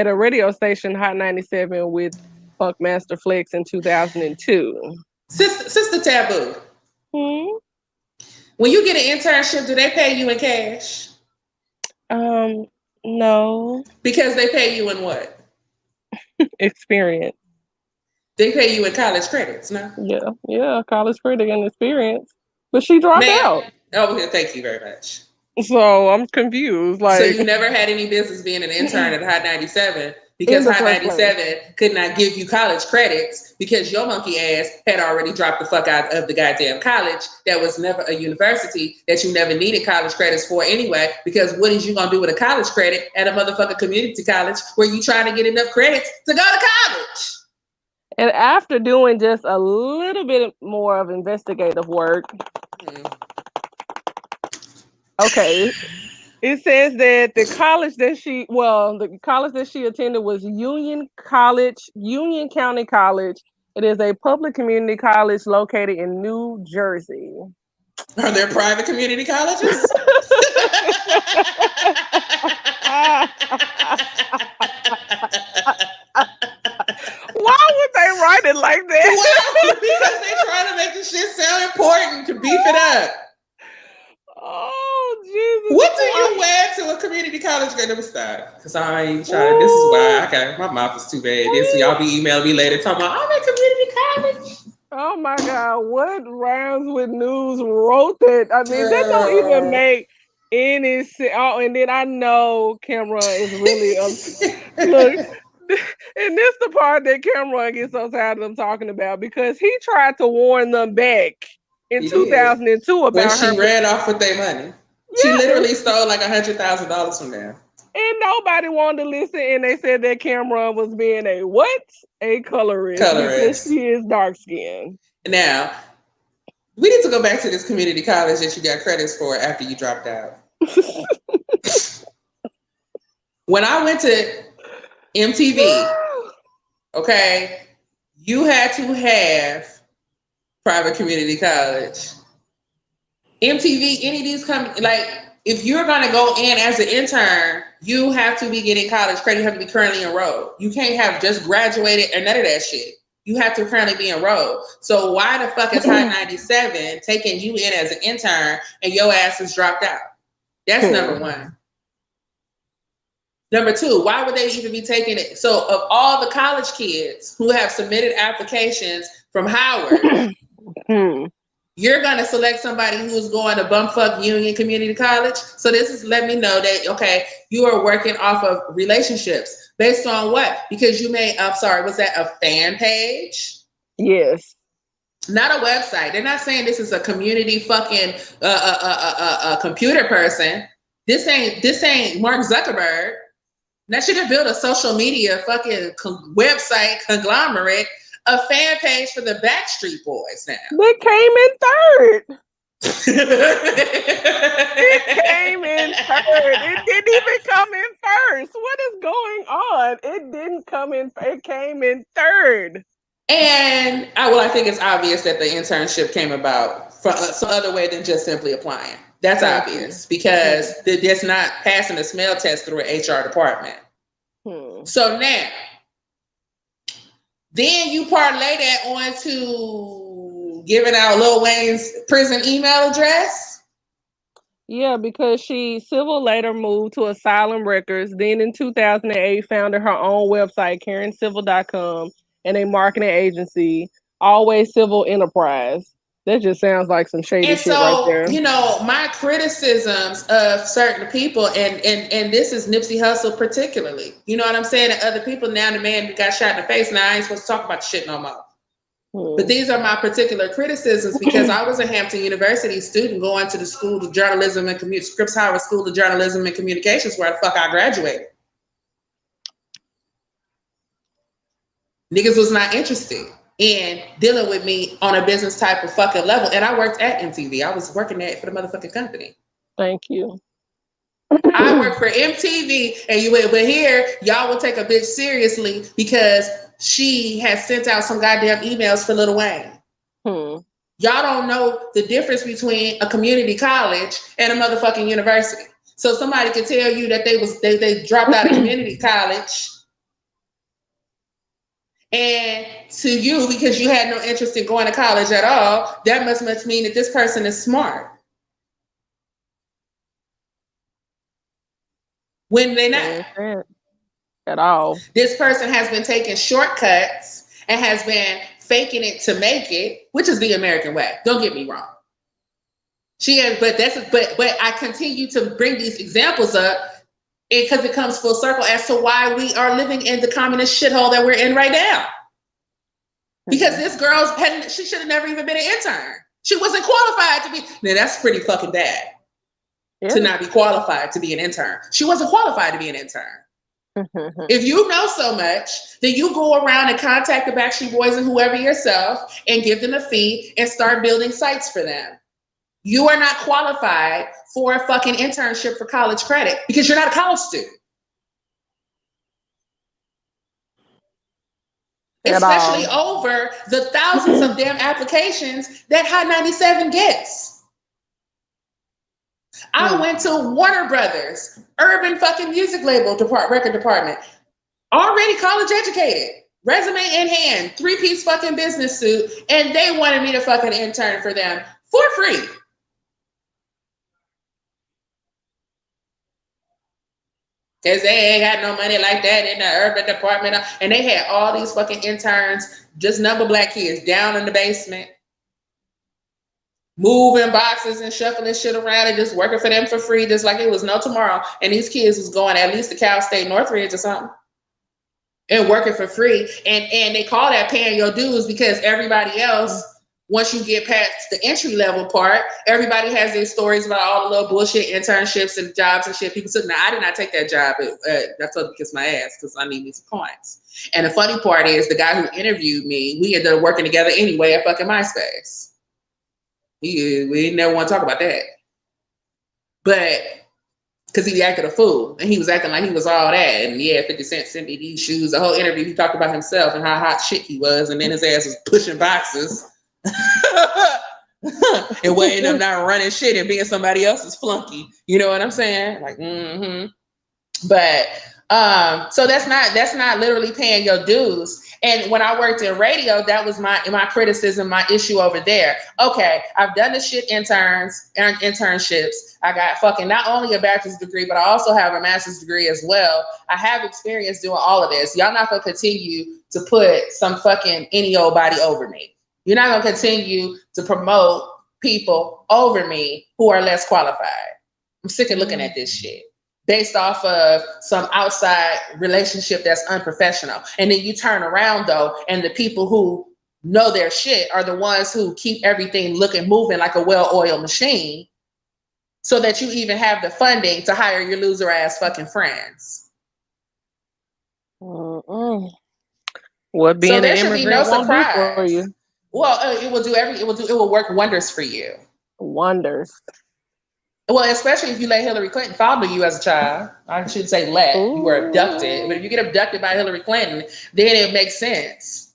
a radio station, Hot 97 with Funk Master Flex in 2002. Sister Taboo. When you get an internship, do they pay you in cash? No. Because they pay you in what? Experience. They pay you in college credits, no? Yeah, college credit and experience. But she dropped out. Oh, thank you very much. So I'm confused. So you never had any business being an intern at Hot 97 because Hot 97 could not give you college credits because your monkey ass had already dropped the fuck out of the goddamn college that was never a university that you never needed college credits for anyway, because what is you gonna do with a college credit at a motherfucking community college where you trying to get enough credits to go to college? And after doing just a little bit more of investigative work, okay, it says that the college that she attended was Union County College. It is a public community college located in New Jersey. Are there private community colleges? Why would they write it like that? Well, because they trying to make the shit sound important to beef it up. Oh, Jesus. What do you wear to a community college grade? Let me start. Because I ain't trying. This is why. Okay, my mouth is too bad. This y'all be emailing me later talking about, I'm at community college. Oh my God. What Rounds with News wrote that? I mean, that don't even make any sense. Oh, and then I know Cameron is really look. And this the part that Cameron gets so tired of them talking about, because he tried to warn them back in 2002 about when she ran off with their money. She literally stole like $100,000 from them. And nobody wanted to listen, and they said that Cameron was being a what? A colorist. Because she is dark skinned. Now, we need to go back to this community college that you got credits for after you dropped out. When I went to MTV, okay, you had to have private community college. MTV, any of these like, if you're gonna go in as an intern, you have to be getting college credit. You have to be currently enrolled. You can't have just graduated or none of that shit. You have to currently be enrolled. So why the fuck is High 97 taking you in as an intern and your ass is dropped out? That's number one. Number two, why would they even be taking it? So of all the college kids who have submitted applications from Howard, you're going to select somebody who's going to bumfuck Union Community College. So this is let me know that, okay, you are working off of relationships. Based on what? Because you may, I'm sorry, was that a fan page? Yes. Not a website. They're not saying this is a community fucking computer person. This ain't Mark Zuckerberg. Now she can build a social media fucking website conglomerate, a fan page for the Backstreet Boys now. They came in third. It came in third. It didn't even come in first. What is going on? It didn't come in. It came in third. And I think it's obvious that the internship came about from some other way than just simply applying. That's obvious because it's not passing the smell test through an HR department. So now, then you parlay that on to giving out Lil Wayne's prison email address. Yeah, because Civil later moved to Asylum Records. Then in 2008, founded her own website, KarenCivil.com, and a marketing agency, Always Civil Enterprise. That just sounds like some shady shit right there. You know, my criticisms of certain people, and this is Nipsey Hussle particularly, you know what I'm saying? And other people, now the man got shot in the face, now I ain't supposed to talk about the shit no more. But these are my particular criticisms because I was a Hampton University student going to the School of Journalism and Scripps Howard School of Journalism and Communications where the fuck I graduated. Niggas was not interested in dealing with me on a business type of fucking level. And I worked at MTV. I was working there for the motherfucking company. Thank you. I work for MTV, and but here y'all will take a bitch seriously because she has sent out some goddamn emails for Lil Wayne. Y'all don't know the difference between a community college and a motherfucking university. So somebody could tell you that they dropped out of community college, and to you, because you had no interest in going to college at all, that must mean that this person is smart. When they're not. At all. This person has been taking shortcuts and has been faking it to make it, which is the American way. Don't get me wrong. She has, but I continue to bring these examples up because it comes full circle as to why we are living in the communist shithole that we're in right now. Because this girl, she should have never even been an intern. She wasn't qualified to be. Now that's pretty fucking bad. Yeah. To not be qualified to be an intern. She wasn't qualified to be an intern. If you know so much, then you go around and contact the Backstreet Boys and whoever yourself and give them a fee and start building sites for them. You are not qualified for a fucking internship for college credit because you're not a college student. Especially over the thousands of damn applications that Hot 97 gets. I went to Warner Brothers, urban fucking music label record department, already college educated, resume in hand, 3-piece fucking business suit, and they wanted me to fucking intern for them for free. Because they ain't got no money like that in the urban department. And they had all these fucking interns, just number black kids down in the basement, moving boxes and shuffling shit around and just working for them for free, just like it was no tomorrow. And these kids was going at least to Cal State Northridge or something and working for free. And they call that paying your dues because everybody else once you get past the entry level part, everybody has their stories about all the little bullshit internships and jobs and shit people took. Now, I did not take that job. I told to kiss my ass because I need me some points. And the funny part is the guy who interviewed me, we ended up working together anyway at fucking MySpace. We never want to talk about that. But because he acted a fool and he was acting like he was all that. And yeah, 50 Cent sent me these shoes. The whole interview, he talked about himself and how hot shit he was. And then his ass was pushing boxes. And waiting up not running shit and being somebody else's flunky. You know what I'm saying? Like, But so that's not literally paying your dues. And when I worked in radio, that was my criticism, my issue over there. Okay, I've done the shit internships. I got fucking not only a bachelor's degree, but I also have a master's degree as well. I have experience doing all of this. Y'all not gonna continue to put some fucking any old body over me. You're not gonna continue to promote people over me who are less qualified. I'm sick of looking at this shit based off of some outside relationship that's unprofessional. And then you turn around though, and the people who know their shit are the ones who keep everything moving like a well-oiled machine so that you even have the funding to hire your loser ass fucking friends. What being so there an should be immigrant no won't do surprise for you? Well, it will work wonders for you. Wonders. Well, especially if you let Hillary Clinton fondle you as a child. I shouldn't say let. You were abducted. But if you get abducted by Hillary Clinton, then it makes sense.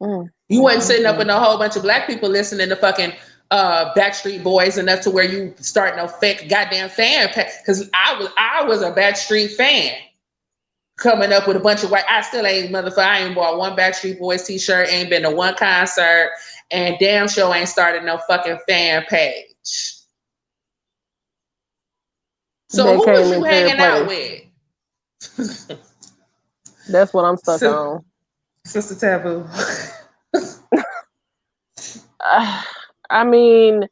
You wasn't sitting up with a whole bunch of black people listening to fucking Backstreet Boys enough to where you start no fake goddamn fan page. Because I was a Backstreet fan. Coming up with a bunch of white, I still ain't I ain't bought one Backstreet Boys t-shirt, ain't been to one concert, and damn sure ain't started no fucking fan page. So who was you hanging out with? That's what I'm stuck on. Sister Taboo. I mean,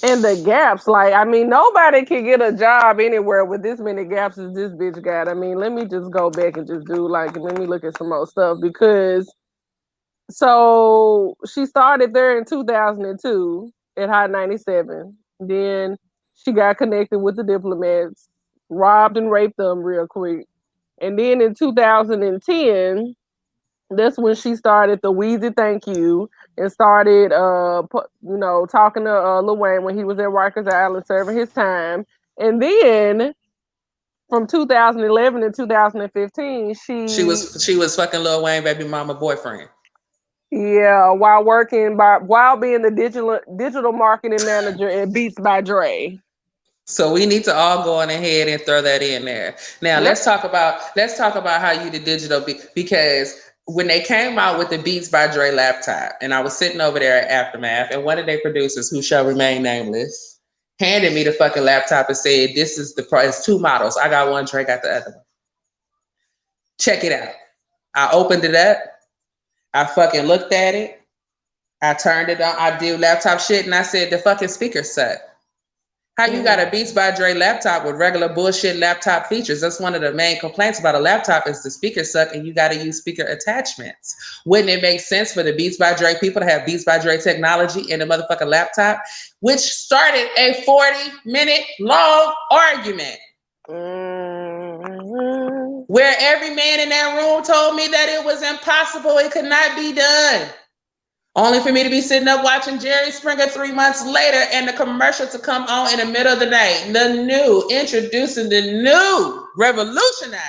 and the gaps, like, I mean, nobody can get a job anywhere with this many gaps as this bitch got. I mean, let me just go back and just do let me look at some more stuff because so she started there in 2002 at Hot 97. Then she got connected with the diplomats, robbed and raped them real quick. And then in 2010, that's when she started the Weezy Thank You and started, talking to Lil Wayne when he was at Rikers Island serving his time. And then from 2011 to 2015, she was fucking Lil Wayne baby mama boyfriend. Yeah, while being the digital marketing manager at Beats by Dre. So we need to all go on ahead and throw that in there. Now let's talk about how you did digital because when they came out with the Beats by Dre laptop, and I was sitting over there at Aftermath, and one of their producers, who shall remain nameless, handed me the fucking laptop and said, "This is the price. 2 models. I got one. Dre got the other one. Check it out." I opened it up. I fucking looked at it. I turned it on. I did laptop shit, and I said, "The fucking speaker suck. How you got a Beats by Dre laptop with regular bullshit laptop features?" That's one of the main complaints about a laptop is the speakers suck and you got to use speaker attachments. Wouldn't it make sense for the Beats by Dre people to have Beats by Dre technology in the motherfucking laptop, which started a 40-minute long argument where every man in that room told me that it was impossible, it could not be done. Only for me to be sitting up watching Jerry Springer 3 months later and the commercial to come on in the middle of the night. Introducing the new revolutionized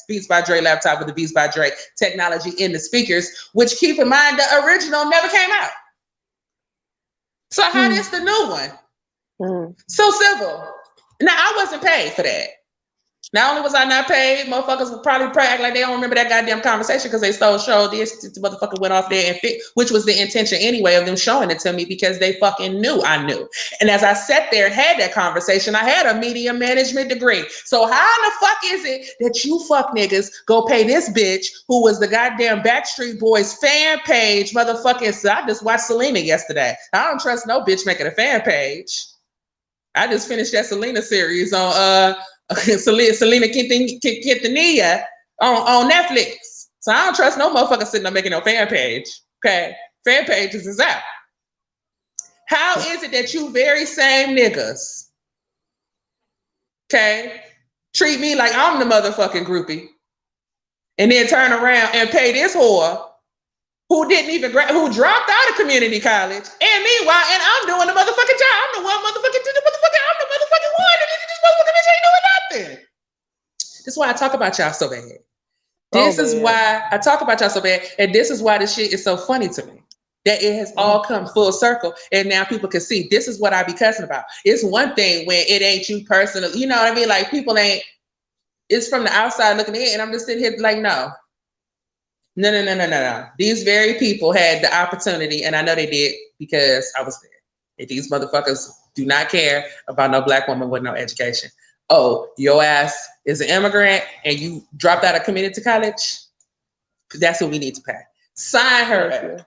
Beats by Dre laptop with the Beats by Dre technology in the speakers, which keep in mind the original never came out. So how is the new one? So simple. Now, I wasn't paid for that. Not only was I not paid, motherfuckers would probably act like they don't remember that goddamn conversation because they showed this motherfucker went off there and fit, which was the intention anyway of them showing it to me because they fucking knew I knew. And as I sat there and had that conversation, I had a media management degree. So how the fuck is it that you fuck niggas go pay this bitch who was the goddamn Backstreet Boys fan page motherfucking? So I just watched Selena yesterday. I don't trust no bitch making a fan page. I just finished that Selena series on Selena Quintanilla on Netflix. So I don't trust no motherfucker sitting there making no fan page. Okay, fan pages is out. How is it that you very same niggas, okay, treat me like I'm the motherfucking groupie, and then turn around and pay this whore who didn't even who dropped out of community college, and meanwhile, and I'm doing the motherfucking job. I'm the one motherfucking I'm the motherfucking one, and this motherfucking bitch ain't doing nothing. This is why I talk about y'all so bad. This is why I talk about y'all so bad, and this is why this shit is so funny to me. That it has all come full circle, and now people can see this is what I be cussing about. It's one thing when it ain't you personally, you know what I mean? Like people ain't. It's from the outside looking in, and I'm just sitting here like, no. These very people had the opportunity, and I know they did because I was there. And these motherfuckers do not care about no black woman with no education. Oh, your ass is an immigrant, and you dropped out of community college. That's what we need to pay. Sign her up.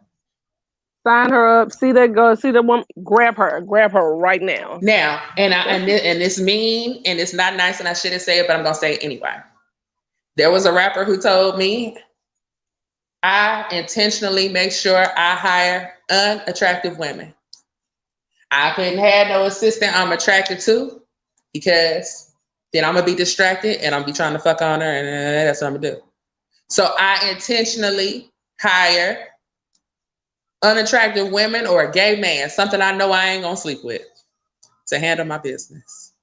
Sign her up. See that girl. See that woman. Grab her right now. Now, and it's mean and it's not nice, and I shouldn't say it, but I'm gonna say it anyway. There was a rapper who told me, I intentionally make sure I hire unattractive women. I couldn't have no assistant I'm attracted to because then I'm gonna be distracted and I'm be trying to fuck on her, and that's what I'm gonna do. So I intentionally hire unattractive women or a gay man, something I know I ain't gonna sleep with, to handle my business.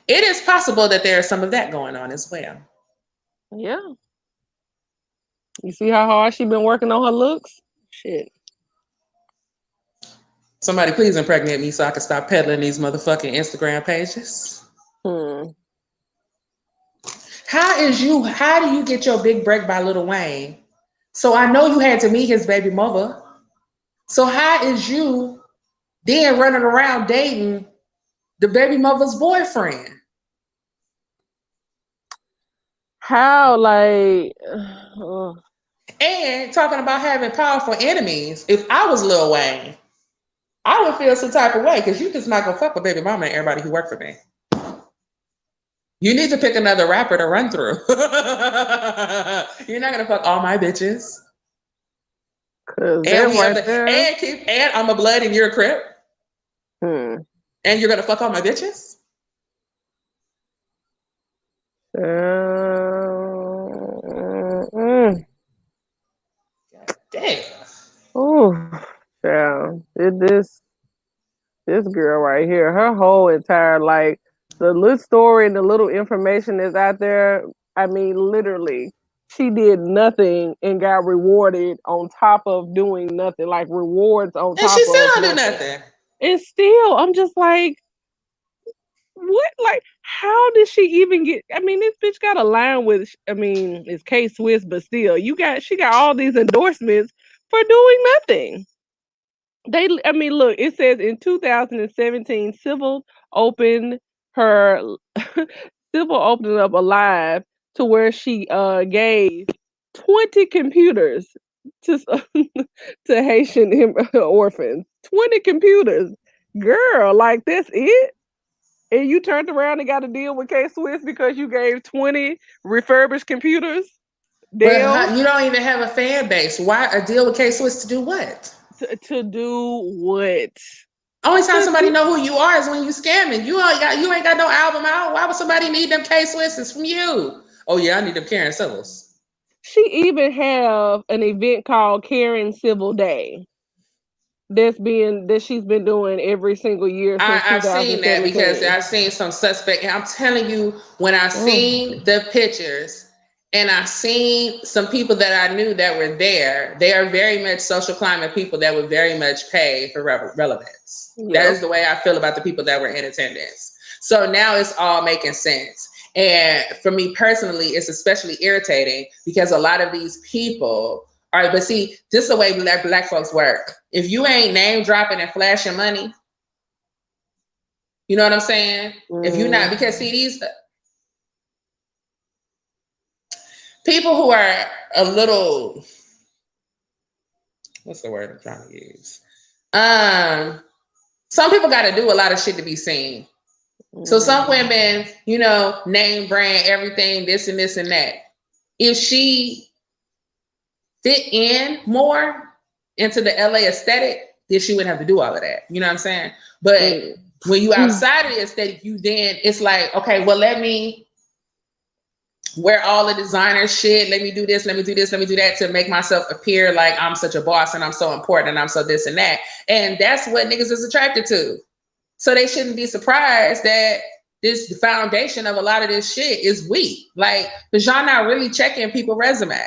It is possible that there is some of that going on as well. Yeah. You see how hard she been working on her looks? Shit. Somebody please impregnate me so I can stop peddling these motherfucking Instagram pages. How do you get your big break by Lil Wayne? So I know you had to meet his baby mother. So how is you then running around dating the baby mother's boyfriend? How, like... And talking about having powerful enemies. If I was Lil Wayne, I would feel some type of way because you just not gonna fuck with baby mama and everybody who worked for me. You need to pick another rapper to run through. You're not gonna fuck all my bitches. And I'm a blood and you're a crip. And you're gonna fuck all my bitches? God damn. Oh, yeah. This girl right here, her whole entire, like, the little story and the little information that's out there, I mean, literally, she did nothing and got rewarded on top of doing nothing, like rewards on top of. And she still don't do nothing. And still, I'm just like, what? Like, how did she even get? I mean, this bitch got a line with, I mean, it's K-Swiss, but still, she got all these endorsements for doing nothing. Look, it says in 2017, Civil opened up a live to where she gave 20 computers to Haitian orphans. 20 computers. Girl, like, that's it? And you turned around and got a deal with K-Swiss because you gave 20 refurbished computers? But you don't even have a fan base. Why a deal with K-Swiss to do what? To do what? Only time somebody know who you are is when you scamming. You ain't got no album out. Why would somebody need them K-Swisses from you? Oh yeah, I need them Karen Civils. She even have an event called Karen Civil Day. That she's been doing every single year since I've seen that because I've seen some suspect. I'm telling you, when I seen the pictures and I seen some people that I knew that were there, they are very much social climate people that would very much pay for relevance. Yep. That is the way I feel about the people that were in attendance. So now it's all making sense. And for me personally, it's especially irritating because a lot of these people are, but see, this is the way black folks work. If you ain't name dropping and flashing money, you know what I'm saying? If you're not, because see, these people who are a little, what's the word I'm trying to use? Some people got to do a lot of shit to be seen. So some women, you know, name brand everything, this and this and that. If she fit in more into the LA aesthetic, then she wouldn't have to do all of that. You know what I'm saying? But when you outside of the aesthetic, you then it's like, okay, well, let me wear all the designer shit. Let me do this, let me do this, let me do that to make myself appear like I'm such a boss and I'm so important and I'm so this and that. And that's what niggas is attracted to. So they shouldn't be surprised that the foundation of a lot of this shit is weak. Like, because y'all not really checking people's resume.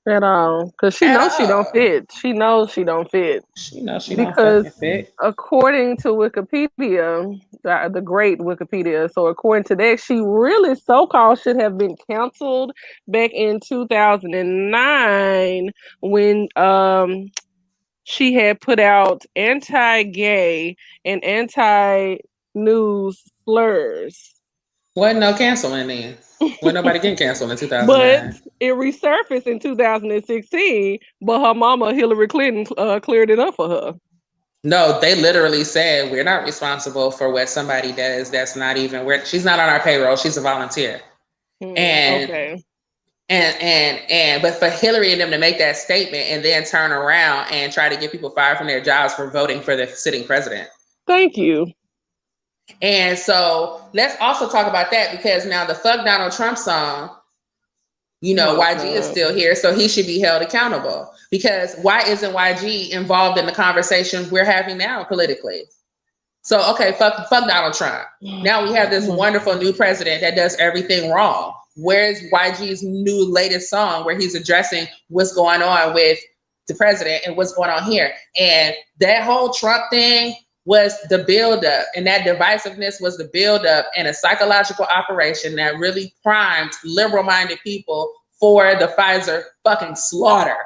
At all. Because she knows she don't fit. She knows she don't fit. She knows she because don't fucking fit. According to Wikipedia, the great Wikipedia, so according to that, she really so-called should have been canceled back in 2009 when she had put out anti-gay and anti-news slurs. Wasn't no canceling then. Wasn't nobody getting canceled in 2009. But it resurfaced in 2016, but her mama, Hillary Clinton, cleared it up for her. No, they literally said, we're not responsible for what somebody does that's not even, she's not on our payroll, she's a volunteer. But for Hillary and them to make that statement and then turn around and try to get people fired from their jobs for voting for the sitting president. Thank you. And so let's also talk about that, because now the Fuck Donald Trump song, YG is still here, so he should be held accountable. Because why isn't YG involved in the conversation we're having now politically? So, okay, fuck Donald Trump. Now we have this wonderful new president that does everything wrong. Where's YG's new latest song where he's addressing what's going on with the president and what's going on here? And that whole Trump thing was the buildup, and that divisiveness was the buildup and a psychological operation that really primed liberal-minded people for the Pfizer fucking slaughter.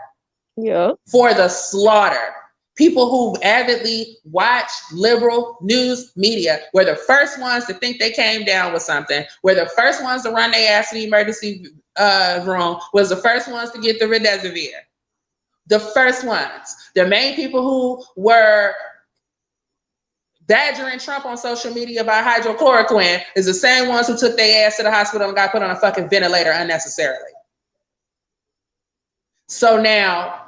Yeah. For the slaughter. People who avidly watch liberal news media were the first ones to think they came down with something, were the first ones to run their ass to the emergency room, was the first ones to get the remdesivir. The first ones. The main people who were badgering Trump on social media about hydrochloroquine is the same ones who took their ass to the hospital and got put on a fucking ventilator unnecessarily. So now,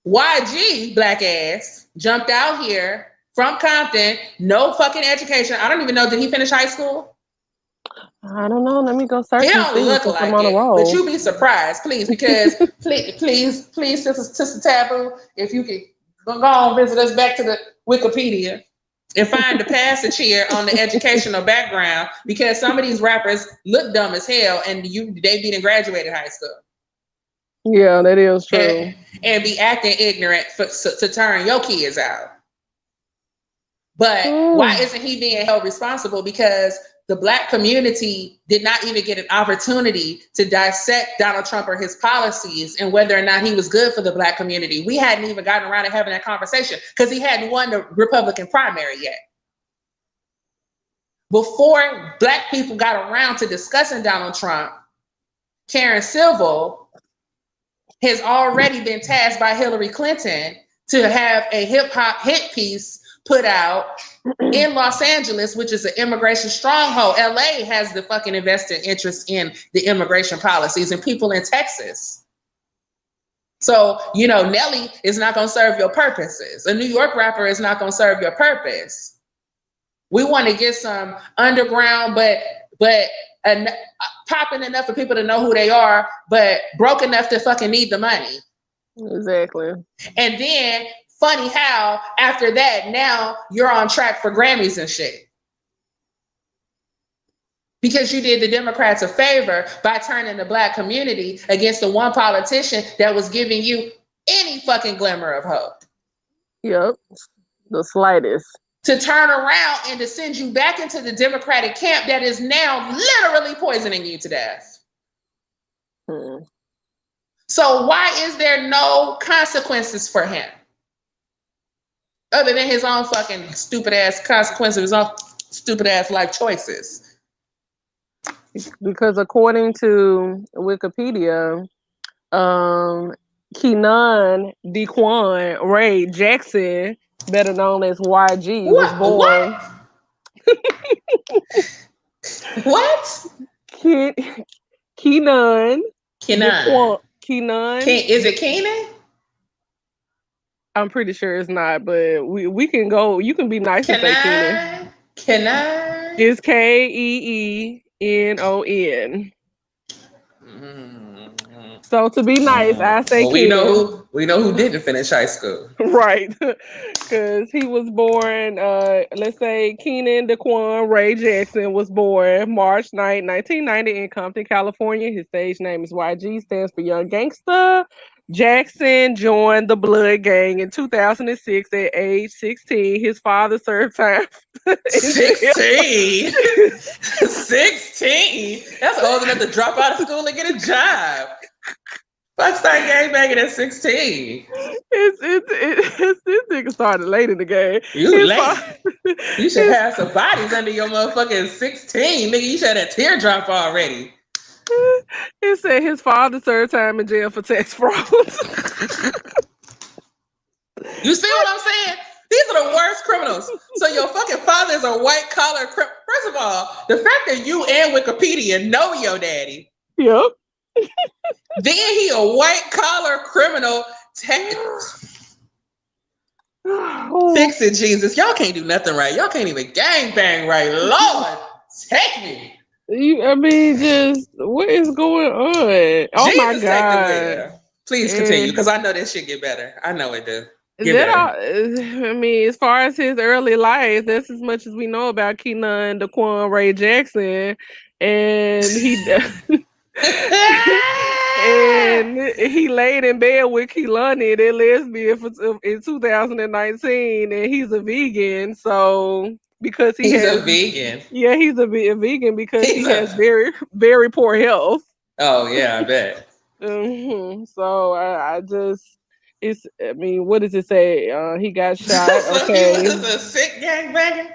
YG, black ass, jumped out here from Compton, no fucking education. I don't even know, did he finish high school? I don't know. Let me go search. He don't look like it, but you be surprised, please, because please, Sister Taboo, if you could go on visit us back to the Wikipedia and find the passage here on the educational background, because some of these rappers look dumb as hell and they be in graduated high school. Yeah, that is true. And be acting ignorant to turn your kids out. But why isn't he being held responsible? Because the black community did not even get an opportunity to dissect Donald Trump or his policies and whether or not he was good for the black community. We hadn't even gotten around to having that conversation because he hadn't won the Republican primary yet. Before black people got around to discussing Donald Trump, Karen Civil has already been tasked by Hillary Clinton to have a hip hop hit piece put out in Los Angeles, which is an immigration stronghold. LA has the fucking invested interest in the immigration policies and people in Texas. So, Nelly is not going to serve your purposes. A New York rapper is not going to serve your purpose. We want to get some underground, but popping enough for people to know who they are, but broke enough to fucking need the money. Exactly. And then funny how after that, now you're on track for Grammys and shit. Because you did the Democrats a favor by turning the black community against the one politician that was giving you any fucking glimmer of hope. Yep, the slightest. To turn around and to send you back into the Democratic camp that is now literally poisoning you to death. So why is there no consequences for him? Other than his own fucking stupid ass consequences, his own stupid ass life choices. Because according to Wikipedia, Kenan Dequan Ray Jackson, better known as YG, was born. What? Kenan Keenan. Is it Keenan? I'm pretty sure it's not, but we can go. You can be nice and say Keenan. Can I? It's Keenon. So to be nice, I say well, Keenan. we know who didn't finish high school. Right. Because he was born, let's say Keenan DeQuan Ray Jackson was born March 9, 1990 in Compton, California. His stage name is YG, stands for Young Gangsta. Jackson joined the Blood Gang in 2006 at age 16. His father served time. 16? 16? That's old enough to drop out of school and get a job. Fuck start gangbanging at 16. This nigga started late in the game. You late. You should have some bodies under your motherfucking 16. Nigga, you should have that teardrop already. It said his father served time in jail for tax fraud. You see what I'm saying? These are the worst criminals. So your fucking father is a white collar criminal. First of all, the fact that you and Wikipedia know your daddy. Yep. Then he a white collar criminal. Fix it, Jesus. Y'all can't do nothing right. Y'all can't even gangbang right. Lord, take me. I mean, just what is going on? Oh Jesus, my God! Please continue, because I know this shit get better. I know it do. I mean, as far as his early life, that's as much as we know about Keenan DeQuan Ray Jackson, and he laid in bed with Kehlani, that lesbian, in 2019, and he's a vegan. So because he's a vegan, yeah, he's a vegan because he has very, very poor health. Oh yeah, I bet. So I just. I mean, what does it say? He got shot. Okay. He was a sick gangbanger?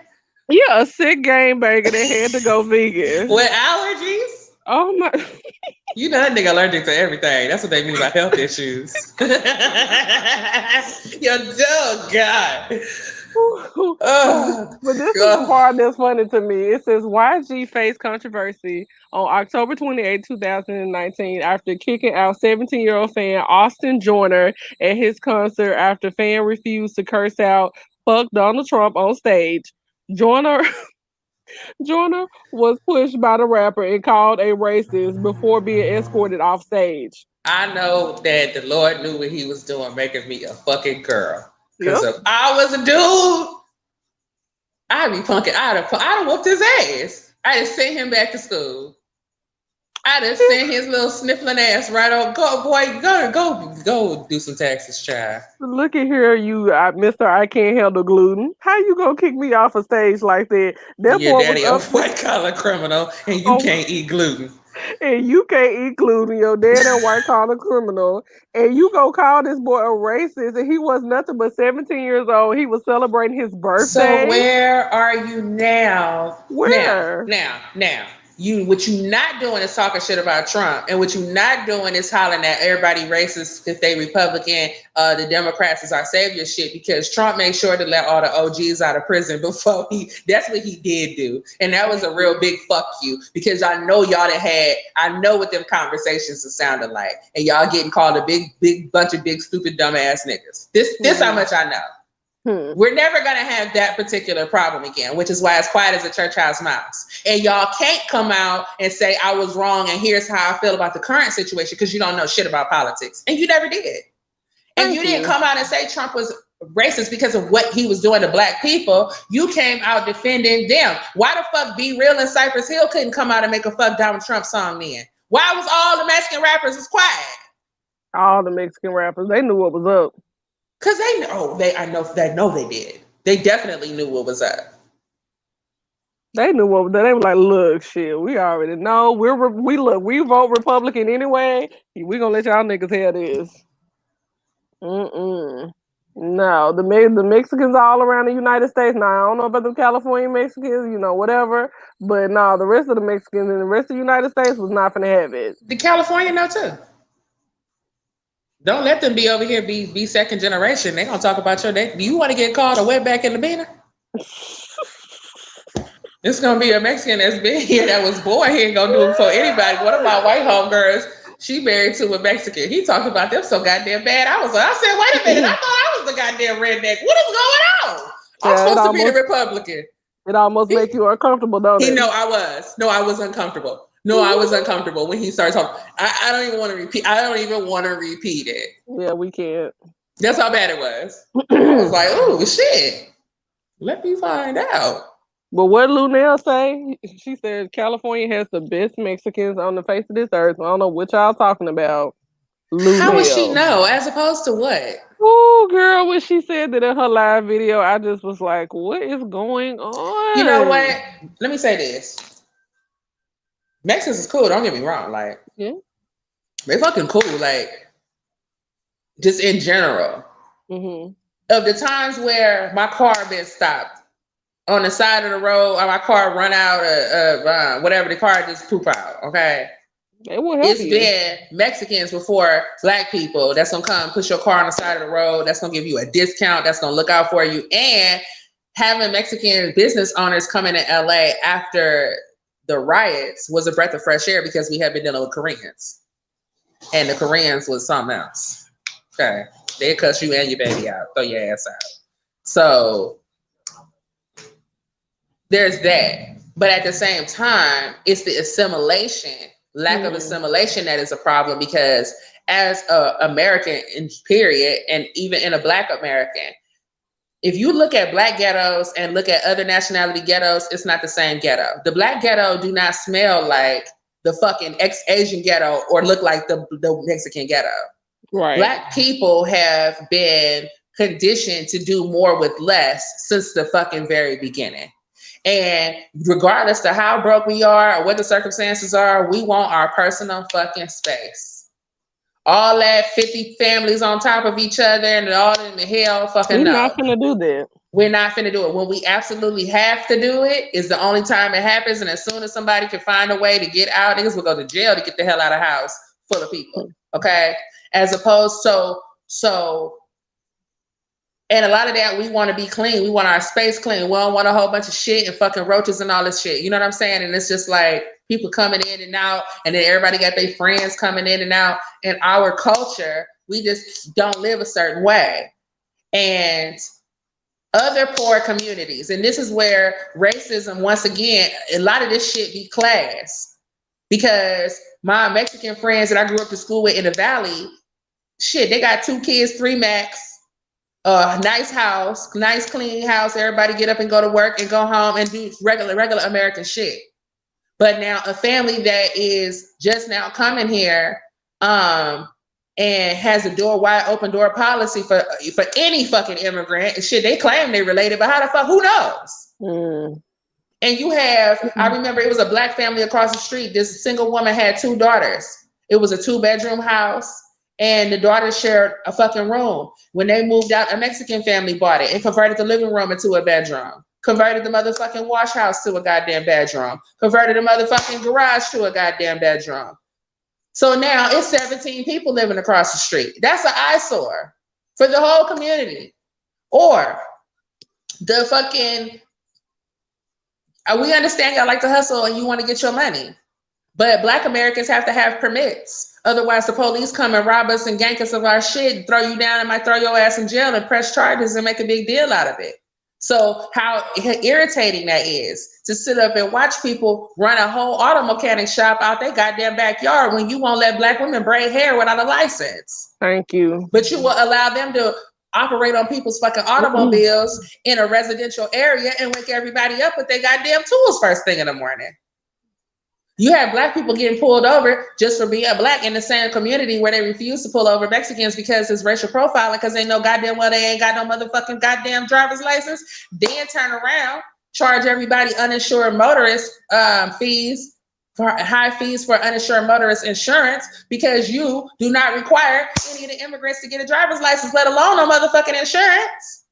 Yeah, a sick gangbanger that had to go vegan. With allergies? Oh my. You know that nigga allergic to everything. That's what they mean by health issues. Yo, oh God. But this is the part that's funny to me. It says YG faced controversy on October 28, 2019 after kicking out 17-year-old fan Austin Joyner at his concert after fan refused to curse out "fuck Donald Trump" on stage. Joyner was pushed by the rapper and called a racist before being escorted off stage. I know that the Lord knew what he was doing, making me a fucking girl. Because if I was a dude, I'd be punking. I'd have whooped his ass. I'd have sent him back to school. I'd have sent his little sniffling ass right on. Go, boy, go do some taxes, child. Look at here, you, Mr. I can't handle gluten. How you gonna kick me off a stage like that? That your daddy a white collar criminal, and you can't eat gluten. And you can't eat gluten. Your dad a white collar criminal, and you go call this boy a racist, and he was nothing but 17 years old. He was celebrating his birthday. So where are you now? Where? Now. What you not doing is talking shit about Trump, and what you not doing is hollering at everybody racist if they Republican, the Democrats is our savior shit, because Trump made sure to let all the OGs out of prison before that's what he did do. And that was a real big fuck you, because I know y'all I know what them conversations are sounding like, and y'all getting called a big bunch of big stupid dumbass niggas. This how much I know. We're never going to have that particular problem again, which is why it's quiet as a church house mouse. And y'all can't come out and say, I was wrong and here's how I feel about the current situation, because you don't know shit about politics. And you never did. And you didn't come out and say Trump was racist because of what he was doing to black people. You came out defending them. Why the fuck Be Real and Cypress Hill couldn't come out and make a fuck Donald Trump song then? Why was all the Mexican rappers was quiet? All the Mexican rappers, they knew what was up. Cause I know they did. They definitely knew what was up. They knew what was up. They were like, "Look, shit, we already know. We vote Republican anyway. We gonna let y'all niggas have this." No, the Mexicans all around the United States. Now I don't know about the California Mexicans, whatever. But no, the rest of the Mexicans and the rest of the United States was not gonna have it. The California know too. Don't let them be over here be second generation. They gonna talk about your day. Do you want to get called a wetback in the beaner? It's gonna be a Mexican that's been here, that was born here, gonna do it for anybody. One of my white homegirls She married to a Mexican. He talked about them so goddamn bad. I said, wait a minute. I thought I was the goddamn redneck. What is going on? I'm supposed to be the Republican. It almost make you uncomfortable, don't it? No, I was. No, I was uncomfortable. No, I was uncomfortable when he started talking. I don't even want to repeat. I don't even want to repeat it. Yeah, we can't. That's how bad it was. I was like, oh shit. Let me find out. But what Lunel say? She said California has the best Mexicans on the face of this earth. I don't know what y'all talking about. Lunel. How would she know? As opposed to what? Oh, girl, when she said that in her live video, I just was like, what is going on? You know what? Let me say this. Mexicans is cool, don't get me wrong. Like, yeah, they fucking cool. Like, just in general. Mm-hmm. Of the times where my car been stopped on the side of the road, or my car run out of whatever, the car just poop out, okay? They will help you. Been Mexicans before black people that's gonna come push your car on the side of the road, that's gonna give you a discount, that's gonna look out for you. And having Mexican business owners come into LA after the riots was a breath of fresh air because we had been dealing with Koreans. And the Koreans was something else. Okay. They cuss you and your baby out, throw your ass out. So there's that. But at the same time, it's the assimilation, lack of assimilation that is a problem, because as an American in period, and even in a Black American, if you look at Black ghettos and look at other nationality ghettos, it's not the same ghetto. The Black ghetto do not smell like the fucking ex-Asian ghetto or look like the Mexican ghetto. Right. Black people have been conditioned to do more with less since the fucking very beginning. And regardless of how broke we are or what the circumstances are, we want our personal fucking space. All that 50 families on top of each other and all in the hell fucking We're not gonna do that. We're not finna do it. When we absolutely have to do it is the only time it happens. And as soon as somebody can find a way to get out, niggas will go to jail to get the hell out of house full of people. Okay? As opposed so and a lot of that, we want to be clean. We want our space clean. We don't want a whole bunch of shit and fucking roaches and all this shit. You know what I'm saying? And it's just like people coming in and out, and then everybody got their friends coming in and out. In our culture, we just don't live a certain way. And other poor communities, and this is where racism, once again, a lot of this shit be class. Because my Mexican friends that I grew up to school with in the Valley, shit, they got 2 kids, 3 max. Nice house, nice clean house. Everybody get up and go to work and go home and do regular American shit. But now a family that is just now coming here, and has a wide open door policy for any fucking immigrant. Shit, they claim they related, but how the fuck? Who knows? And you have, I remember it was a Black family across the street. This single woman had 2 daughters. It was a 2-bedroom house. And the daughters shared a fucking room. When they moved out, a Mexican family bought it and converted the living room into a bedroom. Converted the motherfucking wash house to a goddamn bedroom. Converted the motherfucking garage to a goddamn bedroom. So now it's 17 people living across the street. That's an eyesore for the whole community. Or the fucking, we understand y'all like to hustle and you want to get your money. But Black Americans have to have permits. Otherwise, the police come and rob us and gank us of our shit, throw you down, and might throw your ass in jail and press charges and make a big deal out of it. So how irritating that is to sit up and watch people run a whole auto mechanic shop out their goddamn backyard when you won't let Black women braid hair without a license. Thank you. But you will allow them to operate on people's fucking automobiles in a residential area and wake everybody up with their goddamn tools first thing in the morning. You have Black people getting pulled over just for being Black in the same community where they refuse to pull over Mexicans because it's racial profiling, because they know goddamn well they ain't got no motherfucking goddamn driver's license. Then turn around, charge everybody uninsured motorist fees, for high fees for uninsured motorist insurance, because you do not require any of the immigrants to get a driver's license, let alone no motherfucking insurance.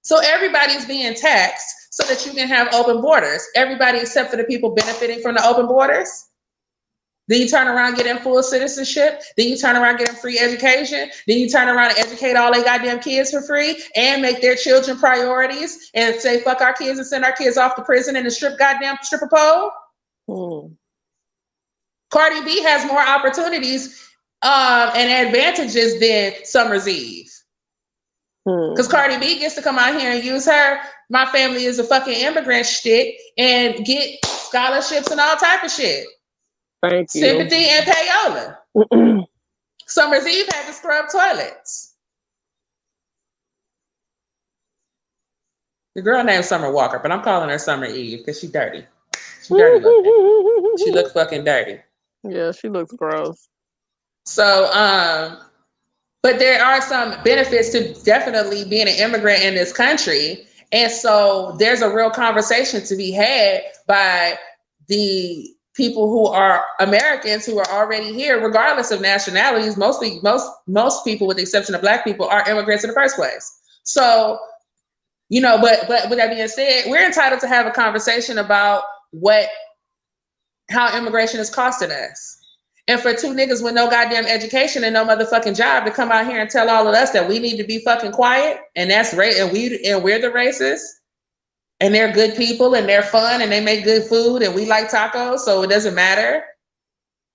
So everybody's being taxed so that you can have open borders. Everybody except for the people benefiting from the open borders. Then you turn around getting full citizenship. Then you turn around getting free education. Then you turn around and educate all their goddamn kids for free and make their children priorities and say fuck our kids and send our kids off to prison and a stripper pole. Cardi B has more opportunities and advantages than Summer's Eve. Because Cardi B gets to come out here and use her "my family is a fucking immigrant" shit and get scholarships and all type of shit. Thank you. Sympathy and payola. Summer's Eve had to scrub toilets. The girl named Summer Walker, but I'm calling her Summer Eve because she's dirty. She dirty looking. She looks fucking dirty. Yeah, she looks gross. So, but there are some benefits to definitely being an immigrant in this country. And so there's a real conversation to be had by the people who are Americans who are already here, regardless of nationalities. Most people, with the exception of Black people, are immigrants in the first place. So, you know, but with that being said, we're entitled to have a conversation about how immigration is costing us. And for two niggas with no goddamn education and no motherfucking job to come out here and tell all of us that we need to be fucking quiet, and that's right, and we're the racists, and they're good people and they're fun and they make good food and we like tacos, so it doesn't matter.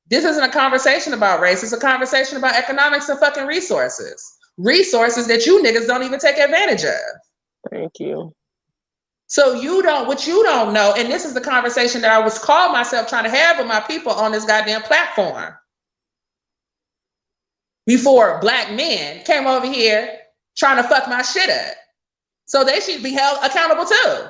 This isn't a conversation about race. It's a conversation about economics and fucking resources. Resources that you niggas don't even take advantage of. Thank you. So what you don't know, and this is the conversation that I was called myself trying to have with my people on this goddamn platform. Before Black men came over here trying to fuck my shit up. So they should be held accountable too.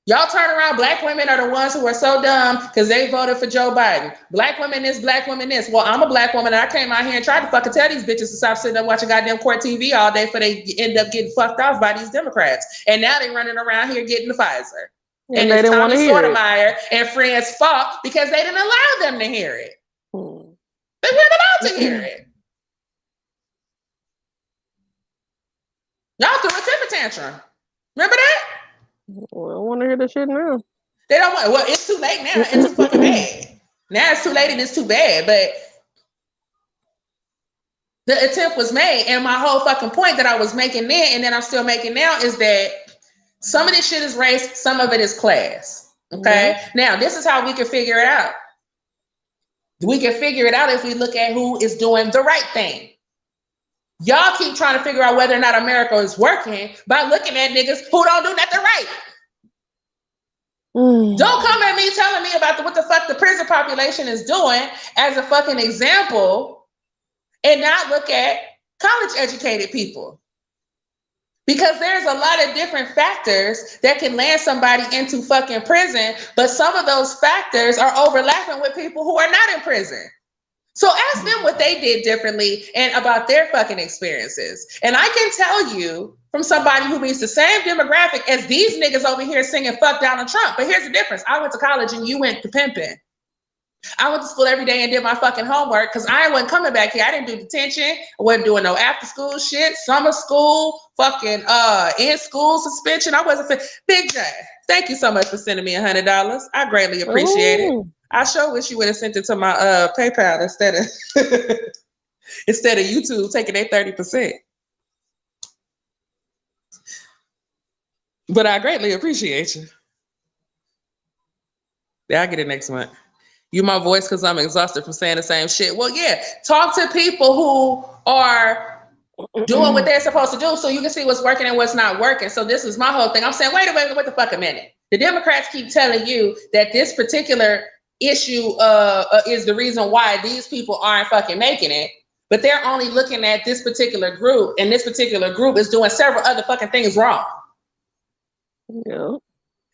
Y'all turn around, Black women are the ones who are so dumb because they voted for Joe Biden. Black women this, Black women this. Well, I'm a Black woman and I came out here and tried to fucking tell these bitches to stop sitting up watching goddamn court TV all day before they end up getting fucked off by these Democrats. And now they running around here getting the Pfizer. And it's Tommy Sotomayor and friends' fault because they didn't allow them to hear it. They weren't allowed to hear it. Y'all threw a temper tantrum. Remember that? Well, I want to hear the shit now. They don't want. Well, it's too late now. It's too fucking bad. Now it's too late and it's too bad. But the attempt was made, and my whole fucking point that I was making then, and then I'm still making now, is that some of this shit is race, some of it is class. Okay. Mm-hmm. Now this is how we can figure it out. We can figure it out if we look at who is doing the right thing. Y'all keep trying to figure out whether or not America is working by looking at niggas who don't do nothing right. Don't come at me telling me about what the fuck the prison population is doing as a fucking example and not look at college educated people. Because there's a lot of different factors that can land somebody into fucking prison, but some of those factors are overlapping with people who are not in prison. So ask them what they did differently and about their fucking experiences. And I can tell you from somebody who meets the same demographic as these niggas over here singing fuck Donald Trump. But here's the difference. I went to college and you went to pimping. I went to school every day and did my fucking homework because I wasn't coming back here. I didn't do detention. I wasn't doing no after school shit, summer school, fucking in school suspension. I wasn't Big J. Thank you so much for sending me $100. I greatly appreciate it. I sure wish you would have sent it to my PayPal instead of YouTube taking their 30%. But I greatly appreciate you. Yeah, I get it next month. You my voice because I'm exhausted from saying the same shit. Well, yeah, talk to people who are doing what they're supposed to do so you can see what's working and what's not working. So this is my whole thing. I'm saying, wait the fuck a minute. The Democrats keep telling you that this particular issue is the reason why these people aren't fucking making it, but they're only looking at this particular group, and this particular group is doing several other fucking things wrong. Yeah.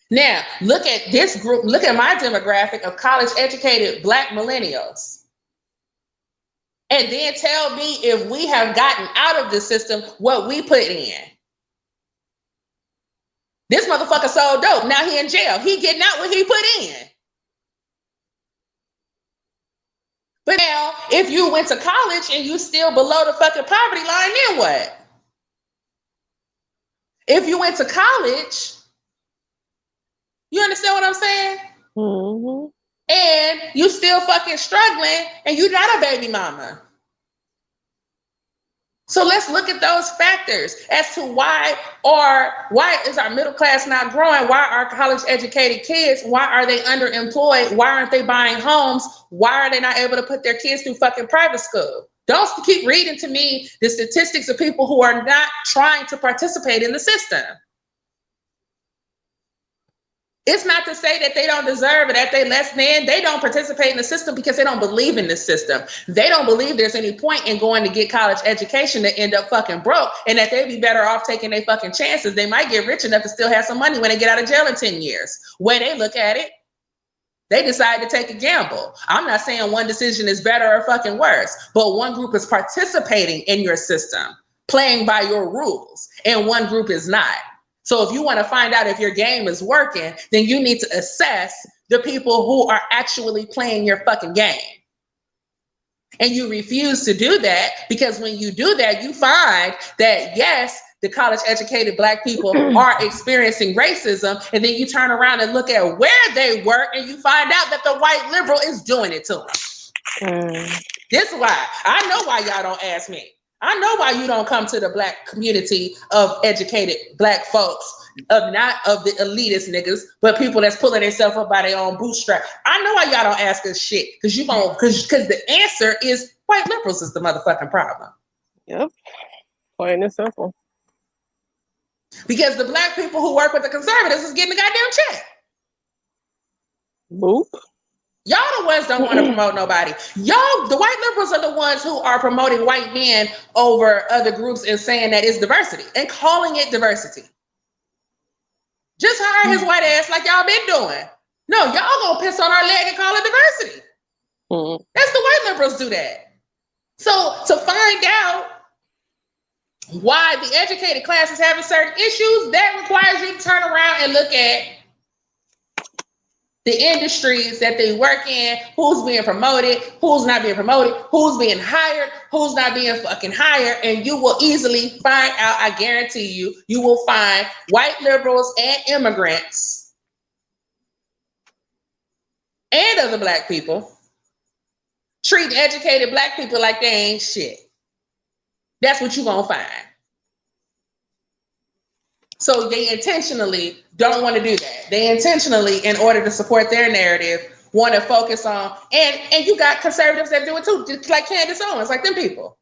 Now, look at this group, look at my demographic of college educated Black millennials. And then tell me if we have gotten out of the system what we put in. This motherfucker sold dope. Now he in jail. He getting out what he put in. But now, if you went to college and you still below the fucking poverty line, then what? If you went to college, you understand what I'm saying? Mm-hmm. And you still fucking struggling and you not a baby mama. So let's look at those factors as to why is our middle class not growing? Why are college educated kids? Why are they underemployed? Why aren't they buying homes? Why are they not able to put their kids through fucking private school? Don't keep reading to me the statistics of people who are not trying to participate in the system. It's not to say that they don't deserve it, that they less than. They don't participate in the system because they don't believe in this system. They don't believe there's any point in going to get college education to end up fucking broke, and that they'd be better off taking their fucking chances. They might get rich enough to still have some money when they get out of jail in 10 years. When they look at it, they decide to take a gamble. I'm not saying one decision is better or fucking worse, but one group is participating in your system, playing by your rules, and one group is not. So if you want to find out if your game is working, then you need to assess the people who are actually playing your fucking game. And you refuse to do that because when you do that, you find that, yes, the college educated Black people are experiencing racism. And then you turn around and look at where they work and you find out that the white liberal is doing it to them. This is why. I know why y'all don't ask me. I know why you don't come to the Black community of educated Black folks, not of the elitist niggas, but people that's pulling themselves up by their own bootstrap. I know why y'all don't ask us shit, because the answer is white liberals is the motherfucking problem. Yep, plain and simple. Because the Black people who work with the conservatives is getting a goddamn check. Boop. Y'all the ones don't want to promote nobody. Y'all, the white liberals are the ones who are promoting white men over other groups and saying that it's diversity and calling it diversity. Just hire his white ass like y'all been doing. No, y'all gonna piss on our leg and call it diversity. That's the white liberals do that. So to find out why the educated class is having certain issues, that requires you to turn around and look at the industries that they work in, who's being promoted, who's not being promoted, who's being hired, who's not being fucking hired, and you will easily find out, I guarantee you, you will find white liberals and immigrants and other Black people treat educated Black people like they ain't shit. That's what you're gonna find. So they intentionally don't want to do that. They intentionally, in order to support their narrative, want to focus on, and you got conservatives that do it too, just like Candace Owens, like them people.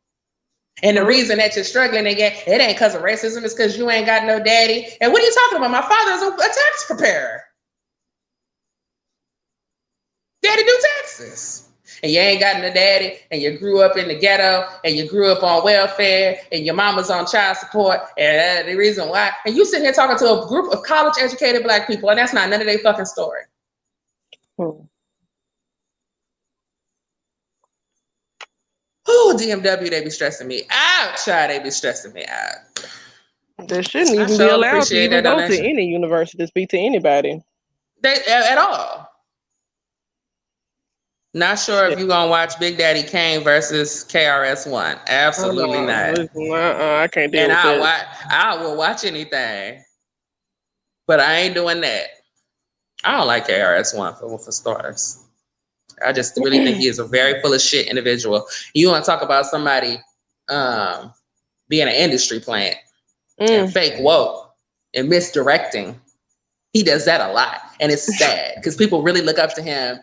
And the reason that you're struggling again, it ain't because of racism, it's because you ain't got no daddy. And what are you talking about? My father's a tax preparer. Daddy do taxes. And you ain't got no daddy, and you grew up in the ghetto, and you grew up on welfare, and your mama's on child support, and the reason why, and you sitting here talking to a group of college-educated Black people, and that's not none of their fucking story. Oh, DMW, they be stressing me out, child. They be stressing me out. They shouldn't even be allowed to even go to any university to speak to anybody. At all. Not sure if you're going to watch Big Daddy Kane versus KRS-One. Absolutely not. I can't do it. And I will watch anything. But I ain't doing that. I don't like KRS-One for starters. I just really think he is a very full of shit individual. You want to talk about somebody being an industry plant and fake woke and misdirecting. He does that a lot. And it's sad because people really look up to him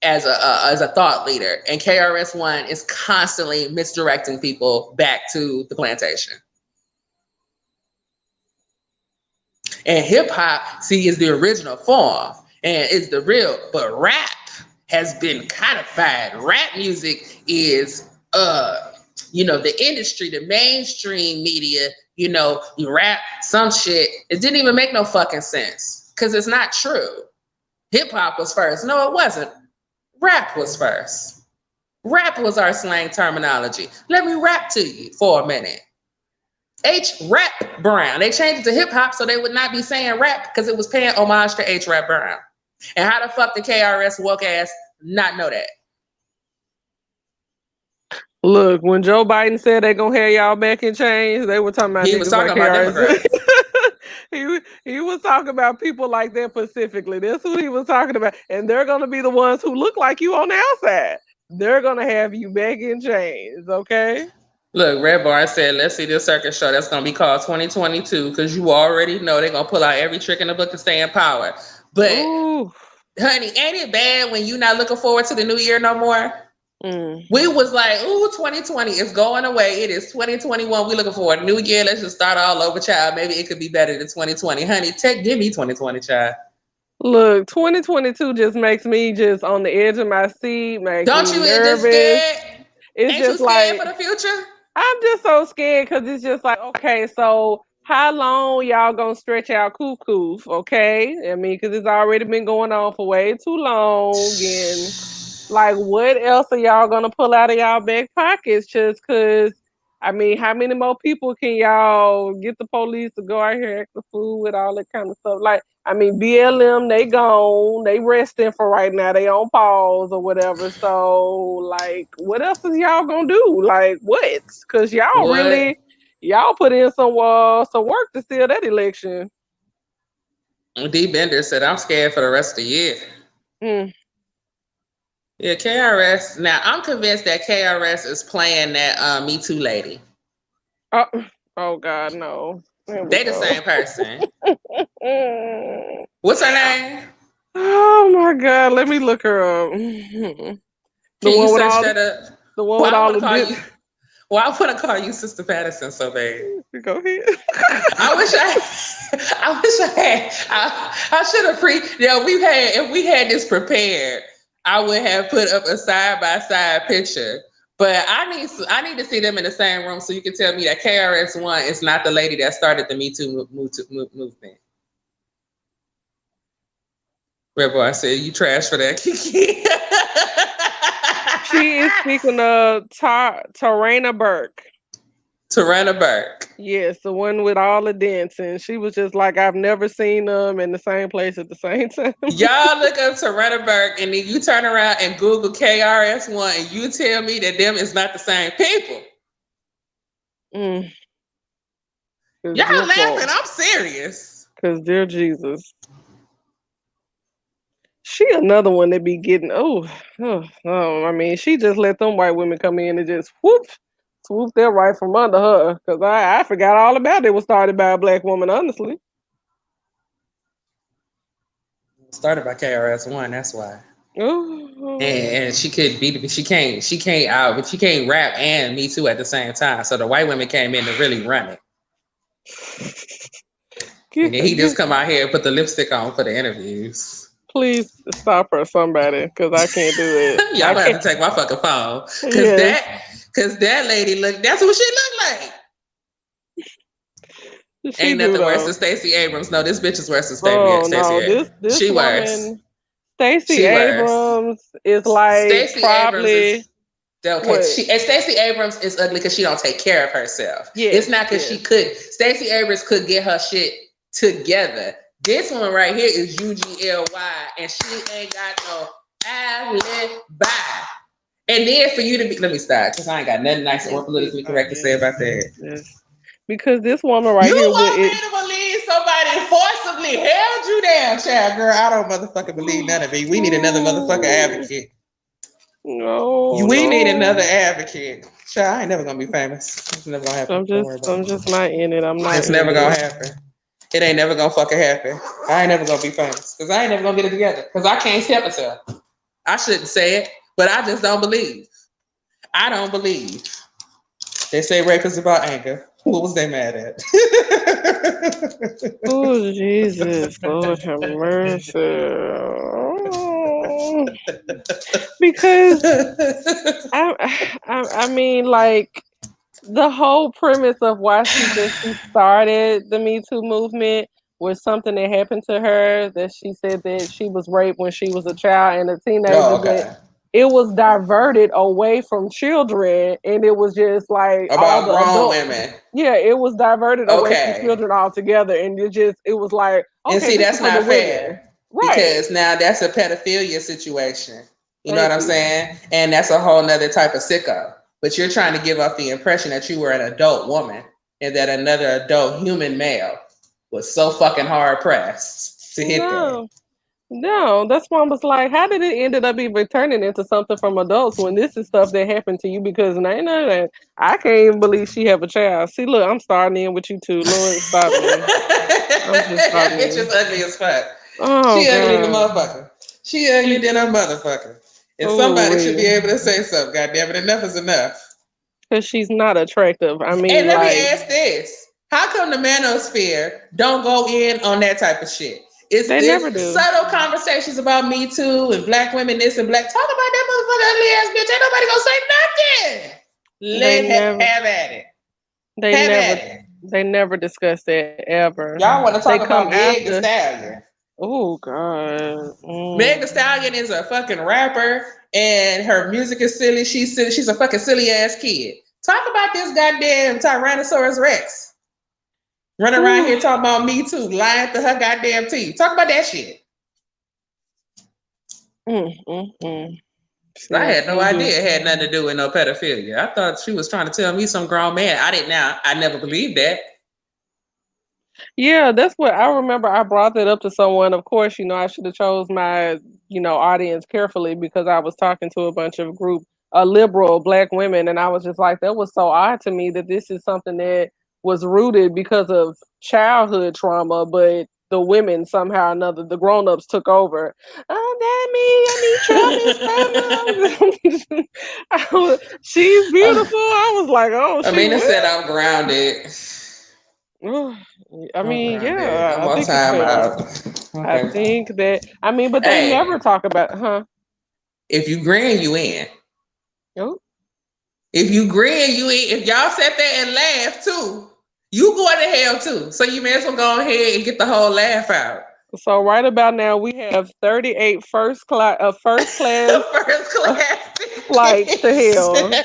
as a thought leader, and KRS-One is constantly misdirecting people back to the plantation. And hip hop, see, is the original form and is the real, but rap has been codified. Rap music is, the industry, the mainstream media, you rap some shit. It didn't even make no fucking sense because it's not true. Hip hop was first. No, it wasn't. Rap was first. Rap was our slang terminology. Let me rap to you for a minute. H-Rap Brown. They changed it to hip hop so they would not be saying rap because it was paying homage to H-Rap Brown. And how the fuck did KRS woke ass not know that? Look, when Joe Biden said they gonna have y'all back in chains, they were talking about he was talking about Democrats. He was talking about people like that specifically. That's who he was talking about. And they're going to be the ones who look like you on the outside. They're going to have you back in chains, okay? Look, Red Bar said, let's see this circus show that's going to be called 2022 because you already know they're going to pull out every trick in the book to stay in power. But, Ooh. honey, ain't it bad when you're not looking forward to the new year no more? We was like, ooh, 2020 is going away. It is 2021. We looking for a new year. Let's just start all over, child. Maybe it could be better than 2020. Honey, give me 2020, child. Look, 2022 just makes me just on the edge of my seat, makes Don't me you nervous. just scared? It's Ain't just you scared like, for the future? I'm just so scared because it's just like, okay, so how long y'all gonna stretch out coof, okay? I mean, because it's already been going on for way too long, and like, what else are y'all gonna pull out of y'all back pockets? Just because, I mean, how many more people can y'all get the police to go out here act the fool with all that kind of stuff? Like, I mean, BLM, they gone, they resting for right now, they on pause or whatever. So, like, what else is y'all gonna do? Like, what? Because y'all put in some work to steal that election. D. Bender said, I'm scared for the rest of the year. Yeah, KRS. Now, I'm convinced that KRS is playing that Me Too lady. Oh God, no. They the same person. What's her name? Oh my God, let me look her up. The one with all the one with all the Well, I want to call you Sister Patterson so bad. Go ahead. I wish I had. I should have if we had this prepared, I would have put up a side by side picture. But I need to see them in the same room so you can tell me that KRS-One is not the lady that started the Me Too movement. Red Boy said, you trash for that, Kiki. She is speaking of Tarana Burke. Tarana Burke. Yes, the one with all the dancing. She was just like, I've never seen them in the same place at the same time. Y'all look up Tarana Burke and then you turn around and Google KRS-One and you tell me that them is not the same people. Y'all laughing, I'm serious. Because dear Jesus. She another one that be getting, I mean, she just let them white women come in and just swoop that right from under her. Because I forgot all about it was started by a black woman, honestly. Started by KRS-One, that's why. And she can't rap and Me Too at the same time. So the white women came in to really run it. And then he just come out here and put the lipstick on for the interviews. Please stop her, somebody, because I can't do it. Y'all have to take my fucking phone. Because that lady that's what she looked like. Ain't nothing worse than Stacey Abrams. No, this bitch is worse than Stacey Abrams. This she woman, worse. Stacey Abrams is like Stacey probably... Stacey Abrams is ugly because she don't take care of herself. It's not because she could. Stacey Abrams could get her shit together. This one right here is UGLY, and she ain't got no alibi. And then for you to be, let me start, because I ain't got nothing nice or politically correct to say about that. Yes. Because this woman right here, you want me to believe somebody forcibly held you down, child, girl? I don't motherfucking believe none of it. We need another motherfucking advocate. We need another advocate. Child, I ain't never gonna be famous. It's never gonna happen. I'm just not in it. It's never gonna happen. It ain't never gonna fucking happen. I ain't never gonna be famous because I ain't never gonna get it together because I can't help myself. I shouldn't say it, but I just don't believe. I don't believe. They say rape is about anger. What was they mad at? Oh, Jesus. Lord have mercy. Because I mean, like, the whole premise of why she started the Me Too movement was something that happened to her, that she said that she was raped when she was a child and a teenager. But it was diverted away from children, and it was just like about grown women. Yeah, it was diverted away from children altogether, and it was like, and see, that's not fair, right? Because now that's a pedophilia situation. You know what I'm saying? And that's a whole nother type of sicko. But you're trying to give off the impression that you were an adult woman and that another adult human male was so fucking hard pressed to hit that. No, that's why I was like, how did it ended up even turning into something from adults when this is stuff that happened to you? Because Nana, I can't even believe she have a child. See, look, I'm starting in with you too. Lord, stop me. I'm just That starting bitch is in. ugly as fuck. Oh She ugly than a God. motherfucker. She ugly She, than a motherfucker. And somebody should be oh, able to say something. God damn it, enough is enough. because she's not attractive. I And mean, let me like ask this: how come the manosphere don't go in on that type of shit? they never It's do. subtle conversations about Me Too and black women this and black. Talk about that motherfucker ugly ass bitch. Ain't nobody gonna say nothing. They never. Have at it. They Have never. at it. They never discuss that ever. Y'all want to They talk come about Meg the after. Stallion? Oh God. Meg Thee Stallion is a fucking rapper, and her music is silly. She's silly. She's a fucking silly ass kid. Talk about this goddamn Tyrannosaurus Rex running around here Ooh. talking about Me Too, lying to her goddamn teeth. Talk about that shit. See, I I had no can't do. idea it had nothing to do with no pedophilia. I thought she was trying to tell me some grown man. I didn't now. I never believed that. Yeah, that's what I remember. I brought that up to someone. Of course, I should have chose my, audience carefully because I was talking to a bunch of liberal black women, and I was just like, that was so odd to me that this is something that was rooted because of childhood trauma, but the women somehow or another, the grown-ups took over. Oh, that me, I need trauma. She's beautiful. I was like, oh, I she mean, it what? said I'm grounded. I I'm mean, grounded. yeah, No I more think it's time fair. out. I Okay. think that, but they Hey, never talk about, huh? if you grin, you in. Oh, If you grin, you in. If y'all sat there and laugh too, you going to hell too. So you may as well go ahead and get the whole laugh out. so right about now we have 38 first class First uh, class flights to tickets. hell.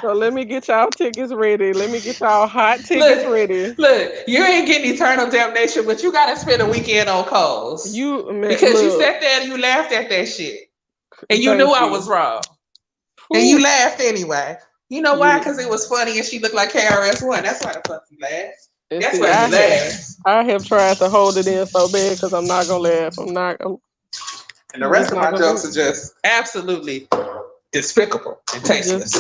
So let me get y'all tickets ready. Let me get y'all hot tickets look, ready. look, you ain't getting eternal damnation, but you gotta spend a weekend on Coles. Because you Look, sat there and you laughed at that shit. And you knew thank I you. was wrong. And you Whew. laughed anyway. You know why? You Because it was funny and she looked like KRS-One. That's why the fuck you laughed. and That's see, why you laughed. I have tried to hold it in so bad because I'm not gonna laugh. And the I'm rest just of not my gonna do jokes it. are just absolutely despicable and You just tasteless.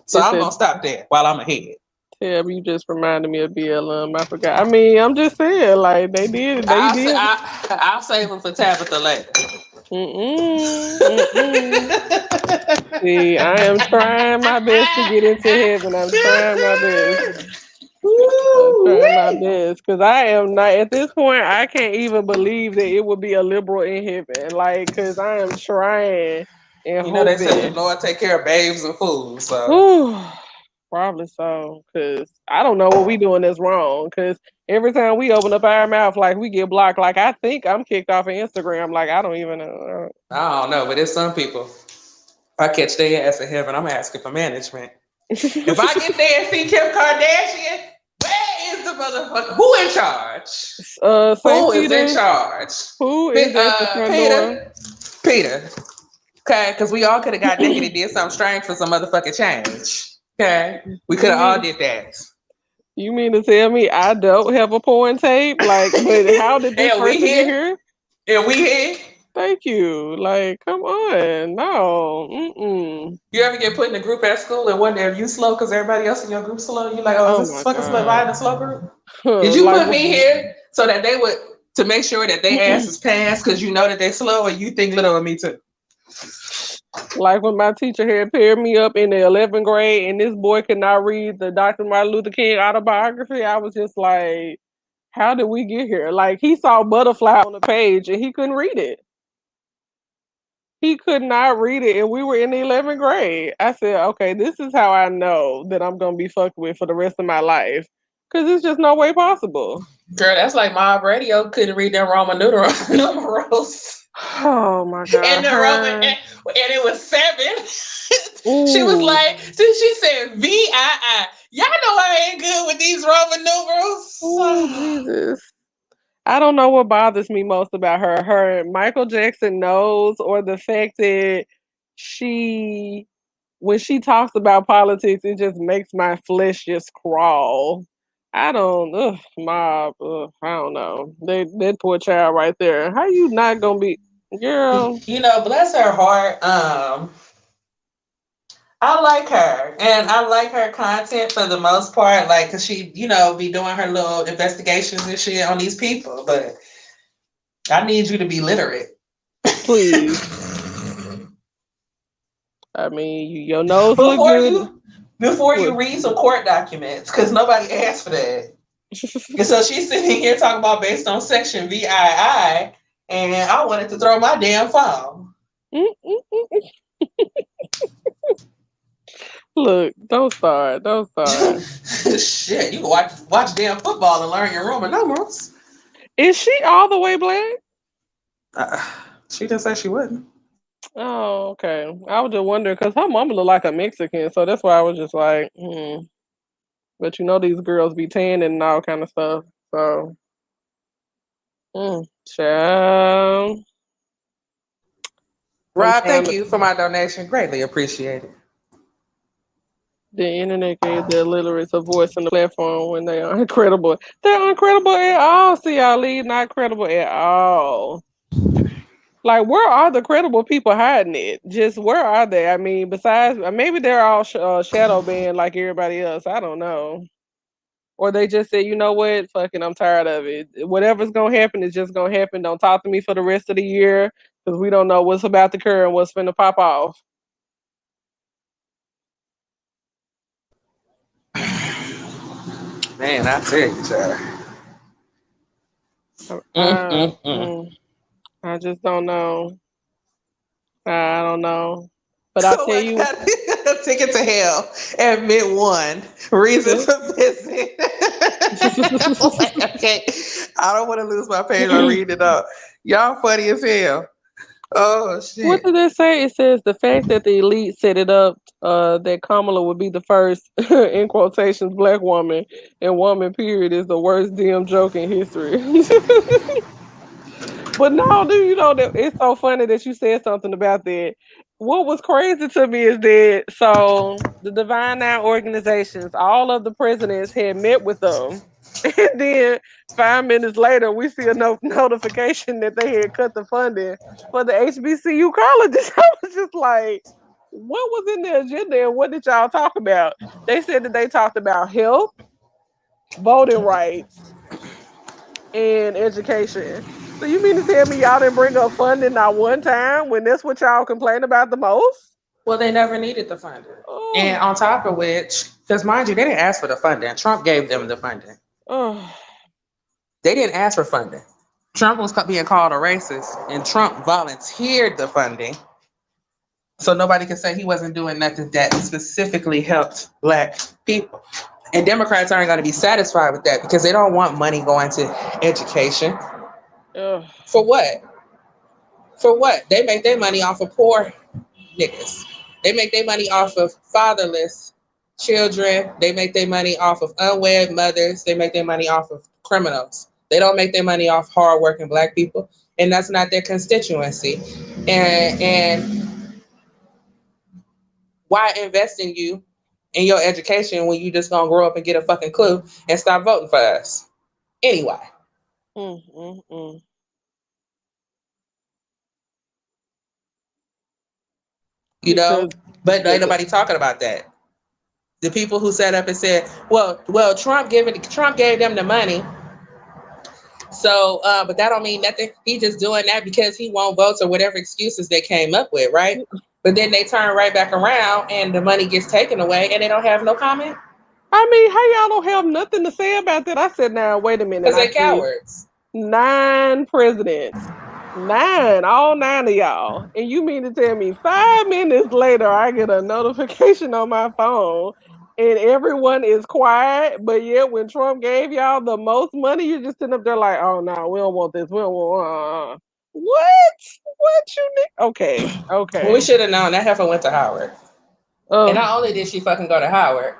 So it I'm says gonna stop there while I'm ahead. Tab, you just reminded me of BLM. I forgot. I mean, I'm just saying, like they did, they did. I'll save them for Tabitha later. Mm-mm, mm-mm. See, I am trying my best to get into heaven. I'm trying my best. I'm trying my Woo-wee. best because I am not at this point. I can't even believe that it would be a liberal in heaven. Like, because I am trying and You know they say the hoping. Lord take care of babes and fools, so Whew, probably so. Because I don't know what we doing that's wrong. Because every time we open up our mouth, like we get blocked. Like I think I'm kicked off of Instagram. Like I don't even know. I don't know, but there's some people. If I catch their ass in heaven, I'm asking for management. If I get there and see Kim Kardashian, where is the motherfucker? Who in charge? St. Who is in Peter, charge? who is at the front door? Peter. Peter. Okay, because we all could have got naked and did something strange for some motherfucking change. Okay, we could You have all mean did that. you mean to tell me I don't have a porn tape? Like, but how did this And we person get here. here? And we here. Thank you. Like, come on. No. Mm-mm. You ever get put in a group at school and wonder if you slow because everybody else in your group slow? You're like, oh, is Oh this my fucking slow? Am I in God. a slow group? Did you Like, put me here so that they would to make sure that they ass is passed because you know that they slow, or you think little of me too? like when my teacher had paired me up in the 11th grade and this boy could not read the Dr. Martin Luther King autobiography, I was just like, how did we get here? Like, he saw butterfly on the page and he couldn't read it. He could not read it, and we were in the 11th grade. I said, okay, this is how I know that I'm going to be fucked with for the rest of my life. Because it's just no way possible. Girl, that's like Mob Radio couldn't read them Roman numerals. Oh my God. And the Roman Her. and it was 7. She was Ooh. like, she said VII. Y'all know I ain't good with these Roman Ooh, numerals. Jesus. I don't know what bothers me most about her. Her Michael Jackson nose, or the fact that she, when she talks about politics, it just makes my flesh just crawl. I don't, mob. I don't know. That poor child right there. How you not gonna be, girl? You know, bless her heart. I like her, and I like her content for the most part. Like, cause she, you know, be doing her little investigations and shit on these people. But I need you to be literate. Please. I mean, your nose look before good. you read some court documents, because nobody asked for that. And so she's sitting here talking about based on section VII, and I wanted to throw my damn phone. Look, don't start. Shit, you can watch damn football and learn your Roman numerals. Is she all the way black? She didn't say she wouldn't. Oh, okay. I was just wondering because her mama look like a Mexican, so that's why I was just like, But you know these girls be tanning and all kind of stuff. So, child. Rob, thank you for my donation. Greatly appreciated. The internet gave the illiterates a voice on the platform when they are incredible. They're uncredible at all. See, Ali, not credible at all. Like, where are the credible people hiding it? Just where are they? I mean, besides, maybe they're all shadow banned like everybody else. I don't know. Or they just said, you know what? Fucking, I'm tired of it. Whatever's gonna happen is just gonna happen. Don't talk to me for the rest of the year because we don't know what's about to occur and what's finna pop off. Man, I tell you, child. I just don't know. I don't know. But I tell you, a ticket to hell, admit one reason for visit. Okay, I don't want to lose my page on reading it up. Y'all funny as hell. Oh shit! What did it say? It says the fact that the elite set it up that Kamala would be the first, in quotations, black woman and woman period is the worst damn joke in history. But no, dude, you know that it's so funny that you said something about that. What was crazy to me is that the Divine Nine organizations, all of the presidents had met with them, and then 5 minutes later, we see a notification that they had cut the funding for the HBCU colleges. I was just like, what was in the agenda and what did y'all talk about? They said that they talked about health, voting rights, and education. So you mean to tell me y'all didn't bring up funding not one time when that's what y'all complain about the most? Well, they never needed the funding. Oh. And on top of which, because mind you, they didn't ask for the funding. Trump gave them the funding. Oh. They didn't ask for funding. Trump was being called a racist, and Trump volunteered the funding. So nobody can say he wasn't doing nothing that specifically helped black people. And Democrats aren't going to be satisfied with that because they don't want money going to education. Ugh. For what? For what? They make their money off of poor niggas. They make their money off of fatherless children. They make their money off of unwed mothers. They make their money off of criminals. They don't make their money off hardworking black people. And that's not their constituency. And why invest in you in your education when you just gonna grow up and get a fucking clue and stop voting for us? Anyway. You know, but ain't nobody talking about that. The people who sat up and said, well, Trump gave them the money. So, but that don't mean nothing. He just doing that because he won't vote or whatever excuses they came up with, right? But then they turn right back around and the money gets taken away and they don't have no comment. I mean, how y'all don't have nothing to say about that? I said, now, wait a minute. Because they cowards. 9 presidents. 9, all 9 of y'all. And you mean to tell me 5 minutes later, I get a notification on my phone and everyone is quiet, but yet when Trump gave y'all the most money, you're just sitting up there like, oh, no, we don't want this. We don't want, What? What you need? Okay. Well, we should have known that heifer went to Howard. And not only did she fucking go to Howard,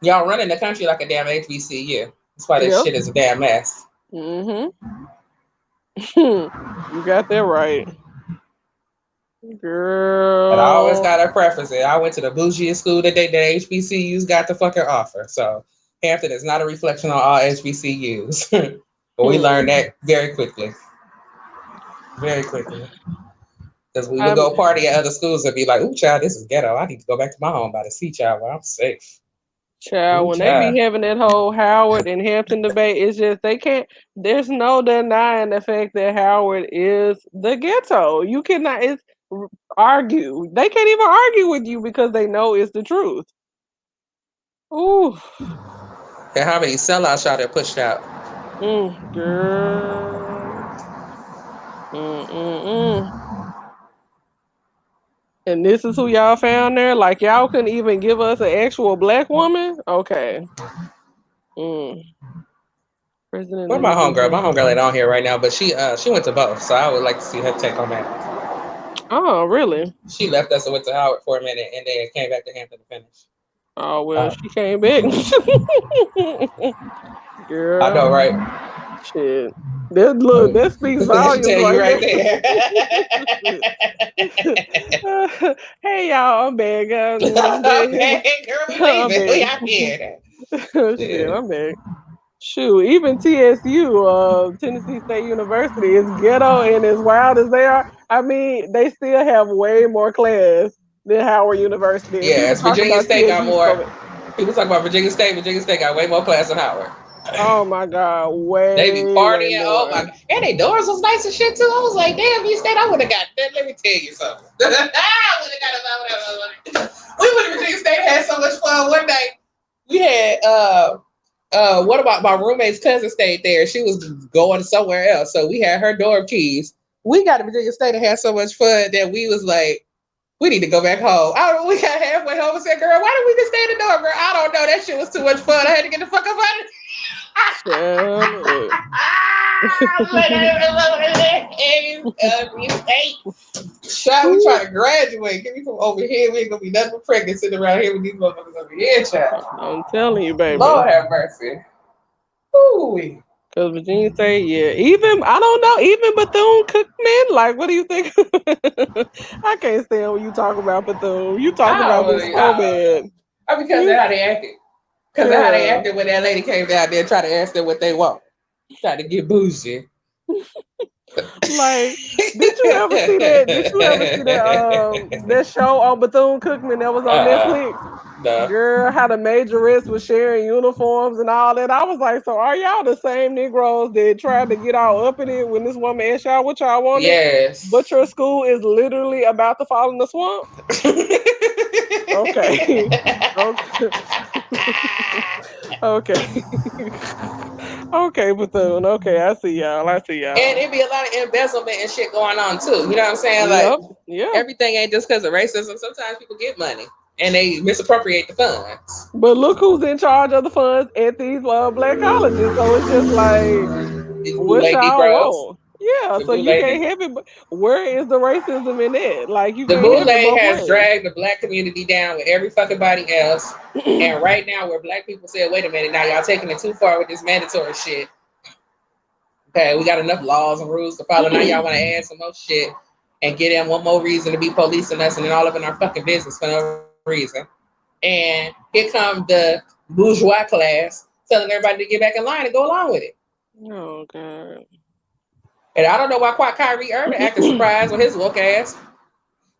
y'all running the country like a damn HBCU. That's why this shit is a damn mess. You got that right. Girl. But I always got to preface it. I went to the bougie school that the HBCUs got to fucking offer. So Hampton is not a reflection on all HBCUs. But we learned that very quickly. Very quickly. Because we would go party at other schools and be like, ooh, child, this is ghetto. I need to go back to my home by the sea, child, where I'm safe. Child, when they be having that whole Howard and Hampton debate, it's just they can't. There's no denying the fact that Howard is the ghetto. You cannot argue. They can't even argue with you because they know it's the truth. Ooh. And how many sellouts y'all that pushed out? Girl. And this is who y'all found there? Like, y'all couldn't even give us an actual black woman? Okay. President. Where's my homegirl? My homegirl ain't on here right now, but she went to both, so I would like to see her take on that. Oh, really? She left us and went to Howard for a minute, and then came back to Hampton to finish. Oh, well, she came back. Girl. I know, right? Shit. That speaks volumes. Tell you right there. Hey, y'all, I'm back. Okay, girl, we out here. Shit, I'm back. Shoot, even TSU, Tennessee State University, is ghetto and as wild as they are. I mean, they still have way more class than Howard University. Yes, Virginia State got more. People talk about Virginia State. Virginia State got way more class than Howard. Oh my God, way. They be partying. Oh my God. And their doors was nice and shit too. I was like, damn, you State, I would have got that. Let me tell you something. I would have got it. We went to Virginia State, had so much fun. One night, we had what about my roommate's cousin stayed there? She was going somewhere else, so we had her dorm keys. We got to Virginia State and had so much fun that we was like, we need to go back home. We got halfway home and said, girl, why did we just stay in the dorm, girl? I don't know. That shit was too much fun. I had to get the fuck up out of it. Child, we trying to graduate. Get me from over here. We ain't gonna be nothing but pregnant sitting around here with these motherfuckers over here, child. I'm telling you, baby. Lord have mercy. Ooh. Because Virginia State, yeah. Even, I don't know, even Bethune-Cookman, like, what do you think? I can't stand when you talk about Bethune. You talk about this so bad. Because of how they acted. Because of how they acted when that lady came down there and tried to ask them what they want. Tried to get bougie. Like, did you ever see that? That show on Bethune-Cookman that was on Netflix? No. Girl, how the majoress was sharing uniforms and all that. I was like, so are y'all the same Negroes that tried to get all up in it when this woman asked y'all what y'all wanted? Yes. But your school is literally about to fall in the swamp? Okay. Okay, Bethune. Okay, I see y'all. And it'd be a lot of embezzlement and shit going on too. You know what I'm saying? Like, everything ain't just because of racism. Sometimes people get money and they misappropriate the funds. But look who's in charge of the funds at these black colleges. So it's just like, what y'all want? Yeah, so you can't have it. But where is the racism in that? Like, you the bootleg has dragged the black community down with every fucking body else. And right now, where black people say, wait a minute, now y'all taking it too far with this mandatory shit. Okay, we got enough laws and rules to follow. Now y'all want to add some more shit and get in one more reason to be policing us and then all up in our fucking business for no reason. And here comes the bourgeois class telling everybody to get back in line and go along with it. Oh, God. And I don't know why Kyrie Irving acted surprised with his woke ass.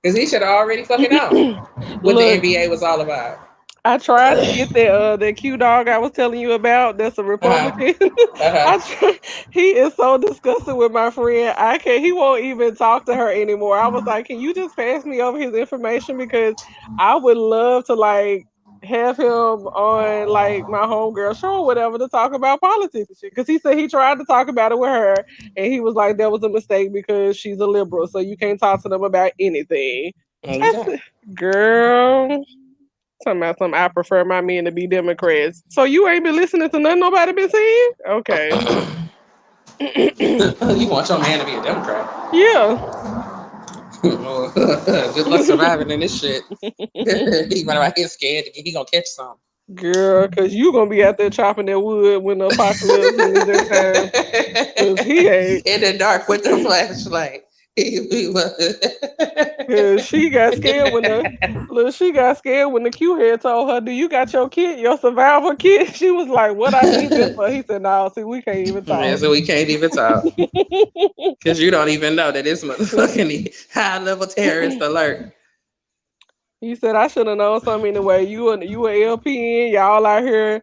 Because he should have already fucking known what the NBA was all about. I tried to get that Q dog I was telling you about. That's a Republican. He is so disgusted with my friend. He won't even talk to her anymore. I was like, can you just pass me over his information? Because I would love to like have him on like my homegirl show or whatever to talk about politics and shit. Because he said he tried to talk about it with her and he was like, that was a mistake because she's a liberal, so you can't talk to them about anything. Said, girl, talking about something, I prefer my men to be Democrats. So you ain't been listening to nothing nobody been saying? Okay. You want your man to be a Democrat? Yeah. Good luck surviving in this shit. He might out here scared he gonna catch something. Girl, because you gonna be out there chopping that wood when the apocalypse is their time. Because he ain't in the dark with the flashlight. She got scared when the Q head told her, "Do you got your kit, your survival kit?" She was like, "What I need this for?" He said, "No, see, we can't even Yeah, talk." so we can't even talk because you don't even know that this motherfucking high level terrorist alert. He said, "I should have known something anyway. You a LPN, y'all out here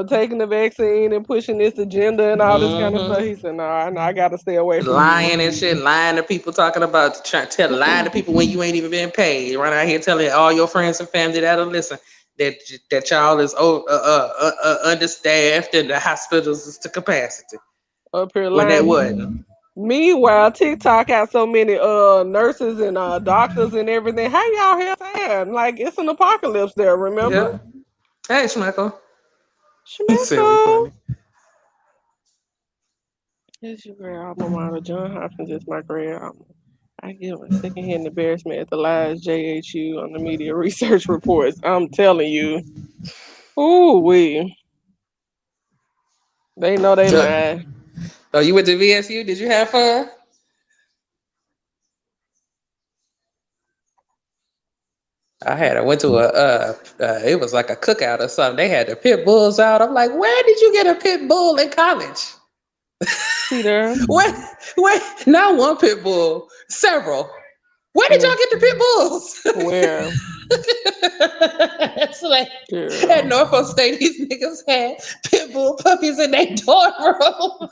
taking the vaccine and pushing this agenda and all this kind of stuff." He said, "No, I gotta stay away from Lying and shit, lying to people, talking about lying to people when you ain't even been paid. Run out here telling all your friends and family that'll listen that y'all is understaffed and the hospitals is to capacity up here when they lying." wasn't. Meanwhile, TikTok got so many nurses and doctors and everything. How y'all have time? Like it's an apocalypse there, remember? Yep. Hey, Schmeckle. He said we Shemeka. funny. It's your girl, alma mater. John Hopkins is my great alma. I give a secondhand embarrassment at the lies JHU on the media research reports. I'm telling you. Ooh, they know they lying. Oh, you went to VSU? Did you have fun? I went to it was like a cookout or something. They had the pit bulls out. I'm like, where did you get a pit bull in college? See there? Where? Not one pit bull, several. Where did y'all get the pit bulls? Where? It's like at Norfolk State, these niggas had pit bull puppies in their dorm room.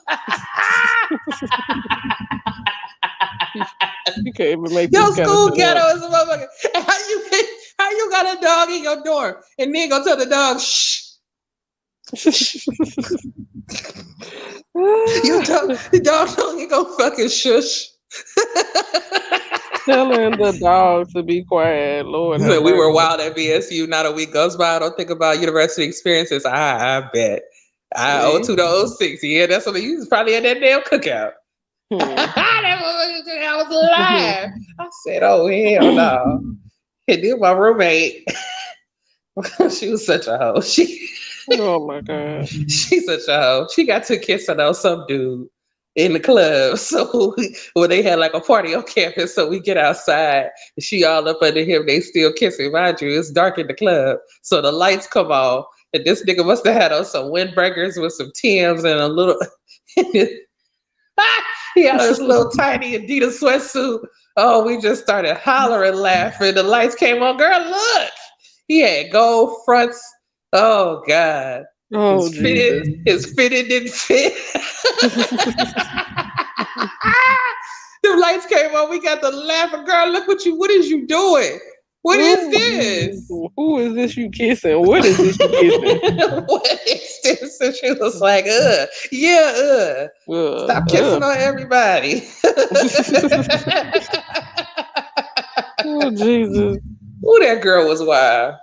You can't even make Your this school kind ghetto of is a motherfucker. How you got a dog in your dorm and then go tell the dog shh? The dog don't you go fucking shush. Telling the dog to be quiet, Lord. We were wild at VSU. Not a week goes by. I don't think about university experiences. I bet. I 02 to 06. Yeah, that's what you was probably at that damn cookout. I was live. I said, "Oh hell no!" And then my roommate, she was such a hoe. Oh my god, she's such a hoe. She got to kissing on some dude in the club. So when they had like a party on campus, so we get outside, and she all up under him. They still kissing. Mind you, it's dark in the club, so the lights come on, and this nigga must have had on some windbreakers with some Timbs and a little. He had this little tiny Adidas sweatsuit. Oh, we just started hollering, laughing. The lights came on. Girl, look. He had gold fronts. Oh, God. Oh, his fitted didn't fit. The lights came on. We got the laughing. Girl, look what is you doing? What is this? Who is this you kissing? What is this you kissing? What is this? And she was like, yeah, stop kissing on everybody. Oh, Jesus. Ooh, that girl was wild.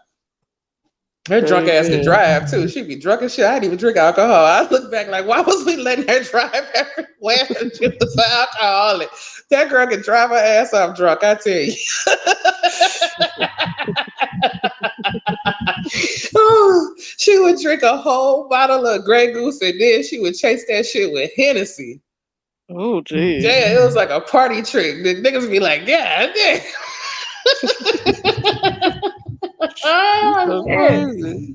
Her drunk ass could drive too. She'd be drunk as shit. I didn't even drink alcohol. I look back like, why was we letting her drive everywhere? She was an alcoholic. That girl could drive her ass off drunk, I tell you. Oh, she would drink a whole bottle of Grey Goose and then she would chase that shit with Hennessy. Oh, geez. Yeah, it was like a party trick. The niggas would be like, yeah, damn. Oh, crazy.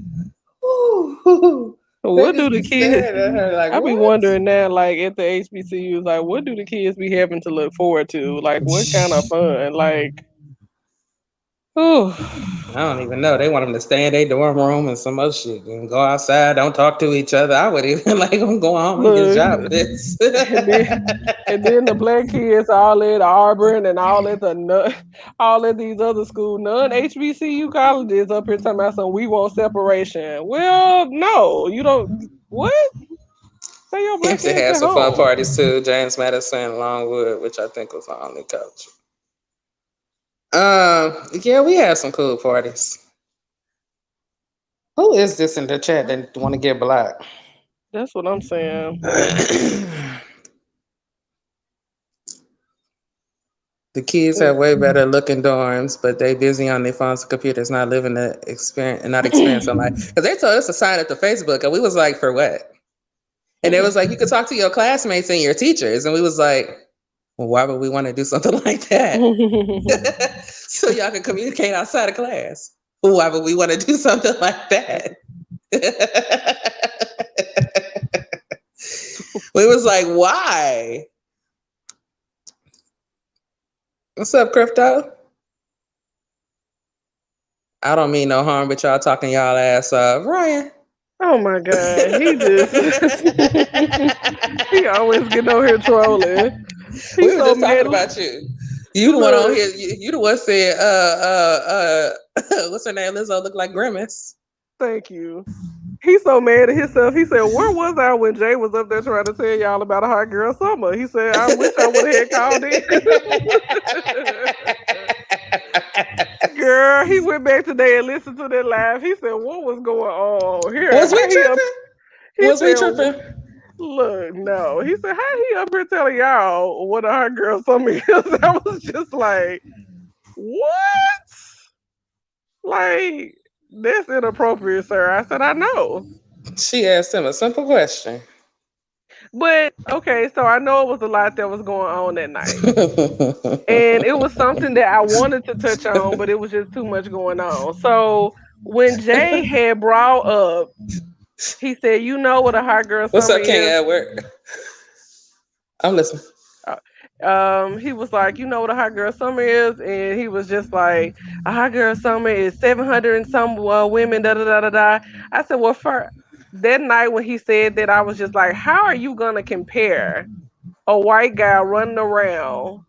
Ooh. What do the kids? Like, I be wondering now, like at the HBCUs, like what do the kids be having to look forward to? Like what kind of fun? Like, oh, I don't even know. They want them to stay in their dorm room and some other shit and go outside, don't talk to each other. I would even like them go home and get a job with this. and then the black kids all at Auburn and all at these other schools, none HBCU colleges up here talking about some we want separation. Well, no, you don't. What? Say your black They had some fun parties too. James Madison, Longwood, which I think was the only coach. Yeah, we had some cool parties. Who is this in the chat that want to get blocked? That's what I'm saying. The kids have way better looking dorms, but they busy on their phones and computers, not living the experience and not experiencing life. Because they told us to sign up to Facebook, and we was like, for what? And it was like, you could talk to your classmates and your teachers, and we was like, Well, why would we want to do something like that? So y'all can communicate outside of class. Why would we want to do something like that? We was like, why? What's up, Crypto? I don't mean no harm, but y'all talking y'all ass off. Ryan. Oh my God, he just he always getting on here trolling. We He's were so just talking mad. about you. You the one on Look, here. You the one said, what's her name? Lizzo look like Grimace. thank you. He's so mad at himself. He said, "Where was I when Jay was up there trying to tell y'all about a hot girl summer?" He said, "I wish I would have had called in." Girl, he went back today and listened to that live. He said, "What was going on here? Was we How he up?" tripping? He Was we said, tripping? "Look, no." He said, "How he up here telling y'all what a hot girl summer is?" I was just like, "What? Like, that's inappropriate, sir." I said, "I know." She asked him a simple question. But okay, so I know it was a lot that was going on that night. And it was something that I wanted to touch on, but it was just too much going on. So when Jay had brought up, he said, "You know what a hot girl What's summer up, King is?" Edward? I'm listening. He was like, "You know what a hot girl summer is?" And he was just like, "A hot girl summer is 700 and some women, da da da da da." I said, "Well, for that night when he said that, I was just like, how are you gonna compare a white guy running around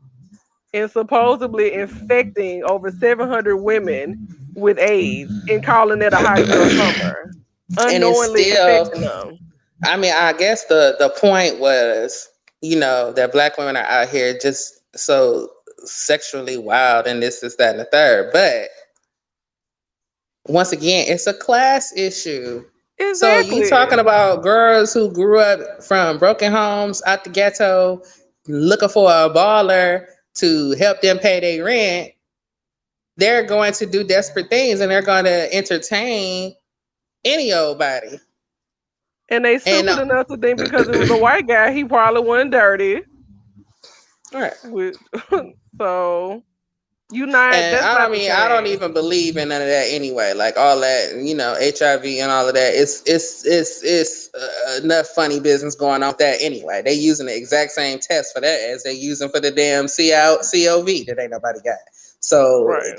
and supposedly infecting over 700 women with AIDS and calling it a hot girl summer, And it's unknowingly still, infecting them?" I mean, I guess the point was, that black women are out here just so sexually wild and this, that, and the third. But once again, it's a class issue. So you Exactly. talking about girls who grew up from broken homes out the ghetto, looking for a baller to help them pay their rent. They're going to do desperate things and they're going to entertain any old body. And they And stupid enough to think because it was a white guy, he probably wasn't dirty. all right. So you not. And That's not the I don't same. even believe in none of that anyway. Like all that, HIV and all of that. It's enough funny business going on with that anyway. They using the exact same test for that as they using for the damn COV that ain't nobody got. So Right.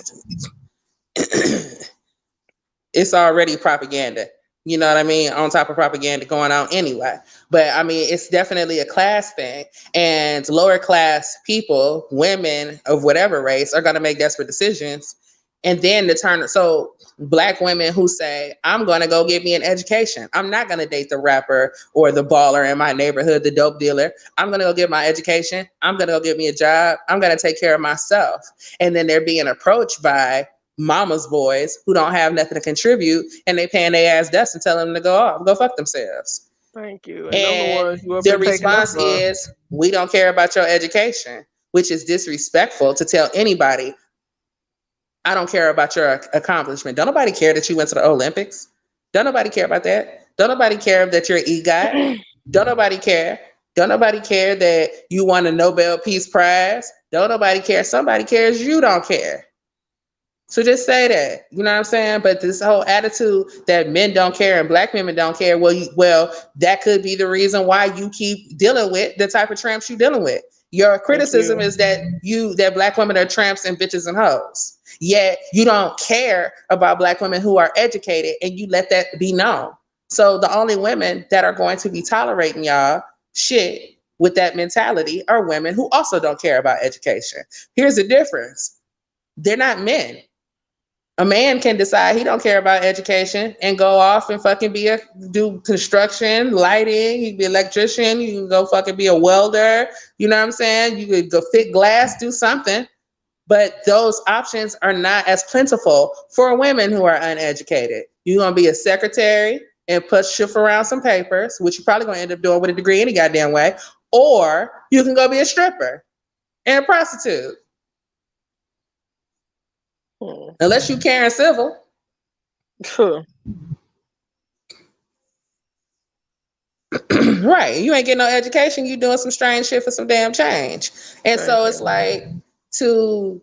it's already propaganda. You know what I mean? On top of propaganda going on anyway. But I mean, it's definitely a class thing. And lower class people, women of whatever race, are going to make desperate decisions. And then so black women who say, I'm going to go get me an education. I'm not going to date the rapper or the baller in my neighborhood, the dope dealer. I'm going to go get my education. I'm going to go get me a job. I'm going to take care of myself. And then they're being approached by mama's boys who don't have nothing to contribute, and they paying their ass dust and telling them to go off, go fuck themselves. Thank you. And them the And ones you up their here taking up response for. is, we don't care about your education, which is disrespectful to tell anybody, I don't care about your accomplishment. Don't nobody care that you went to the Olympics. Don't nobody care about that. Don't nobody care that you're an EGOT. Don't nobody care. Don't nobody care that you won a Nobel Peace Prize. Don't nobody care. Somebody cares. You don't care. So just say that, you know what I'm saying? But this whole attitude that men don't care and black women don't care, well, that could be the reason why you keep dealing with the type of tramps you're dealing with. Your criticism is that black women are tramps and bitches and hoes. Yet you don't care about black women who are educated, and you let that be known. So the only women that are going to be tolerating y'all shit with that mentality are women who also don't care about education. Here's the difference. They're not men. A man can decide he don't care about education and go off and fucking do construction, lighting. You can be an electrician. You can go fucking be a welder. You know what I'm saying? You could go fit glass, do something. But those options are not as plentiful for women who are uneducated. You're gonna be a secretary and shift around some papers, which you're probably gonna end up doing with a degree any goddamn way. Or you can go be a stripper and a prostitute. Unless you Karen Civil. Right. You ain't getting no education. You doing some strange shit for some damn change. And so it's like to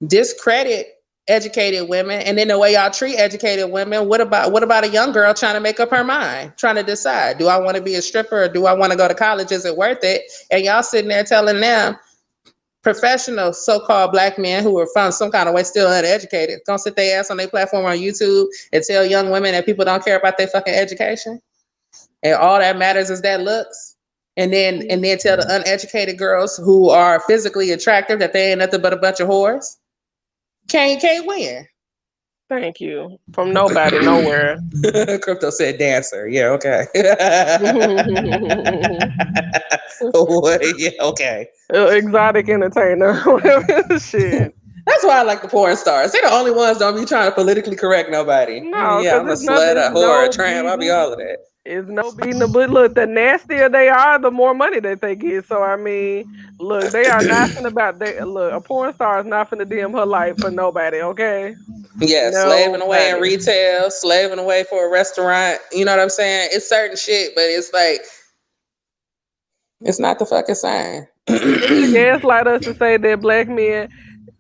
discredit educated women, and then the way y'all treat educated women. What about a young girl trying to make up her mind, trying to decide, do I want to be a stripper or do I want to go to college? Is it worth it? And y'all sitting there telling them, professional so-called black men who are from some kind of way still uneducated, gonna sit their ass on their platform on YouTube and tell young women that people don't care about their fucking education and all that matters is that looks, and then tell the uneducated girls who are physically attractive that they ain't nothing but a bunch of whores. Can't win. Thank you. From nobody, nowhere. Crypto said dancer. Yeah, okay. Yeah, okay. Exotic entertainer. Shit. That's why I like the porn stars. They're the only ones don't be trying to politically correct nobody. No, yeah, I'm a slut, a whore, a tramp. I'll be all of that. It's no beating the butt. Look, the nastier they are, the more money that they get. So I mean, look, they are nothing about that. Look, a porn star is not finna dim her life for nobody. Okay. Yeah, slaving away in retail, slaving away for a restaurant. You know what I'm saying? It's certain shit, but it's like, it's not the fucking same. Gaslight us to say that black men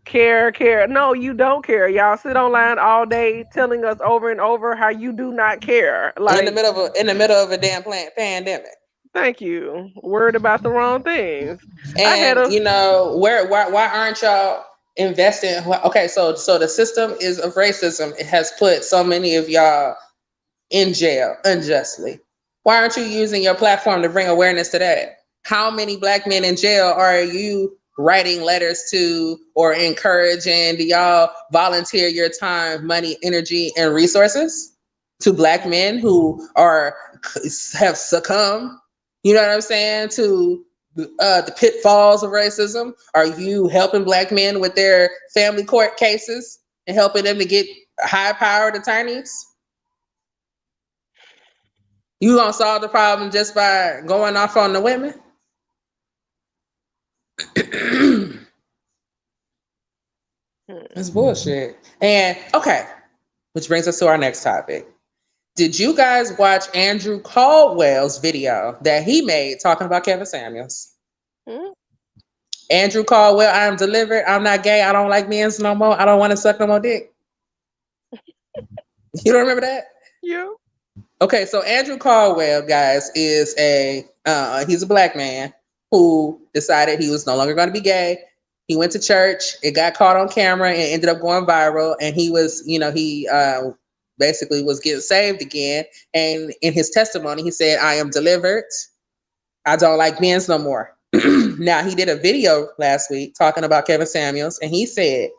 care. No, you don't care. Y'all sit online all day telling us over and over how you do not care. Like in the middle of a damn pandemic. Thank you. Worried about the wrong things. And why aren't y'all investing? Okay, so the system of racism. It has put so many of y'all in jail unjustly. Why aren't you using your platform to bring awareness to that? How many black men in jail are you writing letters to or encouraging? Do y'all volunteer your time, money, energy, and resources to black men who have succumbed? You know what I'm saying? To the pitfalls of racism? Are you helping black men with their family court cases and helping them to get high-powered attorneys? You gonna solve the problem just by going off on the women? It's bullshit. And okay, which brings us to our next topic. Did you guys watch Andrew Caldwell's video that he made talking about Kevin Samuels? Andrew Caldwell, I am delivered. I'm not gay. I don't like men's no more. I don't want to suck no more dick. You don't remember that? Yeah. Okay, so Andrew Caldwell, guys, is he's a black man who decided he was no longer going to be gay. He went to church. It got caught on camera and ended up going viral. And he was, he basically was getting saved again. And in his testimony, he said, I am delivered. I don't like men's no more. Now, he did a video last week talking about Kevin Samuels. And he said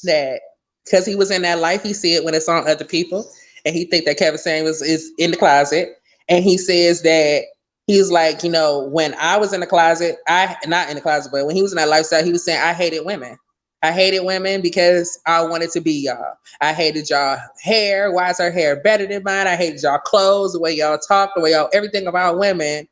that because he was in that life, he see it when it's on other people. And he think that Kevin Samuels is in the closet. And he says that he's like, when I was in the closet, not in the closet, but when he was in that lifestyle, he was saying, I hated women. I hated women because I wanted to be y'all. I hated y'all hair. Why is her hair better than mine? I hated y'all clothes, the way y'all talk, the way y'all, everything about women.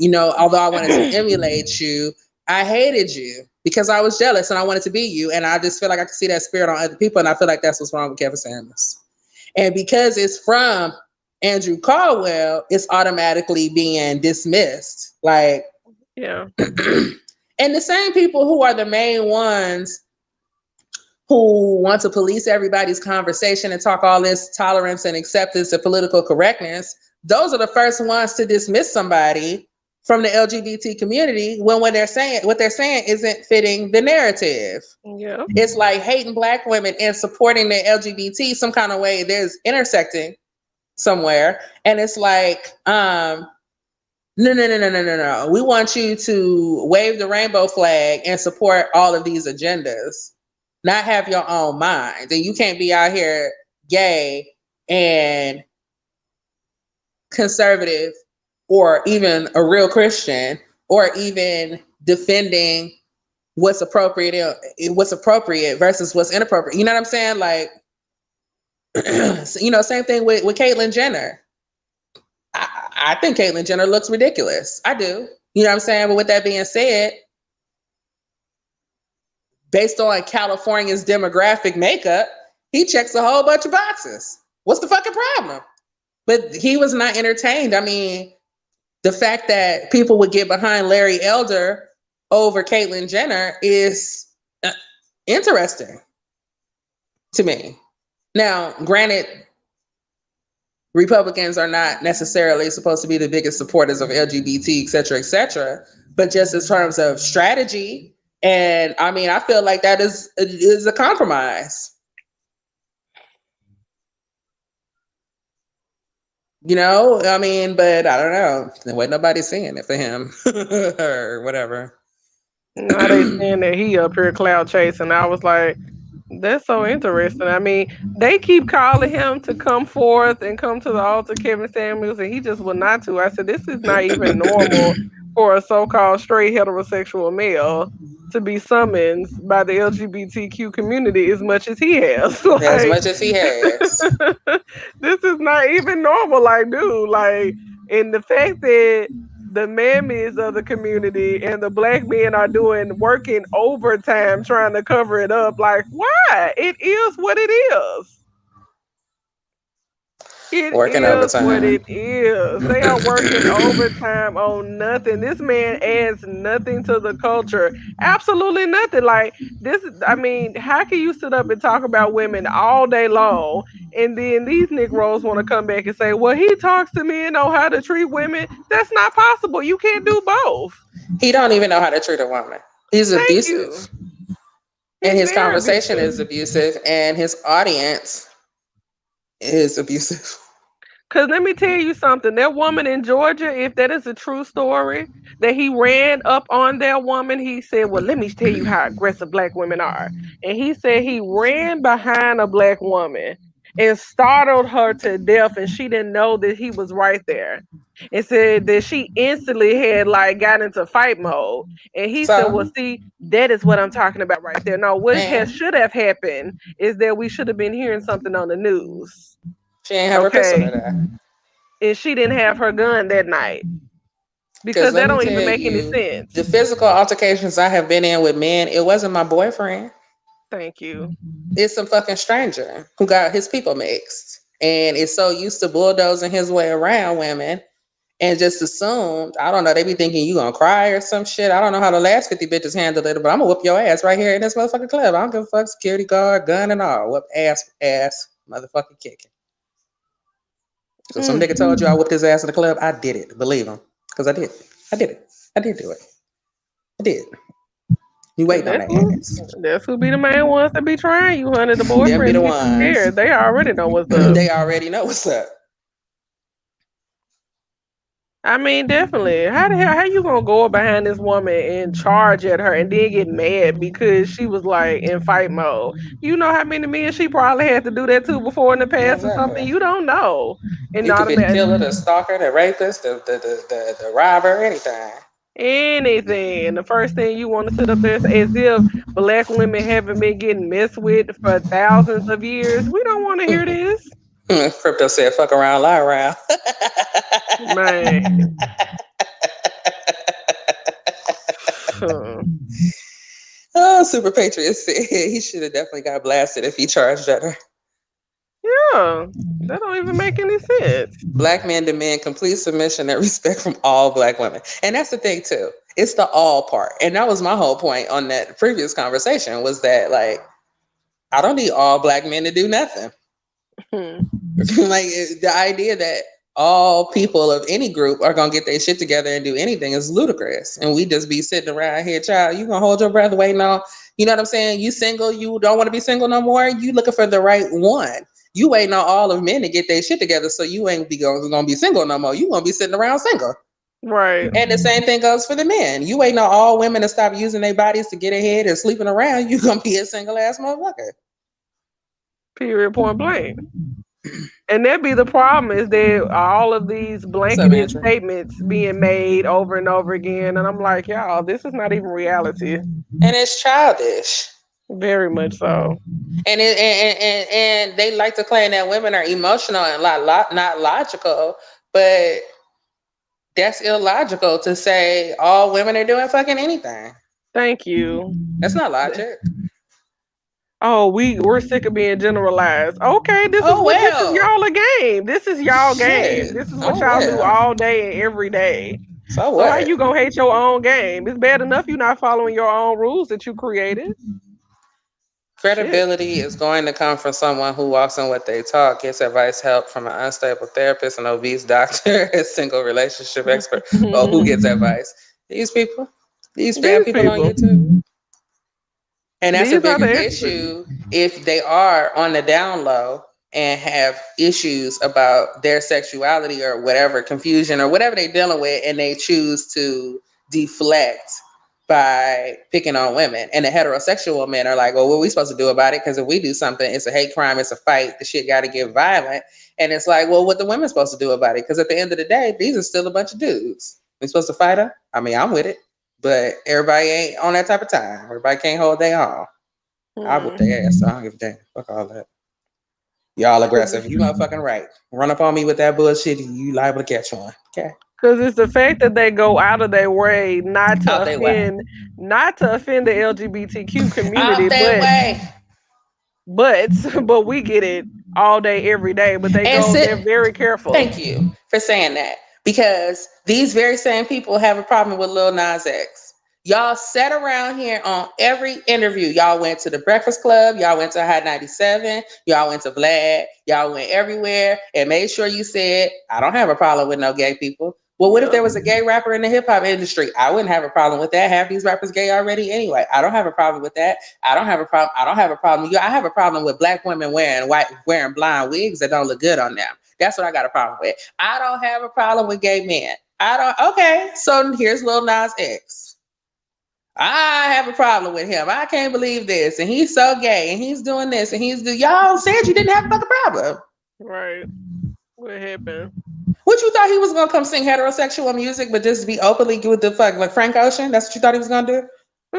Although I wanted to emulate you, I hated you because I was jealous and I wanted to be you. And I just feel like I can see that spirit on other people. And I feel like that's what's wrong with Kevin Samuels. And because it's from Andrew Caldwell, it's automatically being dismissed. Like, yeah. And the same people who are the main ones who want to police everybody's conversation and talk all this tolerance and acceptance and political correctness, those are the first ones to dismiss somebody from the LGBT community when what they're saying isn't fitting the narrative. Yeah. It's like hating black women and supporting the LGBT some kind of way. There's intersecting somewhere. And it's like, no. We want you to wave the rainbow flag and support all of these agendas, not have your own mind. And you can't be out here gay and conservative or even a real Christian or even defending what's appropriate versus what's inappropriate. You know what I'm saying? Like, same thing with Caitlyn Jenner. I think Caitlyn Jenner looks ridiculous. I do. You know what I'm saying? But with that being said, based on California's demographic makeup, he checks a whole bunch of boxes. What's the fucking problem? But he was not entertained. I mean, the fact that people would get behind Larry Elder over Caitlyn Jenner is interesting to me. Now, granted, Republicans are not necessarily supposed to be the biggest supporters of LGBT, et cetera, but just in terms of strategy, and I mean, I feel like that is a compromise. You know, I mean, but I don't know. There wasn't nobody saying it for him or whatever. Now they saying that he up here cloud chasing. I was like, that's so interesting. I mean, they keep calling him to come forth and come to the altar, Kevin Samuels, and he just will not to. I said, this is not even normal for a so-called straight heterosexual male to be summoned by the LGBTQ community as much as he has. Like, as much as he has. This is not even normal. Like, dude, like, and the fact that the mammies of the community and the black men are working overtime trying to cover it up. Like, why? It is what it is. It working is overtime. what it is. They are working overtime on nothing. This man adds nothing to the culture. Absolutely nothing. Like this, I mean, how can you sit up and talk about women all day long and then these Negroes want to come back and say, well, he talks to me and know how to treat women? That's not possible. You can't do both. He don't even know how to treat a woman. He's abusive. And his conversation is abusive, and his audience is abusive. Because let me tell you something. That woman in Georgia, if that is a true story, that he ran up on that woman, he said, well, let me tell you how aggressive black women are. And he said he ran behind a black woman and startled her to death, and she didn't know that he was right there. And said that she instantly had like got into fight mode. And he said, well, see, that is what I'm talking about right there. No, what should have happened is that we should have been hearing something on the news. She ain't have her pistol in there. And she didn't have her gun that night. Because that don't even make any sense. The physical altercations I have been in with men, it wasn't my boyfriend. Thank you. It's some fucking stranger who got his people mixed and is so used to bulldozing his way around women and just assumed, I don't know, they be thinking you gonna cry or some shit. I don't know how the last 50 bitches handled it, but I'm gonna whoop your ass right here in this motherfucking club. I don't give a fuck, security guard, gun and all. Whoop ass, motherfucking kicking. So some nigga told you I whooped his ass in the club, I did it. Believe him. Because I did. I did it. I did do it. I did. You waiting on that ass. That's who be the main ones that be trying you, honey. The boyfriend be the ones. Scared. They already know what's up. They already know what's up. I mean, definitely. How you gonna go behind this woman and charge at her and then get mad because she was like in fight mode? You know how many men she probably had to do that to before in the past or something? You don't know. And you could be the killer, the stalker, the rapist, the robber, anything. Anything. And the first thing you want to sit up there is as if black women haven't been getting messed with for thousands of years. We don't want to hear this. Crypto said, fuck around, lie around. Man. Oh, Super Patriot said he should have definitely got blasted if he charged at her. Yeah, that don't even make any sense. Black men demand complete submission and respect from all black women. And that's the thing too. It's the all part. And that was my whole point on that previous conversation was that like, I don't need all black men to do nothing. Like the idea that all people of any group are gonna get their shit together and do anything is ludicrous. And we just be sitting around here, child, you gonna hold your breath waiting on, you know what I'm saying? You single, you don't want to be single no more. You looking for the right one. You waiting on all of men to get their shit together, so you ain't gonna be single no more. You gonna be sitting around single. Right. And the same thing goes for the men. You waiting on all women to stop using their bodies to get ahead and sleeping around, you gonna be a single ass motherfucker. Period, point blank. And that be the problem is that all of these blanketed statements being made over and over again. And I'm like, y'all, this is not even reality. And it's childish. Very much so. And and they like to claim that women are emotional and not logical, but that's illogical to say all women are doing fucking anything. Thank you. That's not logic. Oh, we're sick of being generalized. Okay, Oh this is well. y'all a game. This is y'all game. Shit. This is what Oh y'all do well. all day and every day. So So how what? you gonna hate your own game? It's bad enough you not following your own rules that you created. Shit. Credibility is going to come from someone who walks in what they talk, gets advice, help from an unstable therapist, an obese doctor, a single relationship expert. Well, who gets advice? These people. These fam These people on people. YouTube. And that's a These are bigger the experts. issue if they are on the down low and have issues about their sexuality or whatever, confusion or whatever they're dealing with, and they choose to deflect by picking on women. And the heterosexual men are like, well, what are we supposed to do about it? Because if we do something, it's a hate crime, it's a fight, the shit got to get violent. And it's like, well, what the women supposed to do about it? Because at the end of the day, these are still a bunch of dudes. We supposed to fight them? I mean, I'm with it. But everybody ain't on that type of time. Everybody can't hold their own. I whip their ass, so I don't give a damn. Fuck all that. Y'all aggressive. You motherfucking right. Run up on me with that bullshit, you liable to catch one. Okay. Because it's the fact that they go out of their way Out their way. not to offend the LGBTQ community, Out their way. but we get it all day, every day. But they're very careful. Thank you for saying that. Because these very same people have a problem with Lil Nas X. Y'all sat around here on every interview. Y'all went to the Breakfast Club. Y'all went to Hot 97. Y'all went to Vlad. Y'all went everywhere and made sure you said, I don't have a problem with no gay people. Well, what if there was a gay rapper in the hip hop industry? I wouldn't have a problem with that. Half these rappers gay already anyway. I don't have a problem with that. I don't have a problem. I have a problem with black women wearing blind wigs that don't look good on them. That's what I got a problem with. I don't have a problem with gay men. Okay, so here's Lil Nas X. I have a problem with him. I can't believe this. And he's so gay and he's doing this and y'all said you didn't have a fucking problem. Right. What happened? What you thought he was gonna come sing heterosexual music but just be openly with the fuck like Frank Ocean? That's what you thought he was gonna do?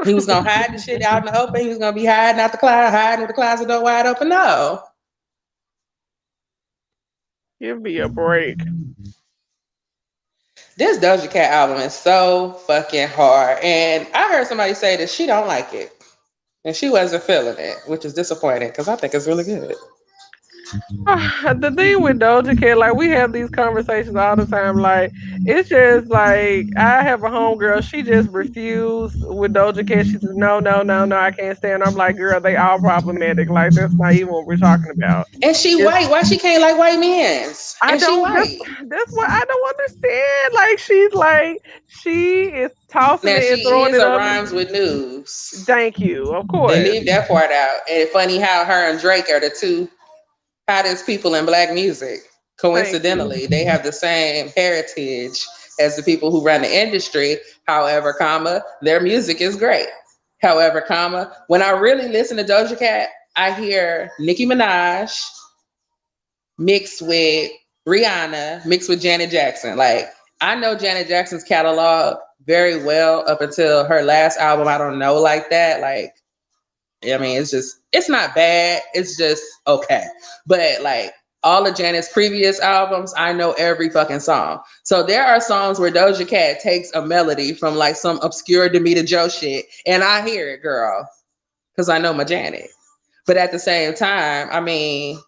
He was gonna hide the shit out in the open. He was gonna be hiding out the closet, hiding with the closet door wide open. No. Give me a break. This Doja Cat album is so fucking hard. And I heard somebody say that she don't like it. And she wasn't feeling it, which is disappointing because I think it's really good. The thing with Doja Cat, like we have these conversations all the time. Like it's just like I have a homegirl. She just refused with Doja Cat. She says no, no, no, no. I can't stand. I'm like, girl, they all problematic. Like that's not even what we're talking about. And she white. Why she can't like white men? That's what I don't understand. Like she is tossing it and throwing it up. Rhymes with news. Thank you. Of course. They leave that part out. And it's funny how her and Drake are the two hottest people in black music. Coincidentally, they have the same heritage as the people who run the industry. However, their music is great. However, when I really listen to Doja Cat, I hear Nicki Minaj mixed with Rihanna, mixed with Janet Jackson. Like, I know Janet Jackson's catalog very well up until her last album. I don't know like that. Like, I mean, it's not bad. It's just okay. But like all of Janet's previous albums, I know every fucking song. So there are songs where Doja Cat takes a melody from like some obscure Demita Joe shit, and I hear it, girl, because I know my Janet. But at the same time, I mean,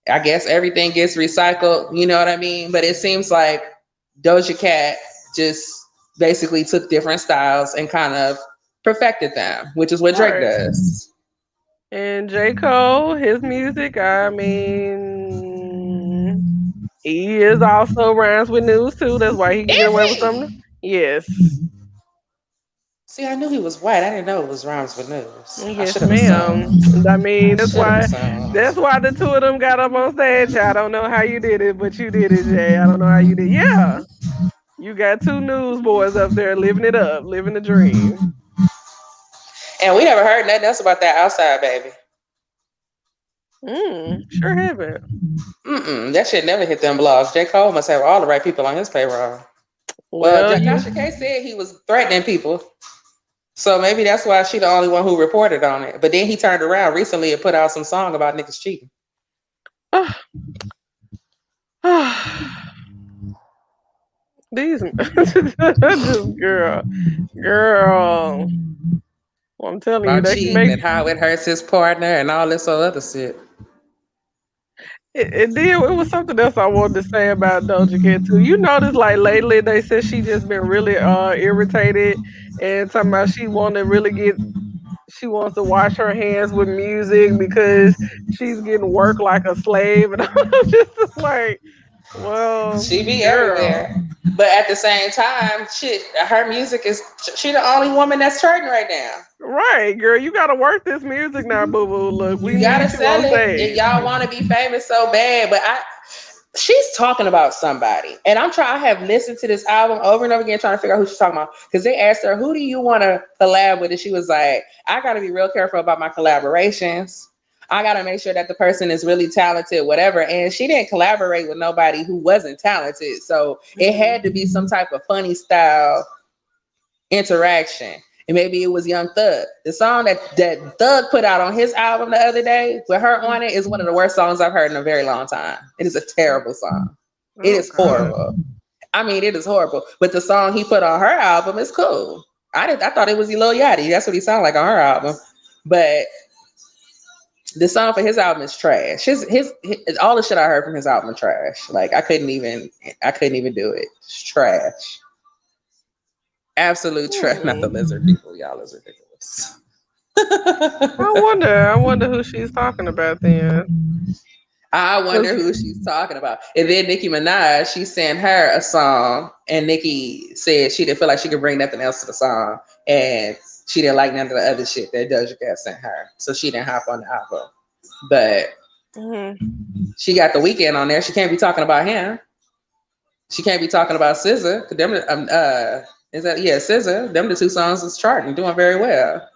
I guess everything gets recycled, you know what I mean? But it seems like Doja Cat just basically took different styles and kind of perfected them, which is what Drake does. And J. Cole, his music, I mean, he is also rhymes with news too. That's why he can get away with something. Yes. See, I knew he was white. I didn't know it was rhymes with news. Yes, ma'am. I mean, that's why the two of them got up on stage. I don't know how you did it, but you did it, Jay. I don't know how you did. Yeah. You got two newsboys up there living it up, living the dream. And we never heard nothing else about that Outside Baby. Sure haven't. That shit never hit them blogs. J. Cole must have all the right people on his payroll. Well, Tasha K said he was threatening people. So maybe that's why she the only one who reported on it. But then he turned around recently and put out some song about niggas cheating. These just girl. I'm telling you, About they can cheating make and how it hurts his partner and all this other shit. it did. It was something else I wanted to say about Doja Cat too. You notice, like lately, they said she just been really irritated and talking about she wants to wash her hands with music because she's getting work like a slave, and I'm just like, well, She be girl, everywhere. But at the same time, shit, her music is she the only woman that's charting right now. right, girl, you gotta work this music now, boo boo. Look, we You gotta need you sell on it if stage. y'all want to be famous so bad. But she's talking about somebody, and I have listened to this album over and over again, trying to figure out who she's talking about. Because they asked her, "Who do you want to collab with?" And she was like, "I got to be real careful about my collaborations. I got to make sure that the person is really talented, whatever." And she didn't collaborate with nobody who wasn't talented, so it had to be some type of funny style interaction. And maybe it was Young Thug. The song that Thug put out on his album the other day with her on it is one of the worst songs I've heard in a very long time. It is a terrible song. It Oh is God. horrible. I mean, it is horrible. But the song he put on her album is cool. I thought it was Lil Yachty. That's what he sounded like on her album. But the song for his album is trash. His all the shit I heard from his album is trash. Like I couldn't even do it. It's trash. Absolute trash. Not the lizard people. Y'all is ridiculous. I wonder who she's talking about then. I 'Cause- wonder who she's talking about. And then Nicki Minaj, she sent her a song, and Nicki said she didn't feel like she could bring nothing else to the song, and she didn't like none of the other shit that Doja Cat sent her, so she didn't hop on the album. But she got The Weeknd on there. She can't be talking about him. She can't be talking about SZA. Them, SZA? Them the two songs is charting, doing very well.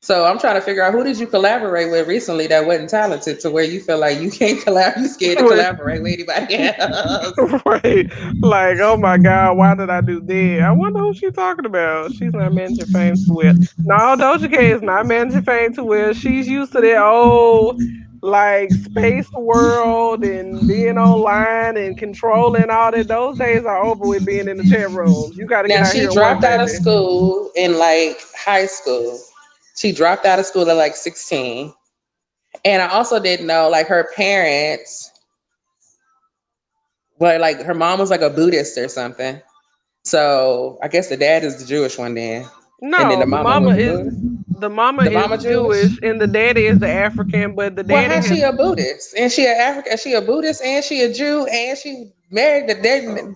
So I'm trying to figure out who did you collaborate with recently that wasn't talented to where you feel like you can't collaborate, you scared to collaborate with anybody else. right. Like, oh my God, why did I do that? I wonder who she's talking about. She's not managing fame too well. No, Doja Cat is not managing fame too well. She's used to that old like space world and being online and controlling all that. Those days are over with being in the chat rooms. You gotta get Now out she here and work, dropped out of baby. school in like high school. She dropped out of school at like 16. And I also didn't know like her parents, well, like her mom was like a Buddhist or something. So I guess the dad is the Jewish one then. And then No, the mama was Buddhist. the mama The is mama Jewish? Jewish and the daddy is the African, but the Well, daddy how's has she a Buddhist? And she an African, she a Buddhist and she a Jew and she married they're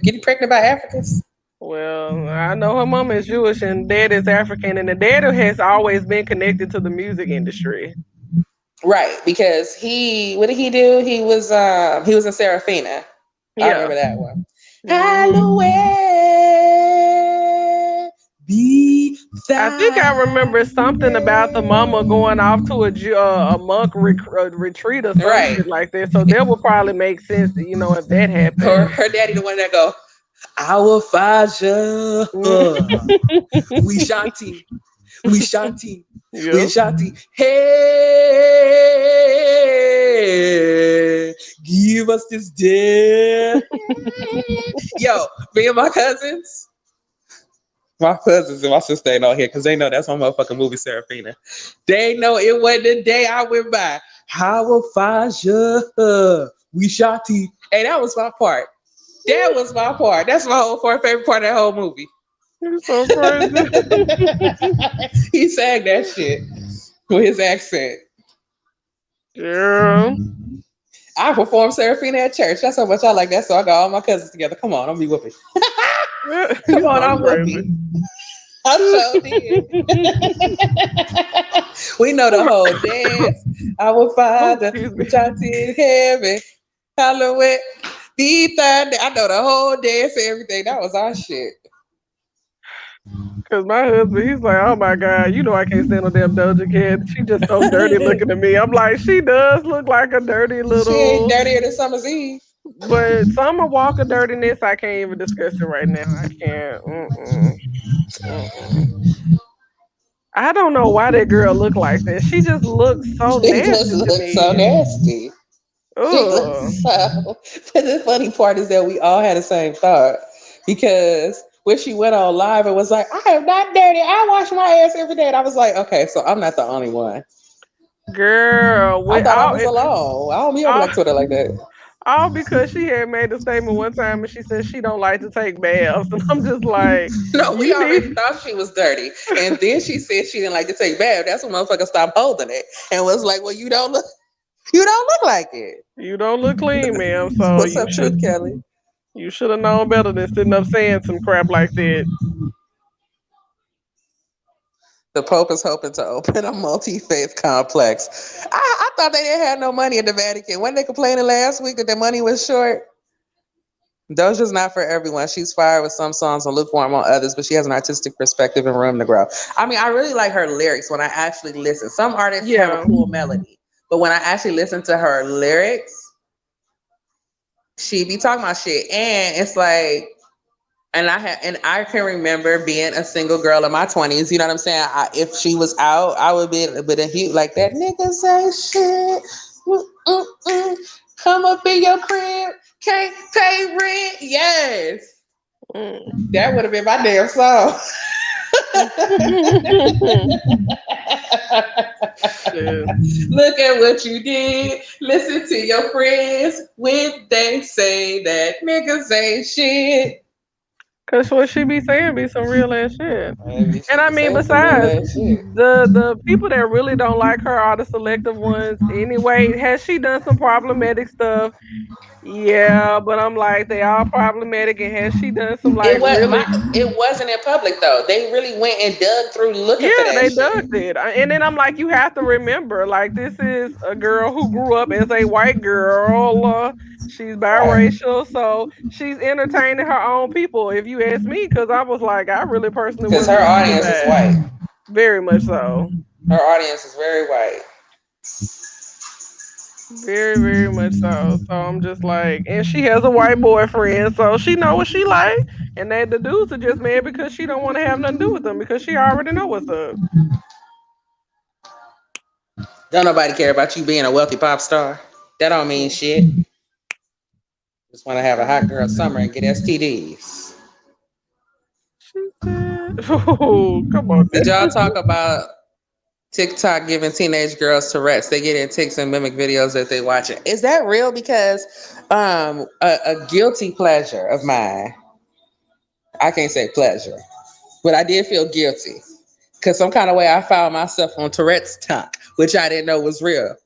getting pregnant by Africans. well, I know her mama is Jewish and dad is African, and the daddy has always been connected to the music industry. Right, because what did he do? He was in Serafina. I Yeah. remember that one. Mhm. Halloween be I think I remember something about the mama going off to a monk retreat or some right. shit like that. So that would probably make sense, if that happened. Her daddy the one that go, our father, we shanty, we shanty, we Yeah. shanty. Hey, give us this day. Yo, me and my cousins and my sister ain't on here because they know that's my motherfucking movie, Serafina. They know it wasn't the day I went by. How Faja, we shotty. Hey, that was my part. That was my part. That's my whole favorite part of that whole movie. You're so crazy. He sang that shit with his accent. Girl. I performed Serafina at church. That's how much I like that. So I got all my cousins together. Come on, I'm be whooping. Come on, I'm whooping. I so did. We know the whole dance. Our Father, which art in heaven, hallowed be thy name. I know the whole dance and everything. That was our shit. Cause my husband, he's like, oh my God, I can't stand no damn Doja Cat. She just so dirty looking at me. I'm like, she does look like a dirty She ain't little. dirtier than Summer's Eve. But Summer Walker dirtiness, I can't even discuss it right now. I can't. I don't know why that girl look like that. She just looks so She nasty just to looks me. so nasty. She Ugh. looks so. But the funny part is that we all had the same thought because where she went on live and was like, I am not dirty. I wash my ass every day. And I was like, okay, so I'm not the only one. Girl, I with thought I was alone. I don't be on all, Black Twitter like that. all because she had made a statement one time and she said she don't like to take baths. And I'm just like, No, we you need already thought she was dirty. And then she said she didn't like to take baths. That's when motherfucker stopped holding it and was like, well, you don't look like it. you don't look clean, ma'am. So What's up, Truth Kelly? you should have known better than sitting up saying some crap like that. The Pope is hoping to open a multi-faith complex. I thought they didn't have no money in the Vatican. When they complaining last week that their money was short? Doja's not for everyone. She's fired with some songs and lukewarm on others, but she has an artistic perspective and room to grow. I mean, I really like her lyrics when I actually listen. Some artists have a cool melody, but when I actually listen to her lyrics, she be talking about shit. And it's like, and I can remember being a single girl in my 20s. You know what I'm saying? If she was out, I would be with a huge like that nigga say shit. Come up in your crib, can't pay rent. Yes, that would have been my damn song. Look at what you did. Listen to your friends when they say that niggas ain't shit. Cause what she be saying be some real ass shit. Maybe And I mean, besides shit. the people that really don't like her are the selective ones. Anyway, has she done some problematic stuff? Yeah, but I'm like, they all problematic, and has she done some like really? It wasn't in public though. They really went and dug through looking for Yeah, that they shit. dug it. And then I'm like, you have to remember, like, this is a girl who grew up as a white girl. She's biracial, so she's entertaining her own people. If you ask me, because I was like, I really personally Because wasn't her into audience is that. white. Very much so. Her audience is very white. Very, very much so. So I'm just like, and she has a white boyfriend, so she know what she like. And that the dudes are just mad because she don't want to have nothing to do with them because she already know what's up. Don't nobody care about you being a wealthy pop star. That don't mean shit. Just want to have a hot girl summer and get STDs. She said, "Oh, come on." Did y'all talk about TikTok giving teenage girls Tourette's? They get in tics and mimic videos that they watching. Is that real? Because a guilty pleasure of mine. I can't say pleasure, but I did feel guilty because some kind of way I found myself on Tourette's talk, which I didn't know was real.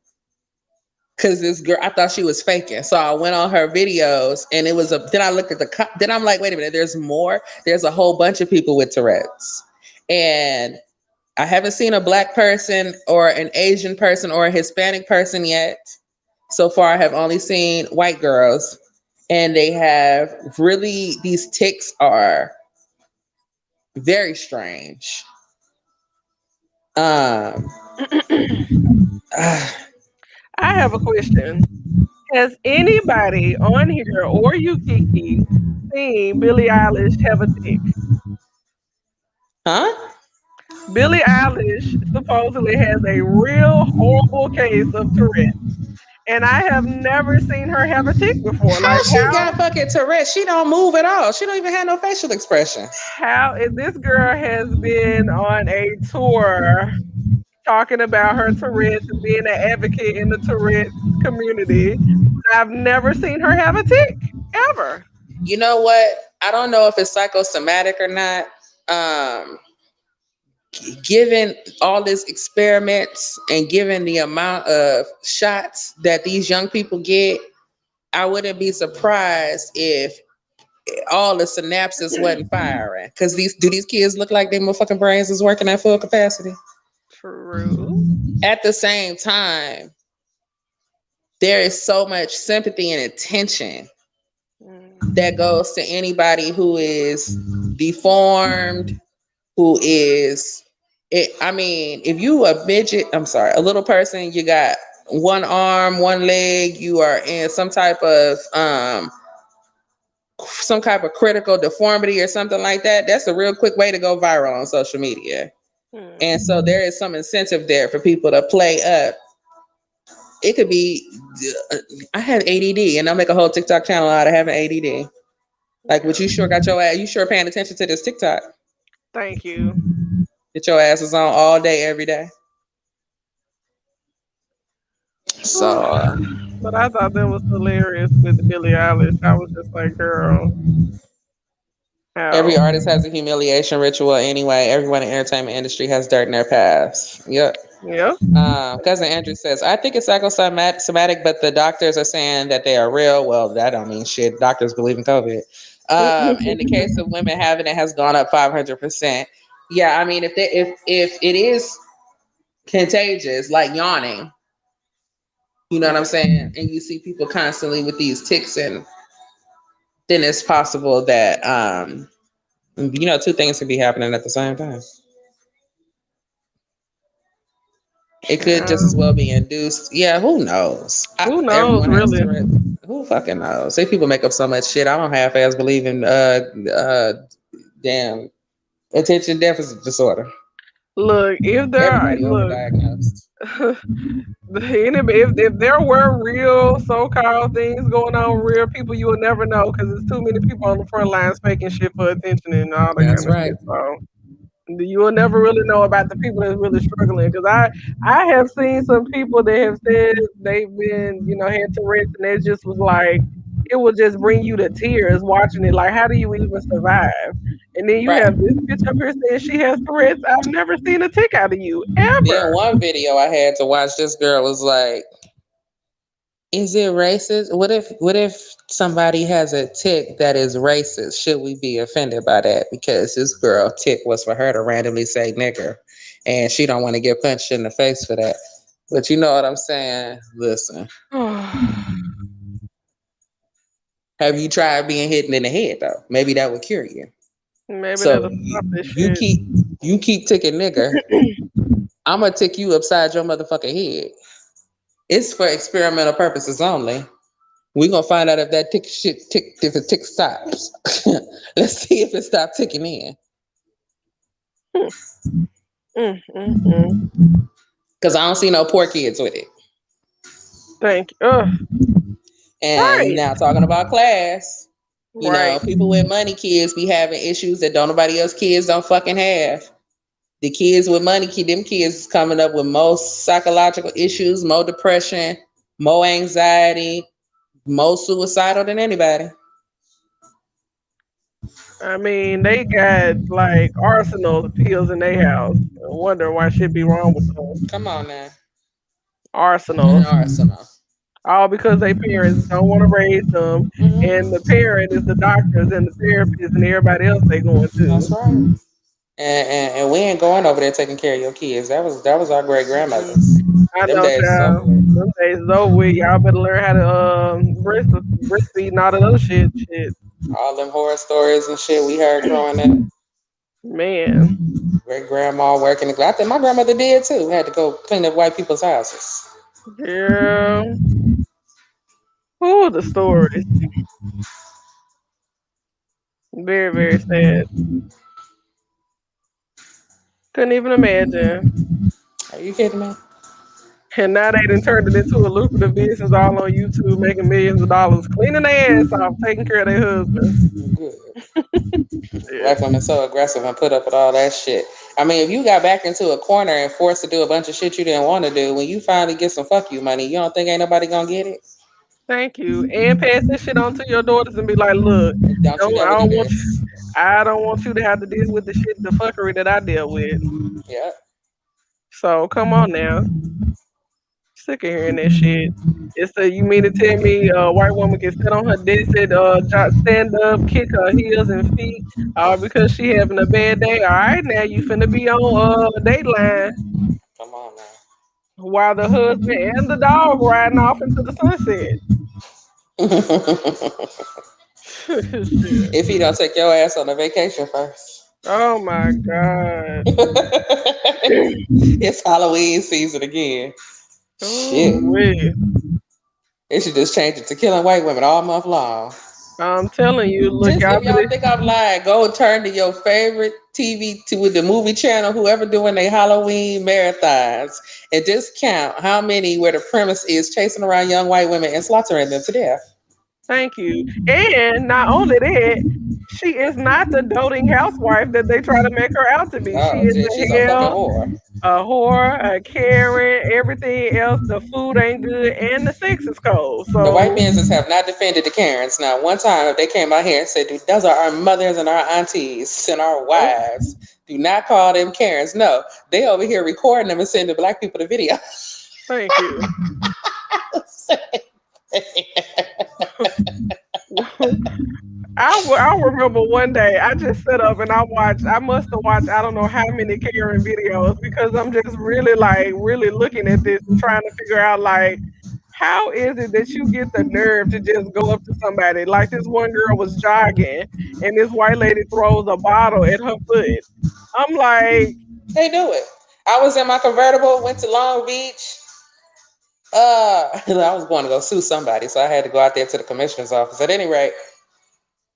Cause this girl, I thought she was faking, so I went on her videos, and it was then I looked at then I'm like, wait a minute, there's more. There's a whole bunch of people with Tourette's, and I haven't seen a Black person or an Asian person or a Hispanic person yet. So far, I have only seen white girls, and they have really, these tics are very strange. I have a question. Has anybody on here or you, Kiki, seen Billie Eilish have a tick? Huh? Billie Eilish supposedly has a real horrible case of Tourette. And I have never seen her have a tick before. How she got fucking Tourette? She don't move at all. She don't even have no facial expression. How is this girl has been on a tour talking about her Tourette's and being an advocate in the Tourette community. I've never seen her have a tick ever. You know what? I don't know if it's psychosomatic or not. Given all these experiments and given the amount of shots that these young people get, I wouldn't be surprised if all the synapses wasn't firing. Because these kids look like their motherfucking brains is working at full capacity? True. At the same time, there is so much sympathy and attention that goes to anybody who is deformed, who is I mean, if you a midget, a little person, you got one arm, one leg, you are in some type of critical deformity or something like that, that's a real quick way to go viral on social media. And so there is some incentive there for people to play up. It could be, I have ADD and I'll make a whole TikTok channel out of having ADD. Like, what you sure got your ass? You sure paying attention to this TikTok? Thank you. That your ass is on all day, every day. So But I thought that was hilarious with Billie Eilish. I was just like, girl, every how? artist has a humiliation ritual anyway. Everyone in the entertainment industry has dirt in their past. Yep. Yeah. Cousin Andrew says, I think it's psychosomatic, but the doctors are saying that they are real. Well, that don't mean shit. Doctors believe in COVID. In the case of women having it has gone up 500%. Yeah, I mean, if it is contagious, like yawning, you know what I'm saying, and you see people constantly with these ticks, and then it's possible that two things could be happening at the same time. It could just as well be induced. Yeah, who knows? Who knows, Everyone has really? Tourette. Who fucking knows? Say people make up so much shit. I don't half-ass believe in damn attention deficit disorder. Look, if there are, Everybody overdiagnosed. if there were real so-called things going on, real people, you will never know because there's too many people on the front lines faking shit for attention and all that That's kind of right. shit. So you will never really know about the people that's really struggling. Because I have seen some people that have said they've been, had Tourette's, and it just was like, it will just bring you to tears watching it. Like, how do you even survive? And then you Right. have this bitch up here saying she has Tourette's. I've never seen a tick out of you Then ever. one video I had to watch, this girl was like, is it racist? What if somebody has a tick that is racist? Should we be offended by that? Because this girl tick was for her to randomly say nigger, and she don't want to get punched in the face for that. But you know what I'm saying? Listen, have you tried being hit in the head though? Maybe that would cure you. Maybe So that'll stop this you shit. keep ticking nigger. I'm gonna tick you upside your motherfucking head. It's for experimental purposes only. We're gonna find out if that if the tick stops. Let's see if it stopped ticking in. Cause I don't see no poor kids with it. Thank you. And Right. now talking about class, Right. people with money kids be having issues that don't nobody else kids don't fucking have. The kids with money, them kids is coming up with most psychological issues, more depression, more anxiety, more suicidal than anybody. I mean, they got like arsenals of pills in their house. I wonder why shit be wrong with them. Come on now. An Arsenals. arsenal. All because their parents don't want to raise them, and the parent is the doctors and the therapists and everybody else they going That's to. right. And we ain't going over there taking care of your kids. That was our great Mm, grandmothers. I Them know, days is over child. with. Them days is over with. Y'all better learn how to breastfeed and all that other shit. Shit, All them horror stories and shit we heard growing up. man. Great grandma working. I think my grandmother did too. Had to go clean up white people's houses. Girl, who the stories? Very, very sad. Couldn't even imagine. Are you kidding me? And now they done turned it into a lucrative business all on YouTube, making millions of dollars, cleaning their ass off, taking care of their husband. Good. Shit. Black women so aggressive and put up with all that shit. I mean, if you got back into a corner and forced to do a bunch of shit you didn't want to do, when you finally get some fuck you money, you don't think ain't nobody gonna get it? Thank you. And pass this shit on to your daughters and be like, look, Don't you don't I never do don't want you this. I don't want you to have to deal with the shit, the fuckery that I deal with. Yeah. So come on now. Sick of hearing that shit. It's you mean to tell me a white woman can sit on her desk and stand up, kick her heels and feet, because she having a bad day? All right, now you finna be on Dateline Come on now. while the husband and the dog riding off into the sunset. Shit. If he don't take your ass on a vacation first. Oh my god. It's Halloween season again. Shit. Oh, wait. They should just change it to killing white women all month long. I'm telling you, look, Just y'all if y'all better. think I'm lying, go turn to your favorite TV with the movie channel, whoever doing their Halloween marathons, and just count how many where the premise is chasing around young white women and slaughtering them to death. Thank you. And not only that, she is not the doting housewife that they try to make her out to be. She Oh, is shit, she's a a fucking hell, whore. a whore, a Karen, everything else. The food ain't good and the sex is cold. The white So men have not defended the Karens. Now, one time, if they came out here and said, "Dude, those are our mothers and our aunties and our nope. wives, do not call them Karens." No, they over here recording them and sending black people the video. Thank you. I remember one day I just set up and I must have watched I don't know how many Karen videos because I'm just really like really looking at this trying to figure out like how is it that you get the nerve to just go up to somebody like this one girl was jogging and this white lady throws a bottle at her foot. I'm like, They do it. I was in my convertible, went to Long Beach. I was going to go sue somebody, so I had to go out there to the commissioner's office. At any rate,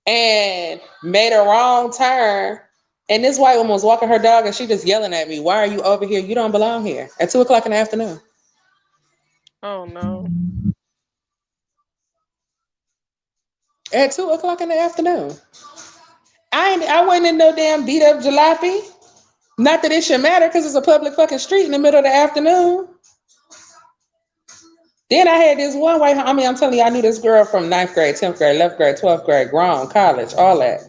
and made a wrong turn. And this white woman was walking her dog, and she just yelling at me, "Why are you over here? You don't belong here." At 2 o'clock in the afternoon. oh no. At 2 o'clock in the afternoon. I wasn't in no damn beat up jalopy. Not that it should matter because it's a public fucking street in the middle of the afternoon. Then I had this one white, I'm telling you, I knew this girl from 9th grade, 10th grade, 11th grade, 12th grade, grown, college, all that.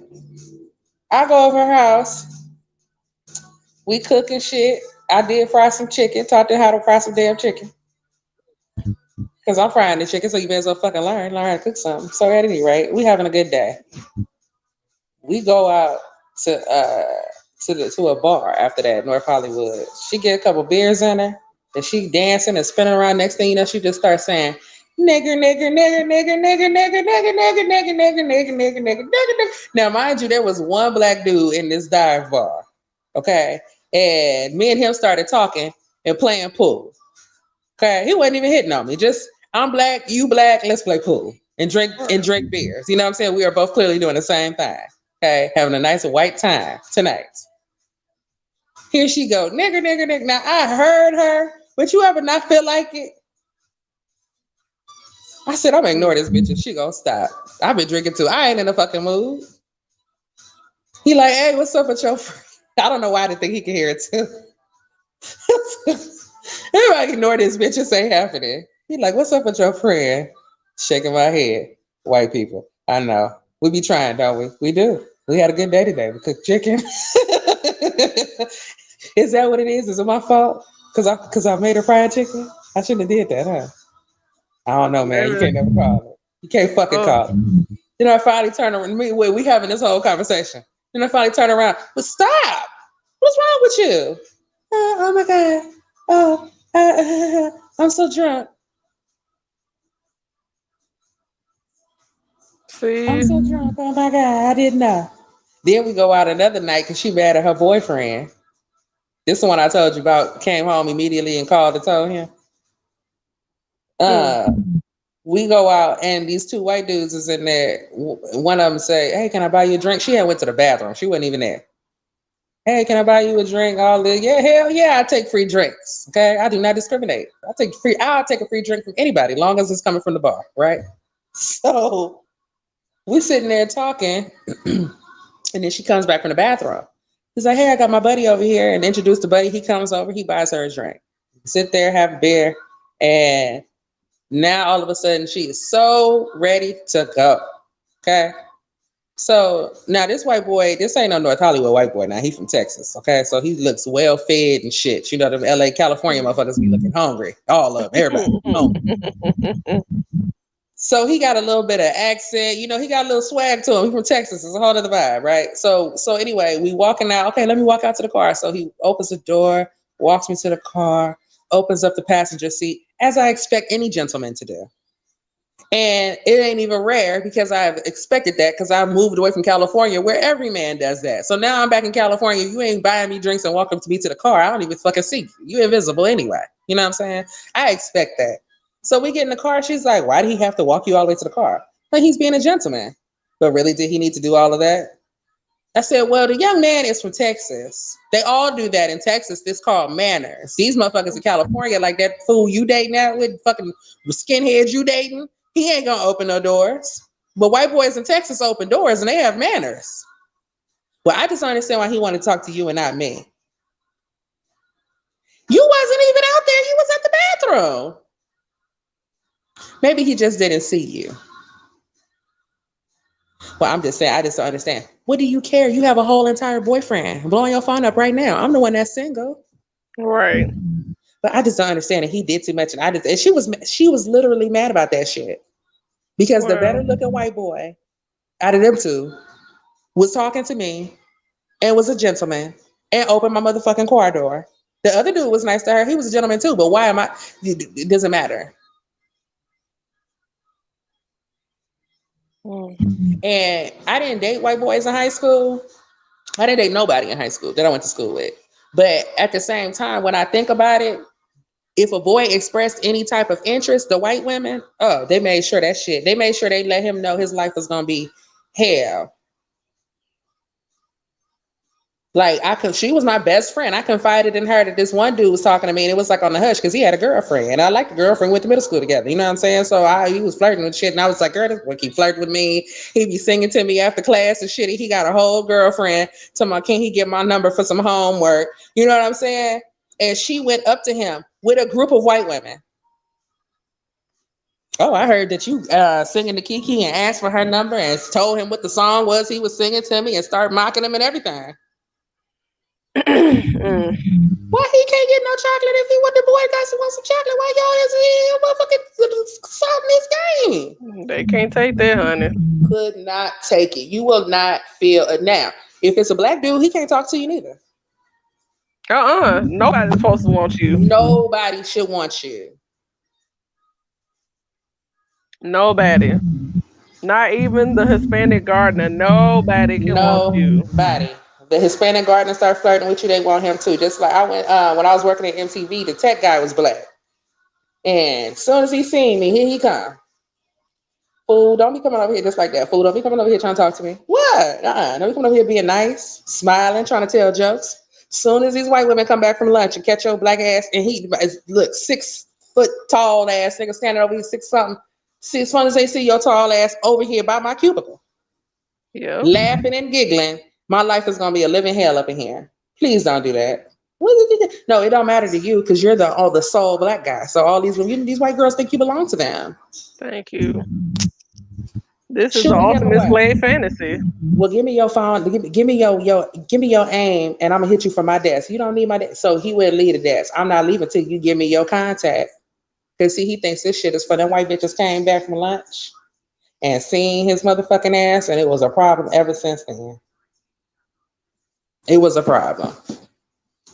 I go over her house. We cooking shit. I did fry some chicken, taught her how to fry some damn chicken. Because I'm frying the chicken, so you may as well fucking learn how to cook something. So at any rate, we having a good day. We go out to a bar after that, North Hollywood. She get a couple beers in her, and she dancing and spinning around. Next thing you know, she just starts saying, "Nigger, nigger, nigger, nigger, nigger, nigger, nigger, nigger, nigger, nigger, nigger, nigger, nigger, nigger." Now, mind you, there was one black dude in this dive bar, okay, and me and him started talking and playing pool. Okay, he wasn't even hitting on me. Just I'm black, you black, let's play pool and drink beers. You know what I'm saying? We are both clearly doing the same thing. Okay, having a nice white time tonight. Here she go, nigger, nigger, nigger. Now I heard her, but you ever not feel like it? I said, I'm gonna ignore this bitch and she gonna stop. I've been drinking too. I ain't in a fucking mood. He like, hey, what's up with your friend? I don't know why I didn't think he could hear it too. Everybody ignore this bitch and say happening. He like, what's up with your friend? Shaking my head. White people. I know. We be trying, don't we? We do. We had a good day today. We cooked chicken. Is that what it is? Is it my fault? Cause I made her fried chicken? I shouldn't have did that, huh? I don't know, man. You can't never call it. You can't fucking call it. Then I finally turn around. We having this whole conversation. Then I finally turn around. But stop! What's wrong with you? Oh my god. I'm so drunk. I'm See, so drunk. Oh my god, I didn't know. Then we go out another night because she mad at her boyfriend. This is the one I told you about. Came home immediately and called and told him. mm, Uh, we go out and these two white dudes is in there. One of them say, "Hey, can I buy you a drink?" She had went to the bathroom. She wasn't even there. "Hey, can I buy you a drink?" All this. Yeah, hell yeah, I take free drinks. Okay, I do not discriminate. I'll take a free drink from anybody, long as it's coming from the bar, right? So we sitting there talking, and then she comes back from the bathroom. He's like, "Hey, I got my buddy over here," and introduced the buddy. He comes over, he buys her a drink. Sit there, have a beer, and now all of a sudden she is so ready to go. Okay. So now this white boy, this ain't no North Hollywood white boy. Now he from Texas. Okay. So he looks well fed and shit. You know, them LA, California motherfuckers be looking hungry. All of them, everybody. Hungry. So he got a little bit of accent, you know, he got a little swag to him. He from Texas. It's a whole other vibe, right? So anyway, we walking out. Okay, let me walk out to the car. So he opens the door, walks me to the car, opens up the passenger seat, as I expect any gentleman to do. And it ain't even rare because I've expected that because I moved away from California where every man does that. So now I'm back in California. You ain't buying me drinks and walking up to me to the car. I don't even fucking see you. You invisible anyway. You know what I'm saying? I expect that. So we get in the car. She's like, why did he have to walk you all the way to the car? Like, he's being a gentleman. But really, did he need to do all of that? I said, well, the young man is from Texas. They all do that in Texas. This called manners. These motherfuckers in California, like that fool you dating out with, fucking skinheads you dating, he ain't gonna open no doors. But white boys in Texas open doors and they have manners. Well, I just don't understand why he wanted to talk to you and not me. You wasn't even out there. You was at the bathroom. Maybe he just didn't see you. Well, I'm just saying, I just don't understand. What do you care? You have a whole entire boyfriend. I'm blowing your phone up right now. I'm the one that's single. Right. But I just don't understand that he did too much. And she was literally mad about that shit. Because the better looking white boy out of them two was talking to me and was a gentleman and opened my motherfucking car door. The other dude was nice to her. He was a gentleman too, but why am I? It doesn't matter. And I didn't date white boys in high school. I didn't date nobody in high school that I went to school with. But at the same time, when I think about it, if a boy expressed any type of interest, the white women, they made sure that shit. They made sure they let him know his life was gonna be hell. Like she was my best friend. I confided in her that this one dude was talking to me, and it was like on the hush because he had a girlfriend, and I liked the girlfriend. Went to middle school together. You know what I'm saying? So he was flirting with shit, and I was like, "Girl, this boy keep flirting with me. He be singing to me after class and shit. He got a whole girlfriend. Talking about, can he get my number for some homework? You know what I'm saying?" And she went up to him with a group of white women. Oh, I heard that you singing to Kiki and asked for her number and told him what the song was he was singing to me and started mocking him and everything. Why he can't get no chocolate if he want the boy guys want some chocolate? Why y'all is motherfucking salt in this game? They can't take that, honey. Could not take it. You will not feel it. Now, if it's a black dude, he can't talk to you neither. Nobody's supposed to want you. Nobody should want you. Nobody. Not even the Hispanic gardener. Nobody can want you. Nobody. The Hispanic gardener start flirting with you, they want him too. Just like I went when I was working at MTV, the tech guy was black. And as soon as he seen me, here he come. Fool, don't be coming over here just like that. Fool, don't be coming over here trying to talk to me. What? Don't be coming over here being nice, smiling, trying to tell jokes. Soon as these white women come back from lunch and catch your black ass, and he look 6 foot tall ass nigga standing over here 6 something. See, as soon as they see your tall ass over here by my cubicle, laughing and giggling, my life is gonna be a living hell up in here. Please don't do that. No, it don't matter to you because you're the sole black guy. So all these white girls think you belong to them. Thank you. This is the ultimate slave fantasy. Well, give me your phone. Give me your aim, and I'm gonna hit you from my desk. You don't need my desk. So he would leave the desk. I'm not leaving till you give me your contact. Cause see, he thinks this shit is for them white bitches came back from lunch and seen his motherfucking ass, and it was a problem ever since then. It was a problem.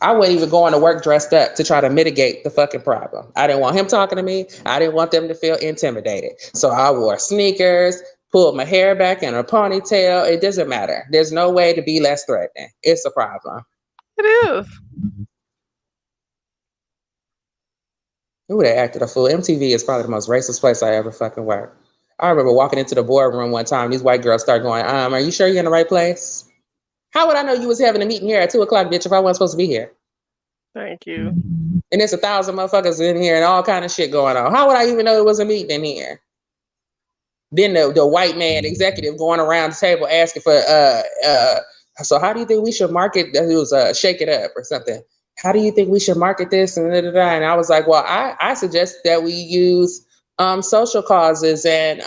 I wasn't even going to work dressed up to try to mitigate the fucking problem. I didn't want him talking to me. I didn't want them to feel intimidated. So I wore sneakers, pulled my hair back in a ponytail. It doesn't matter. There's no way to be less threatening. It's a problem. It is. Ooh, they acted a fool. MTV is probably the most racist place I ever fucking worked. I remember walking into the boardroom one time. These white girls started going, are you sure you're in the right place? How would I know you was having a meeting here at 2:00, bitch, if I wasn't supposed to be here? Thank you. And there's 1,000 motherfuckers in here and all kind of shit going on. How would I even know it was a meeting in here? Then the white man executive going around the table asking for, so how do you think we should market? It was Shake It Up or something. How do you think we should market this? And I was like, well, I suggest that we use social causes and,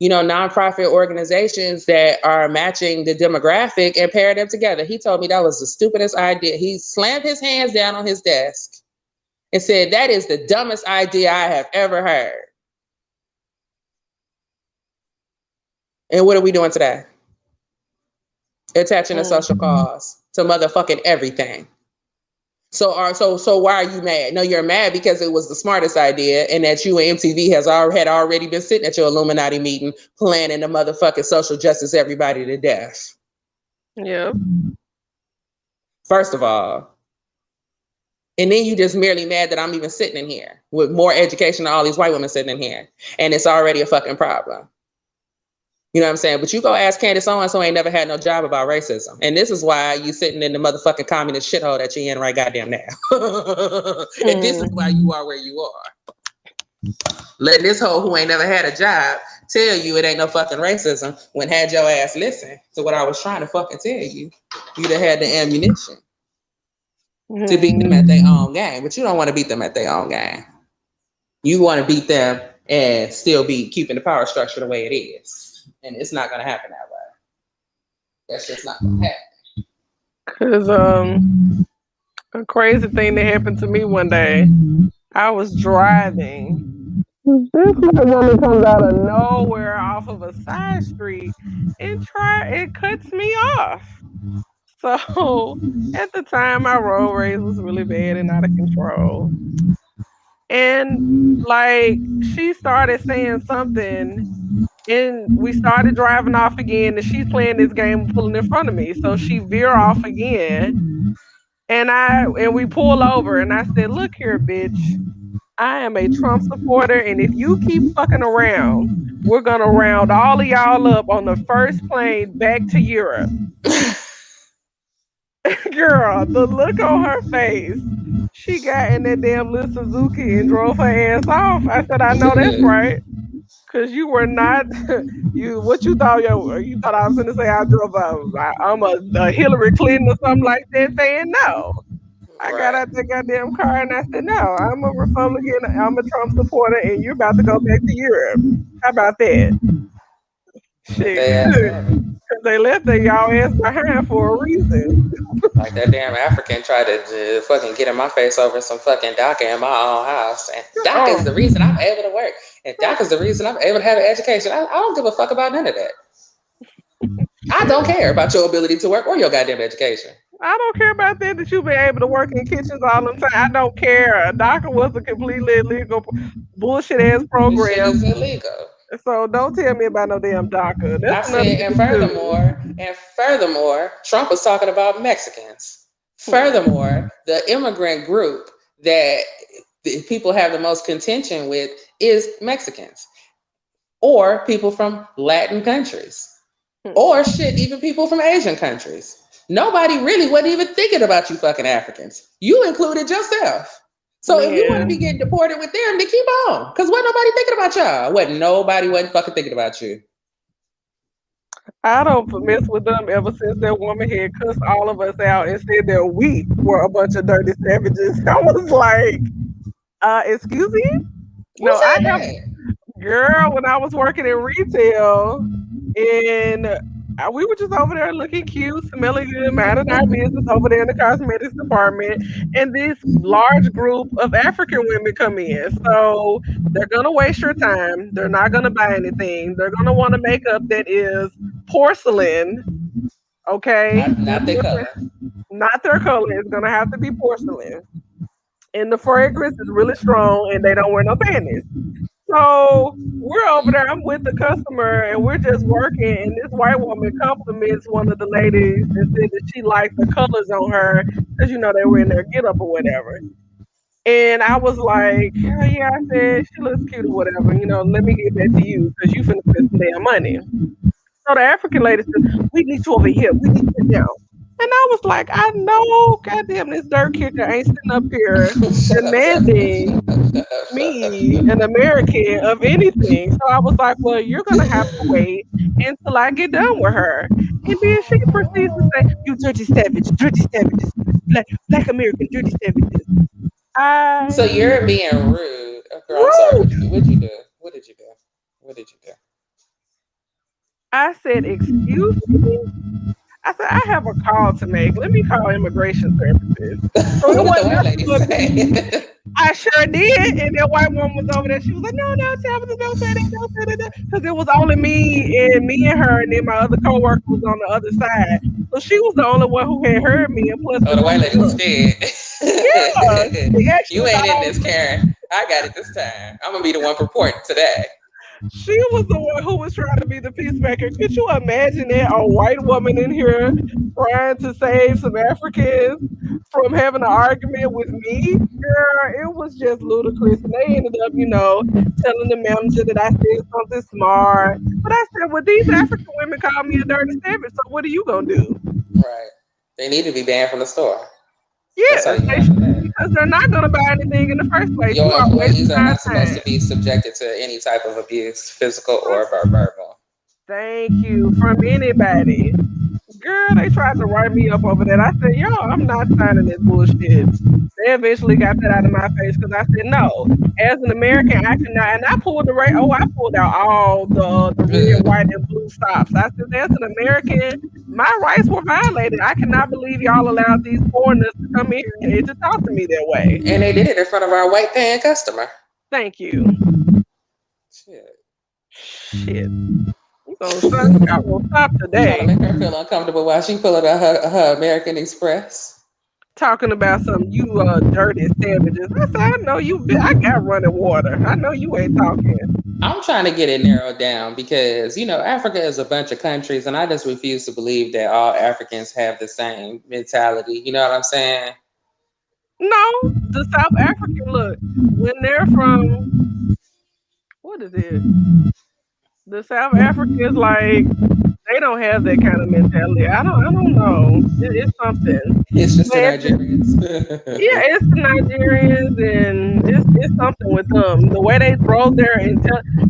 nonprofit organizations that are matching the demographic and pair them together. He told me that was the stupidest idea. He slammed his hands down on his desk and said, that is the dumbest idea I have ever heard. And what are we doing today? Attaching a social cause to motherfucking everything. So why are you mad? No, you're mad because it was the smartest idea and that you and MTV had already been sitting at your Illuminati meeting planning the motherfucking social justice everybody to death. Yeah. First of all. And then you just merely mad that I'm even sitting in here with more education than all these white women sitting in here. And it's already a fucking problem. You know what I'm saying? But you go ask Candace Owens, who ain't never had no job, about racism. And this is why you sitting in the motherfucking communist shithole that you in right goddamn now. And this is why you are where you are. Letting this hoe who ain't never had a job tell you it ain't no fucking racism when had your ass listen to what I was trying to fucking tell you. You'd have had the ammunition to beat them at their own game, but you don't want to beat them at their own game. You want to beat them and still be keeping the power structure the way it is, and it's not going to happen that way. That's just not going to happen. Cause a crazy thing that happened to me one day. I was driving. This white woman comes out of nowhere off of a side street and cuts me off. So at the time, my road rage was really bad and out of control. And like she started saying something, and we started driving off again. And she's playing this game, pulling in front of me. So she veer off again, and we pull over. And I said, "Look here, bitch. I am a Trump supporter, and if you keep fucking around, we're gonna round all of y'all up on the first plane back to Europe." Girl, the look on her face. She got in that damn little Suzuki and drove her ass off. I said, "I know that's right, cause you were not what you thought you thought I was gonna say I drove I'm a Hillary Clinton or something like that, saying no." I got out that goddamn car and I said, "No, I'm a Republican, I'm a Trump supporter, and you're about to go back to Europe. How about that?" Shit, because they left y'all ass behind for a reason. Like that damn African tried to fucking get in my face over some fucking DACA in my own house. And DACA is the reason I'm able to work. And DACA is the reason I'm able to have an education. I don't give a fuck about none of that. I don't care about your ability to work or your goddamn education. I don't care about that you've been able to work in kitchens all the time. I don't care. DACA was a completely illegal bullshit ass program. It's illegal. So don't tell me about no damn DACA. That's and furthermore, Trump was talking about Mexicans. Furthermore, the immigrant group that people have the most contention with is Mexicans or people from Latin countries or even people from Asian countries. Nobody really wasn't even thinking about you fucking Africans. You included yourself. So if you want to be getting deported with them, then keep on. Because wasn't nobody thinking about y'all. Nobody wasn't fucking thinking about you. I don't mess with them ever since that woman had cussed all of us out and said that we were a bunch of dirty savages. I was like, excuse me? No, I have, girl, when I was working in retail, and we were just over there looking cute, smelling good, minding our business over there in the cosmetics department. And this large group of African women come in. So they're going to waste your time. They're not going to buy anything. They're going to want to makeup that is porcelain. Okay? Not their color. Not their color. It's going to have to be porcelain. And the fragrance is really strong, and they don't wear no panties. So we're over there, I'm with the customer, and we're just working, and this white woman compliments one of the ladies and said that she liked the colors on her, because, they were in their get-up or whatever. And I was like, hell yeah, I said, she looks cute or whatever, let me get that to you, because you finna spend some damn money. So the African lady said, we need you over here, we need you down. And I was like, I know, goddamn, this dirt kicker ain't sitting up here demanding me, an American, of anything. So I was like, well, you're going to have to wait until I get done with her. And then she proceeds to say, you dirty savages, black American dirty savages. So you're being rude. Girl, I'm sorry. What did you do? I said, excuse me? I said, I have a call to make. Let me call immigration services. So what did the white lady say? I sure did. And that white woman was over there. She was like, no, Tabitha, don't say that. Because it was only me and her, and then my other coworker was on the other side. So she was the only one who had heard me. And plus, the white lady was scared. Yeah. You ain't in this, Karen. I got it this time. I'm going to be the one reporting today. She was the one who was trying to be the peacemaker. Could you imagine that? A white woman in here trying to save some Africans from having an argument with me? Girl, it was just ludicrous. And they ended up, telling the manager that I said something smart. But I said, well, these African women call me a dirty savage, so what are you going to do? Right. They need to be banned from the store. Yeah, because they're not going to buy anything in the first place. Your You are employees wasting are our not supposed to time. be subjected to any type of abuse, physical or verbal. Thank you from anybody. Girl, they tried to write me up over that. I said, yo, I'm not signing this bullshit. They eventually got that out of my face because I said, no. As an American, I cannot. And I pulled the right. Oh, I pulled out all the red, white, and blue stops. I said, as an American, my rights were violated. I cannot believe y'all allowed these foreigners to come in here and to talk to me that way. And they did it in front of our white paying customer. Thank you. Shit. Shit. You gonna stop? Y'all gonna stop Trying to today? make her feel uncomfortable while she pulling out her American Express. Talking about some you dirty savages. I said, I know you. I got running water. I know you ain't talking. I'm trying to get it narrowed down because, Africa is a bunch of countries and I just refuse to believe that all Africans have the same mentality. You know what I'm saying? No, the South African look when they're from what is it? The South Africans like they don't have that kind of mentality. I don't know. It's something. It's just the But Nigerians. yeah, it's the Nigerians and it's something with them. The way they throw their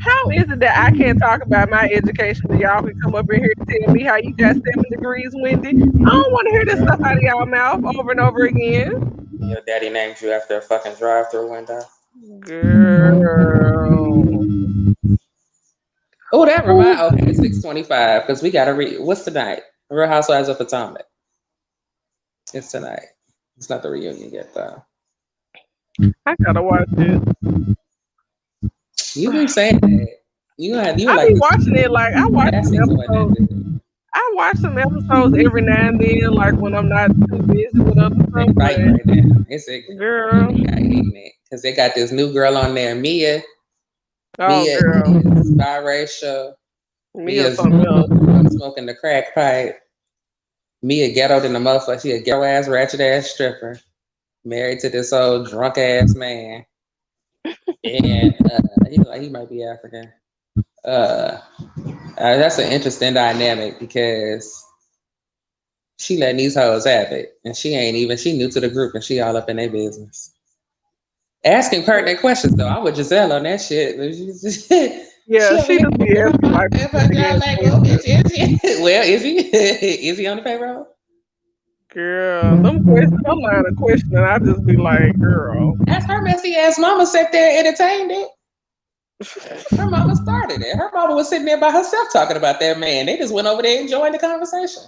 how is it that I can't talk about my education and y'all can come up in here and tell me how you got 7 degrees windy? I don't want to hear this stuff out of y'all mouth over and over again. Your daddy named you after a fucking drive-through window. Girl. Oh, that reminds. Okay, 6:25 because we gotta read. What's tonight? Real Housewives of Potomac. It's tonight. It's not the reunion yet, though. I gotta watch it. You keep saying that. You I like be watching it like I watch some episodes. good. I watch some episodes every now and then, like when I'm not too busy with other They stuff. fighting right now. It's a Girl. because they got this new girl on there, Mia. Oh, Mia girl. is biracial. Mia's something else. Smoking the crack pipe. Mia ghettoed in the motherfucker. She a ghetto ass, ratchet ass stripper. Married to this old drunk ass man. And he might be African. That's an interesting dynamic because she letting these hoes have it. And she new to the group and she all up in their business. Asking pertinent questions though. I would Giselle on that shit. Yeah, she just be asking like, well, is he? Is he on the payroll? girl, them questions, them line of questioning, I just be like, girl. That's her messy ass mama sat there and entertained it. Her mama started it. Her mama was sitting there by herself talking about that man. They just went over there enjoying the conversation.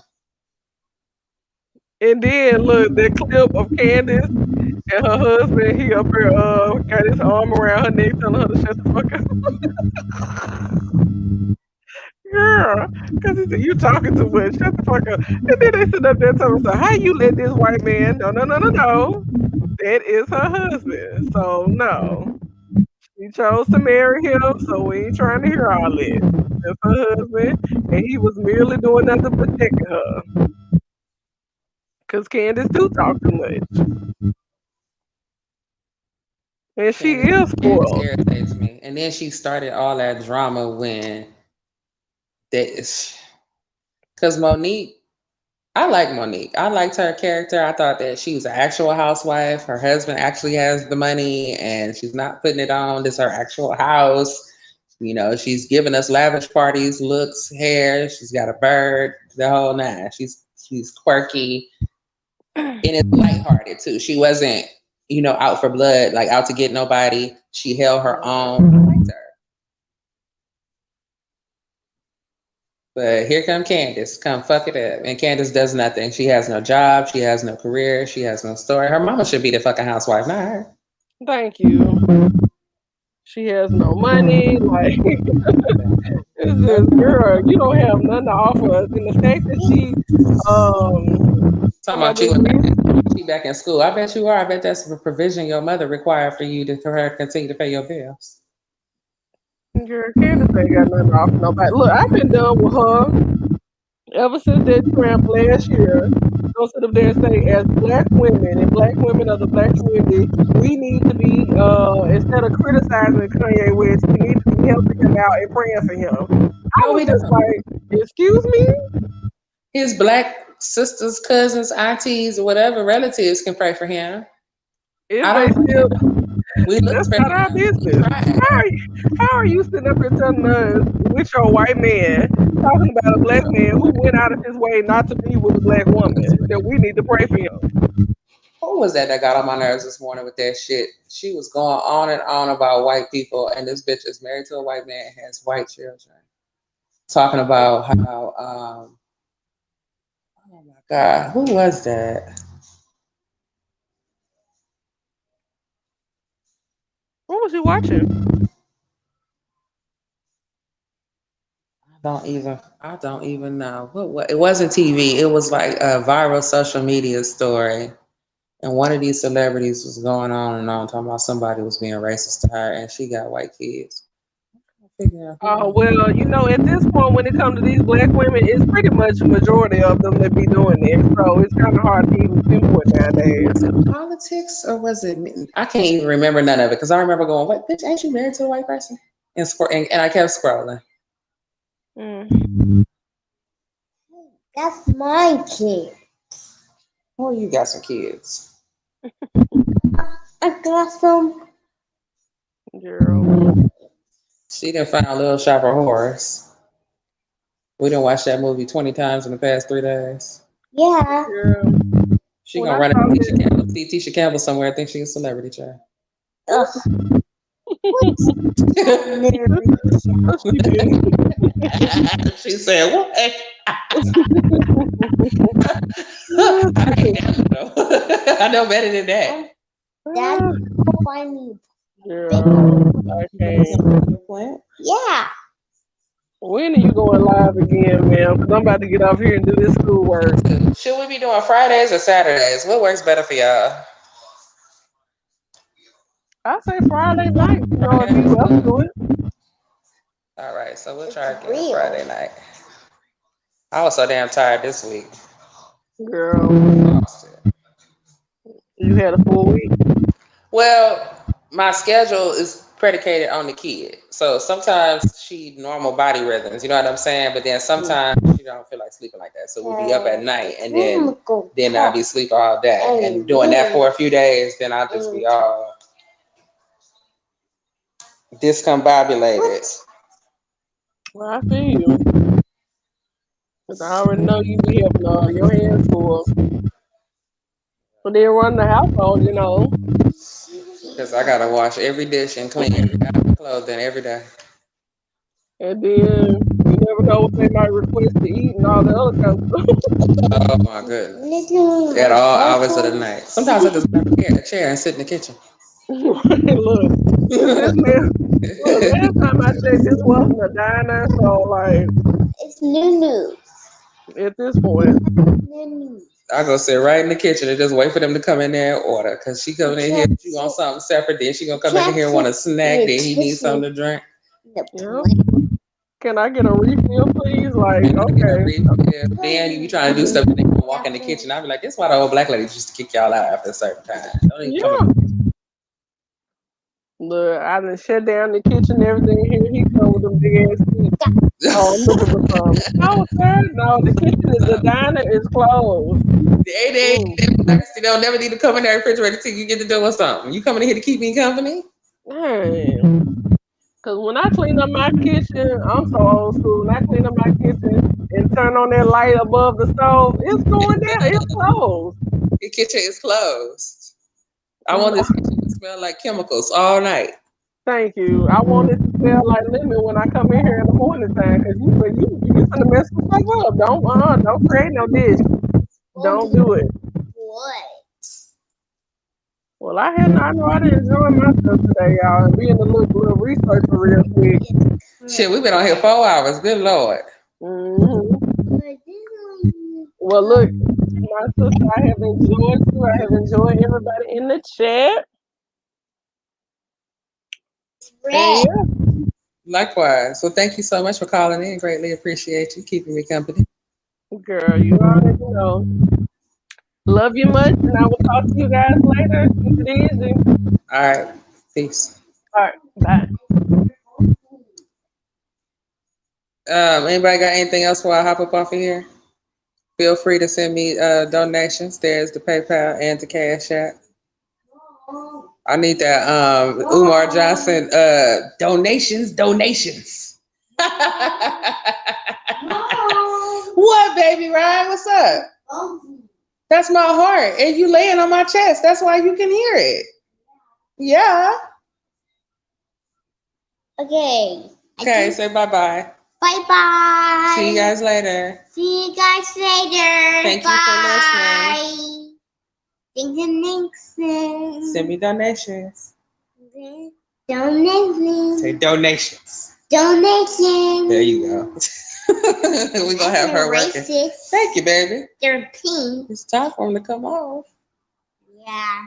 And then look, that clip of Candace and her husband, he up here got his arm around her neck telling her to shut the fuck up. Girl, because he said, you talking too much, shut the fuck up. And then they sit up there telling her, so how you let this white man, no. That is her husband. So no. She chose to marry him, so we ain't trying to hear all that. That's her husband, and he was merely doing nothing but protecting her. Because Candace do talk too much. And she is spoiled. It irritates me. And then she started all that drama when because Monique, I like Monique. I liked her character. I thought that she was an actual housewife. Her husband actually has the money and she's not putting it on. This is her actual house. She's giving us lavish parties, looks, hair. She's got a bird, the whole nine. She's quirky. And it's lighthearted too. She wasn't, out for blood, like out to get nobody. She held her own. I liked her. But here come Candace, come fuck it up. And Candace does nothing. She has no job. She has no career. She has no story. Her mama should be the fucking housewife, not her. Thank you. She has no money. Like, it's just, girl, you don't have nothing to offer us. And the fact that talking about you back in school. I bet you are. I bet that's a provision your mother required for you for her to continue to pay your bills. Girl, Candace ain't got nothing to offer nobody. Look, I've been done with her ever since that tramp last year. Go sit up there and say, as black women and black women of the black community, we need to be, instead of criticizing Kanye West, we need to be helping him out and praying for him. I was just like, excuse me? His black sisters, cousins, aunties, whatever relatives can pray for him. If I they don't. still, We look that's pretty not our good. We business. tried. How are you sitting up here telling us with your white man talking about a black man who went out of his way not to be with a black woman that we need to pray for him? Who was that got on my nerves this morning with that shit? She was going on and on about white people, and this bitch is married to a white man and has white children. Talking about how, oh my God, who was that? What was you watching? I don't even know. It wasn't TV. It was like a viral social media story. And one of these celebrities was going on and on talking about somebody was being racist to her and she got white kids. Figure out who. Well, at this point, when it comes to these black women, it's pretty much a majority of them that be doing it. So it's kind of hard to even pinpoint nowadays. Was it politics or was it? I can't even remember none of it because I remember going, "What bitch? Ain't you married to a white person?" And I kept scrolling. Mm. That's my kid. Oh, you got some kids. I got some. Girl. She done found Little Shop of Horrors. We done watched that movie 20 times in the past 3 days. Yeah. Girl. She When gonna I run saw into Tisha that, Campbell. See Tisha Campbell somewhere. I think she's a celebrity child. Ugh. what she did. She said, "What?" I ain't know. I know better than that. Dad, find me. Girl, I can't. Yeah. When are you going live again, ma'am? Because I'm about to get off here and do this schoolwork. Should we be doing Fridays or Saturdays? What works better for y'all? I say Friday night, if Friday. you up to it. All right, so we'll try again Real. Friday night. I was so damn tired this week. Girl, you had a full week. Well, my schedule is predicated on the kid. So sometimes she normal body rhythms, you know what I'm saying? But then sometimes she don't feel like sleeping like that. So we'll be up at night and then I'll be asleep all day. And doing that for a few days, then I'll just be all discombobulated. Well, I feel you. Because I already know you be having your hands full. But then run the household. Because I gotta wash every dish and clean every item clothing every day. And then you never know what they might request to eat and all the other kind of stuff. Oh my goodness. At all hours of the night. Sometimes I just grab a chair and sit in the kitchen. Look, this man, last time I checked, this wasn't a diner, so like It's new. at this point, I go sit right in the kitchen and just wait for them to come in there and order. Cause she coming in here, she want something separate. Then she gonna come in here and want a snack. Then he needs something to drink. yep. Can I get a refill, please? Like, And I get a okay. refill. Then you be trying to do stuff and then you walk in the kitchen. I be like, this why the old black lady used to kick y'all out after a certain time. Don't even come Yeah. in. Look, I done shut down the kitchen and everything here. He come with them big ass feet. Oh, I'm looking for some. No, sir. No, the kitchen is the diner is closed. They'll never need to come in that refrigerator till you get to doing something. You coming in here to keep me company? Man. Cause when I clean up my kitchen, I'm so old school. When I clean up my kitchen and turn on that light above the stove, it's going down. It's closed. The kitchen is closed. I want this kitchen to smell like chemicals all night. Thank you. I want it to smell like lemon when I come in here in the morning time. Cause you finna mess some stuff up. Don't create no dish. Don't do it. What? Well, I know how to enjoy myself today, y'all, and being a little researcher real quick. Shit, we've been on here 4 hours. Good Lord. Mm-hmm. Well, look, my sister, I have enjoyed you. I have enjoyed everybody in the chat. Red. Yeah. Likewise. Well, thank you so much for calling in. Greatly appreciate you keeping me company. Girl, you already know. Love you much, and I will talk to you guys later. Keep it easy. All right. Peace. All right. Bye. Anybody got anything else before I hop up off of here? Feel free to send me donations. There's the PayPal and the Cash App. I need that Umar Johnson donations. What, baby Ryan? What's up? That's my heart. And you laying on my chest. That's why you can hear it. Yeah. Okay. Okay, say bye-bye. Bye-bye. See you guys later. See you guys later. Thank you for listening. Thanks. Send me donations. Donations. Say donations. Donations. There you go. We're gonna have her working. Thank you, baby. They're pink. It's time for them to come off. Yeah.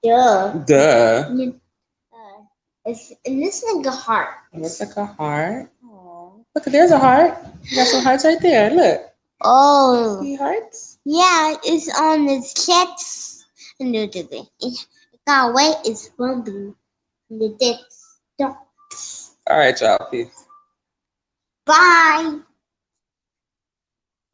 Yeah. Duh. It looks like a heart. It looks like a heart. Aww. Look, there's a heart. You got some hearts right there. Look. Oh. See hearts? Yeah, it's on the chest. And it got weight. It's bumping. The dicks. All right, y'all. Peace. Bye.